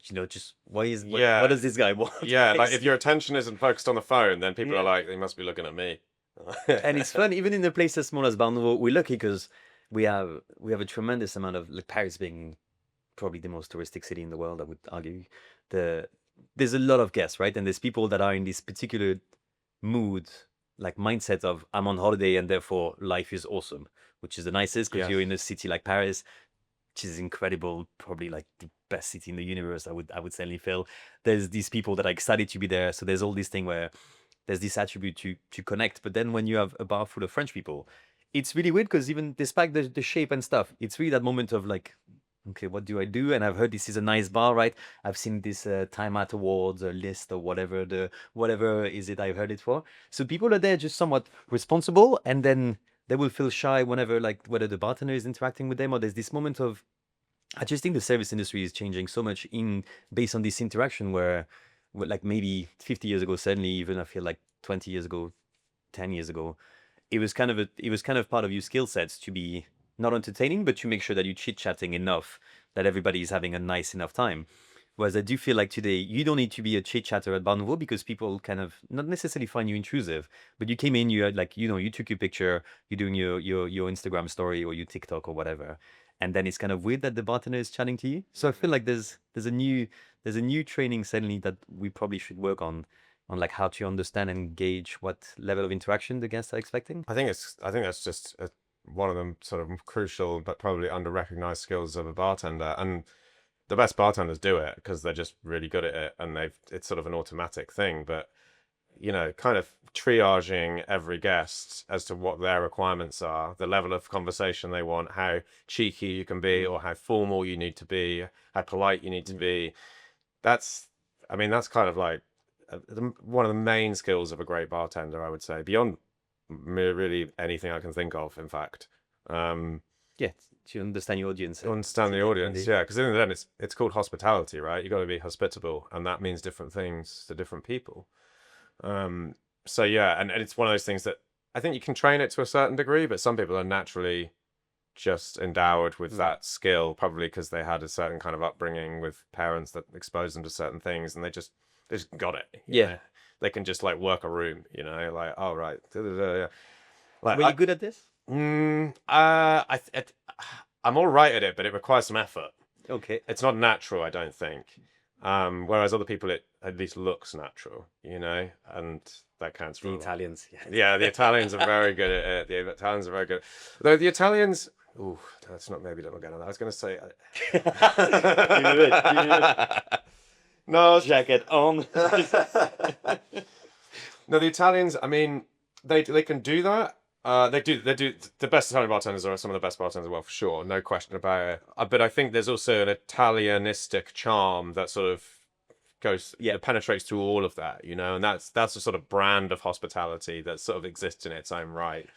just what Yeah. does this guy want? Yeah, like if your attention isn't focused on the phone, then people Yeah. are like, they must be looking at me. And it's fun, even in a place as small as Bar Nouveau. We're lucky because we have a tremendous amount of like Paris being probably the most touristic city in the world. I would argue there's a lot of guests, right? And there's people that are in this particular mood, like mindset of I'm on holiday and therefore life is awesome, which is the nicest because Yes. you're in a city like Paris, which is incredible, probably like the best city in the universe. I would certainly feel there's these people that are excited to be there. So there's all this thing where there's this attribute to connect. But then when you have a bar full of French people, it's really weird because even despite the shape and stuff, it's really that moment of like, okay, what do I do? And I've heard this is a nice bar, right? I've seen this Time Out Awards list or whatever is it I've heard it for. So people are there just somewhat responsible, and then they will feel shy whenever, like, whether the bartender is interacting with them or there's this moment of. I just think the service industry is changing so much based on this interaction where like maybe 50 years ago, certainly even I feel like 20 years ago, 10 years ago, it was kind of part of your skill sets to be not entertaining, but to make sure that you're chit-chatting enough that everybody is having a nice enough time. Whereas I do feel like today, you don't need to be a chit-chatter at Bar Nouveau because people kind of not necessarily find you intrusive, but you came in, you had like, you took your picture, you're doing your Instagram story or your TikTok or whatever. And then it's kind of weird that the bartender is chatting to you. So I feel like there's a new training suddenly that we probably should work on like how to understand and gauge what level of interaction the guests are expecting. I think that's just one of the sort of crucial but probably under-recognized skills of a bartender, and the best bartenders do it because they're just really good at it, and it's sort of an automatic thing. But kind of triaging every guest as to what their requirements are, the level of conversation they want, how cheeky you can be, or how formal you need to be, how polite you need to be. That's kind of like one of the main skills of a great bartender, I would say, beyond really anything I can think of, in fact. Yeah, to understand your audience. Understand the audience, Indeed. yeah, because in the end, it's called hospitality, right? You got to be hospitable, and that means different things to different people. So yeah, and it's one of those things that I think you can train it to a certain degree, but some people are naturally just endowed with that skill, probably because they had a certain kind of upbringing with parents that exposed them to certain things, and they just got it. You know? They can just like work a room, you know, like oh right, yeah. Like Were you good at this? I'm all right at it, but it requires some effort. Okay. It's not natural, I don't think. Whereas other people, it at least looks natural, you know, and that counts for The a lot. Italians. Yeah, the Italians are very good at it. The Italians are very good. Though the Italians, ooh, that's not maybe don't get on that. I was going to say, Give it. no, Jacket on. no, the Italians. I mean, they can do that. They do. The best Italian bartenders are some of the best bartenders in the world for sure, no question about it. But I think there's also an Italianistic charm that sort of goes, that penetrates through all of that, you know, and that's a sort of brand of hospitality that sort of exists in its own right.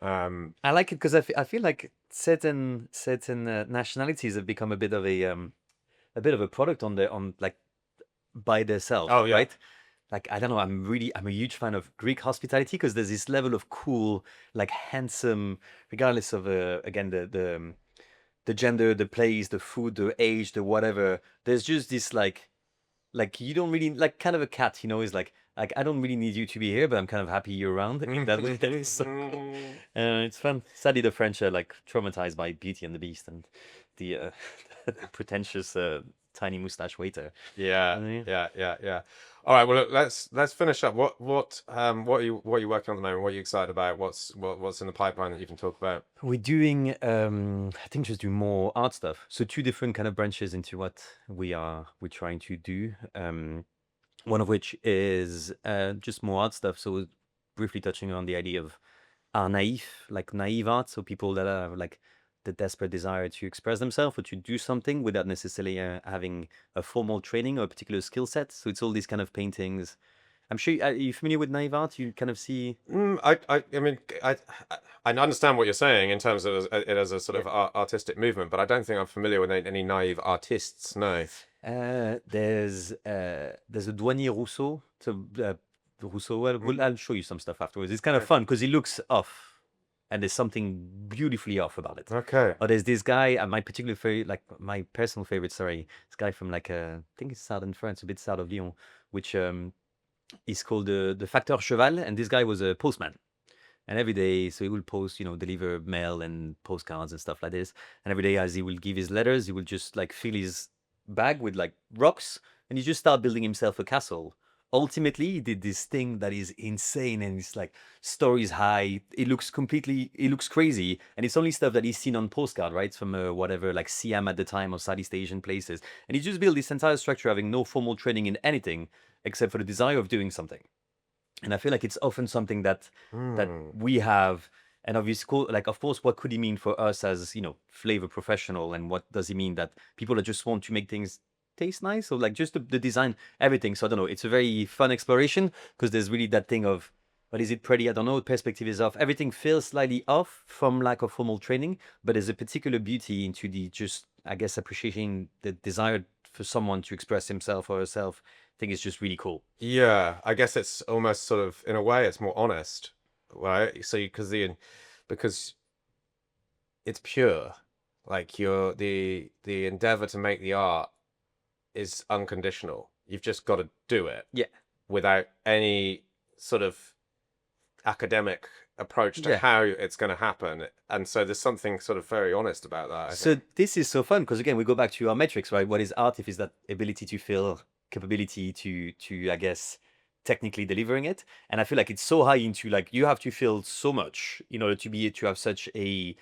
I like it because I feel like certain nationalities have become a bit of a product on like by themselves, Oh yeah. right? Like I don't know, I'm a huge fan of Greek hospitality because there's this level of cool, like handsome, regardless of again the gender, the place, the food, the age, the whatever. There's just this like you don't really like kind of a cat, you know, is like I don't really need you to be here, but I'm kind of happy you're around. In that way, that is so, it's fun. Sadly, the French are like traumatized by Beauty and the Beast and the pretentious tiny mustache waiter. Yeah. All right. Well, look, let's finish up. What are you working on at the moment? What are you excited about? What's in the pipeline that you can talk about? We're doing I think just do more art stuff. So two different kind of branches into what we're trying to do. One of which is just more art stuff. So briefly touching on the idea of art naïf, like naive art. So people that are like the desperate desire to express themselves or to do something without necessarily having a formal training or a particular skill set. So it's all these kind of paintings. I'm sure are you familiar with naive art? You kind of see. I mean, I understand what you're saying in terms of it as a sort of artistic movement, but I don't think I'm familiar with any naive artists. No. There's a douanier Rousseau. So Rousseau. Well, I'll show you some stuff afterwards. It's kind of fun because he looks off, and there's something beautifully off about it. Okay. Or there's this guy, my particular favorite, like my personal favorite. Sorry, this guy from like I think it's southern France, a bit south of Lyon, which is called the Facteur Cheval, and this guy was a postman. And every day, so he will post, you know, deliver mail and postcards and stuff like this. And every day, as he will give his letters, he will just like fill his bag with like rocks, and he just start building himself a castle. Ultimately, he did this thing that is insane, and it's like stories high. It looks crazy, and it's only stuff that he's seen on postcard, right, from whatever like Siam at the time or Southeast Asian places. And he just built this entire structure having no formal training in anything except for the desire of doing something. And I feel like it's often something that we have. And obviously, like, of course, what could he mean for us as, you know, flavor professional? And what does he mean that people that just want to make things taste nice? Or like just the design, everything. So I don't know. It's a very fun exploration because there's really that thing of, but is it pretty? I don't know. Perspective is off. Everything feels slightly off from lack of formal training, but there's a particular beauty into the just, I guess, appreciating the desire for someone to express himself or herself. I think it's just really cool. Yeah, I guess it's almost sort of, in a way, it's more honest, right? So because it's pure, like the endeavor to make the art is unconditional. You've just got to do it. Yeah. Without any sort of academic approach to how it's going to happen. And so there's something sort of very honest about that, I think. This is so fun because again, we go back to our metrics, right? What is art if is that ability to feel, capability to I guess technically delivering it. And I feel like it's so high into like you have to feel so much in order to have such a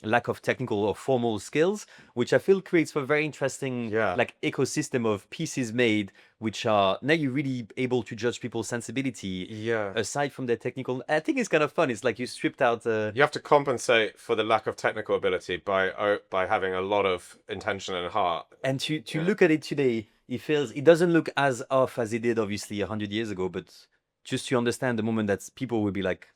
lack of technical or formal skills, which I feel creates a very interesting like ecosystem of pieces made, which are now you're really able to judge people's sensibility. Yeah. Aside from their technical, I think it's kind of fun. It's like you stripped out. You have to compensate for the lack of technical ability by having a lot of intention and heart. And to look at it today, it doesn't look as off as it did obviously 100 years ago, but just to understand the moment that people will be like,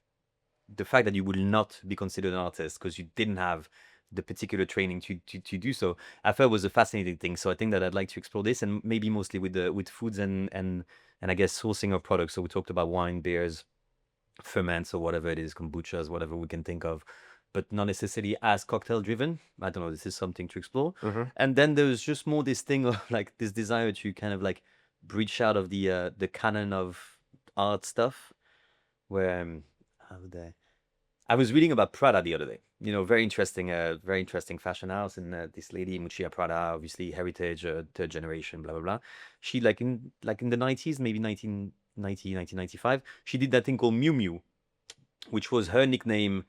the fact that you will not be considered an artist because you didn't have the particular training to do so. I thought it was a fascinating thing. So I think that I'd like to explore this, and maybe mostly with foods and I guess sourcing of products. So we talked about wine, beers, ferments, or whatever it is, kombuchas, whatever we can think of, but not necessarily as cocktail driven. I don't know. This is something to explore. And then there's just more this thing of like this desire to kind of like breach out of the canon of art stuff, where how would I was reading about Prada the other day. Very interesting fashion house, and this lady Miuccia Prada, obviously heritage, third generation, blah blah blah. She in the 90s, maybe 1990, 1995, she did that thing called Miu Miu, which was her nickname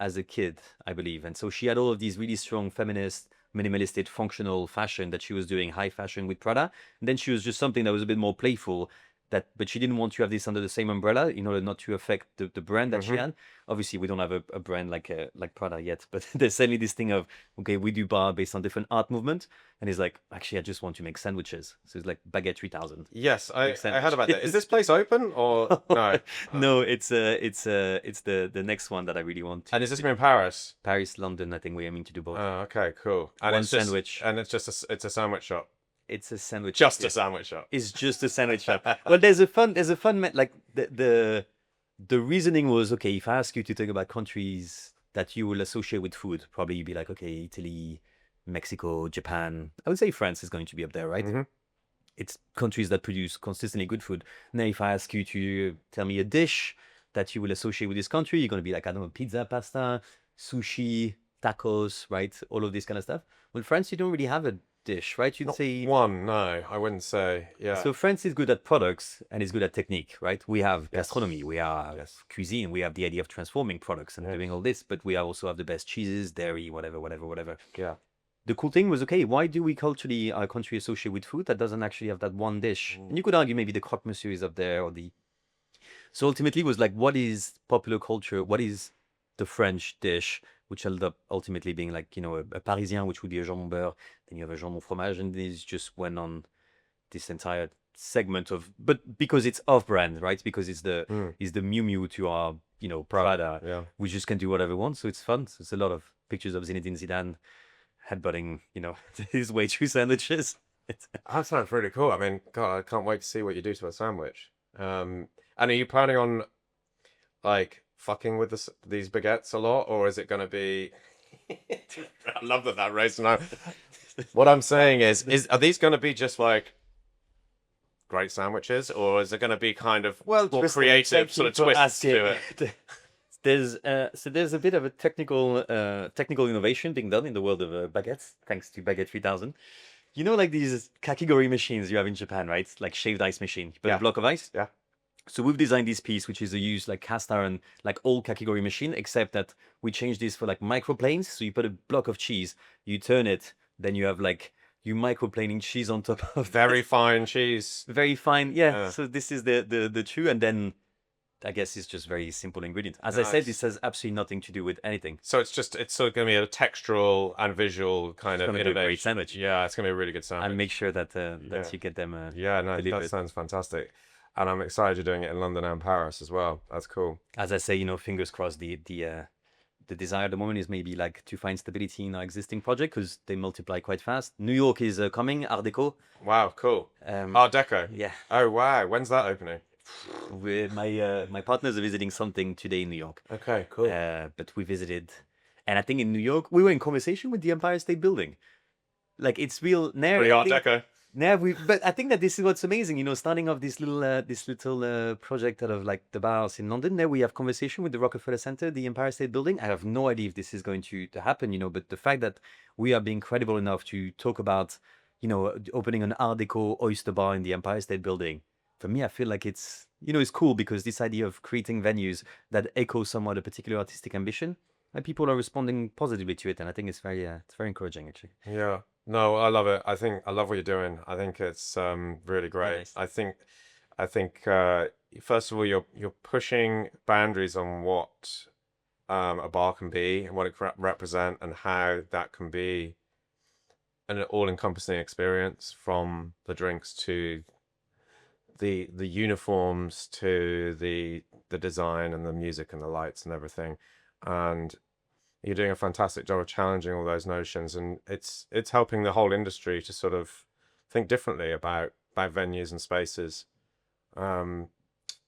as a kid, I believe. And so she had all of these really strong feminist, minimalistic, functional fashion that she was doing, high fashion with Prada. And then she was just something that was a bit more playful. But she didn't want to have this under the same umbrella in order not to affect the brand that she had. Obviously, we don't have a brand like Prada yet, but there's certainly this thing of, okay, we do bar based on different art movement, and it's like, actually, I just want to make sandwiches. So it's like Baguette 3000. Yes, I heard about that. Is this place open or no? No, it's the next one that I really want to. And is this in Paris? Paris, London, I think we're aiming to do both. Oh, okay, cool. And One it's just, sandwich. and it's just it's a sandwich shop. It's a sandwich. Just a sandwich shop. It's just a sandwich shop. Well, there's a fun like the reasoning was, okay, if I ask you to talk about countries that you will associate with food, probably you'd be like, okay, Italy, Mexico, Japan. I would say France is going to be up there, right? It's countries that produce consistently good food. Now, if I ask you to tell me a dish that you will associate with this country, you're going to be like, I don't know, pizza, pasta, sushi, tacos, right? All of this kind of stuff. Well, France, you don't really have a dish, right? You'd say one. No, I wouldn't say. Yeah. So France is good at products and is good at technique, right? We have gastronomy, we have cuisine, we have the idea of transforming products and doing all this, but we also have the best cheeses, dairy, whatever. Yeah. The cool thing was, okay, why do we culturally our country associate with food that doesn't actually have that one dish? And you could argue maybe the croque monsieur is up there, or the. So ultimately, it was like, what is popular culture? What is the French dish? Which ended up ultimately being like, a Parisien, which would be a jambon beurre. Then you have a jambon fromage, and these just went on this entire segment of, but because it's off-brand, right? Because it's the Miu Miu to our, Prada. Yeah. We just can do whatever we want, so it's fun. So it's a lot of pictures of Zinedine Zidane headbutting, his way through sandwiches. That sounds really cool. I mean, God, I can't wait to see what you do to a sandwich. And are you planning on, like, fucking with these baguettes a lot, or is it going to be? I love that race now. What I'm saying is are these going to be just like great sandwiches, or is it going to be kind of more creative sort of twist to it? There's a bit of a technical innovation being done in the world of baguettes, thanks to Baguette 3000. Like these kakigori machines you have in Japan, right? Like shaved ice machine. You put a block of ice. Yeah. So we've designed this piece, which is a used like cast iron, like old kakigori machine, except that we changed this for like microplanes. So you put a block of cheese, you turn it, then you have like you microplaning cheese on top of very fine cheese. Very fine, yeah. So this is the true, and then I guess it's just very simple ingredient. As I said, this has absolutely nothing to do with anything. So it's sort of going to be a textural and visual kind of innovation. Be a great sandwich. Yeah, it's going to be a really good sandwich. And make sure that you get them. That sounds fantastic. And I'm excited you're doing it in London and Paris as well. That's cool. As I say, fingers crossed. The desire at the moment is maybe like to find stability in our existing project because they multiply quite fast. New York is coming, Art Deco. Wow, cool. Art Deco. Yeah. Oh wow, when's that opening? My partners are visiting something today in New York. Okay, cool. But we visited, and I think in New York we were in conversation with the Empire State Building. Like it's real. Pretty Art Deco. But I think that this is what's amazing, starting off this little project out of like the bars in London. Now we have conversation with the Rockefeller Center, the Empire State Building. I have no idea if this is going to happen, but the fact that we are being credible enough to talk about, opening an Art Deco oyster bar in the Empire State Building, for me, I feel like it's, it's cool because this idea of creating venues that echo somewhat a particular artistic ambition, and people are responding positively to it, and I think it's very encouraging actually. Yeah. No, I love it. I love what you're doing. I think it's really great. Nice. I think first of all you're pushing boundaries on what a bar can be and what it represent and how that can be an all-encompassing experience, from the drinks to the uniforms to the design and the music and the lights and everything. And You're doing a fantastic job of challenging all those notions, and it's helping the whole industry to sort of think differently about venues and spaces. Um,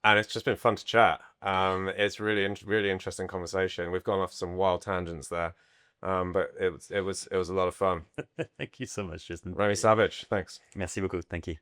and it's just been fun to chat. It's really interesting conversation. We've gone off some wild tangents there, but it was a lot of fun. Thank you so much, Justin. Remy Savage, thanks. Merci beaucoup. Thank you.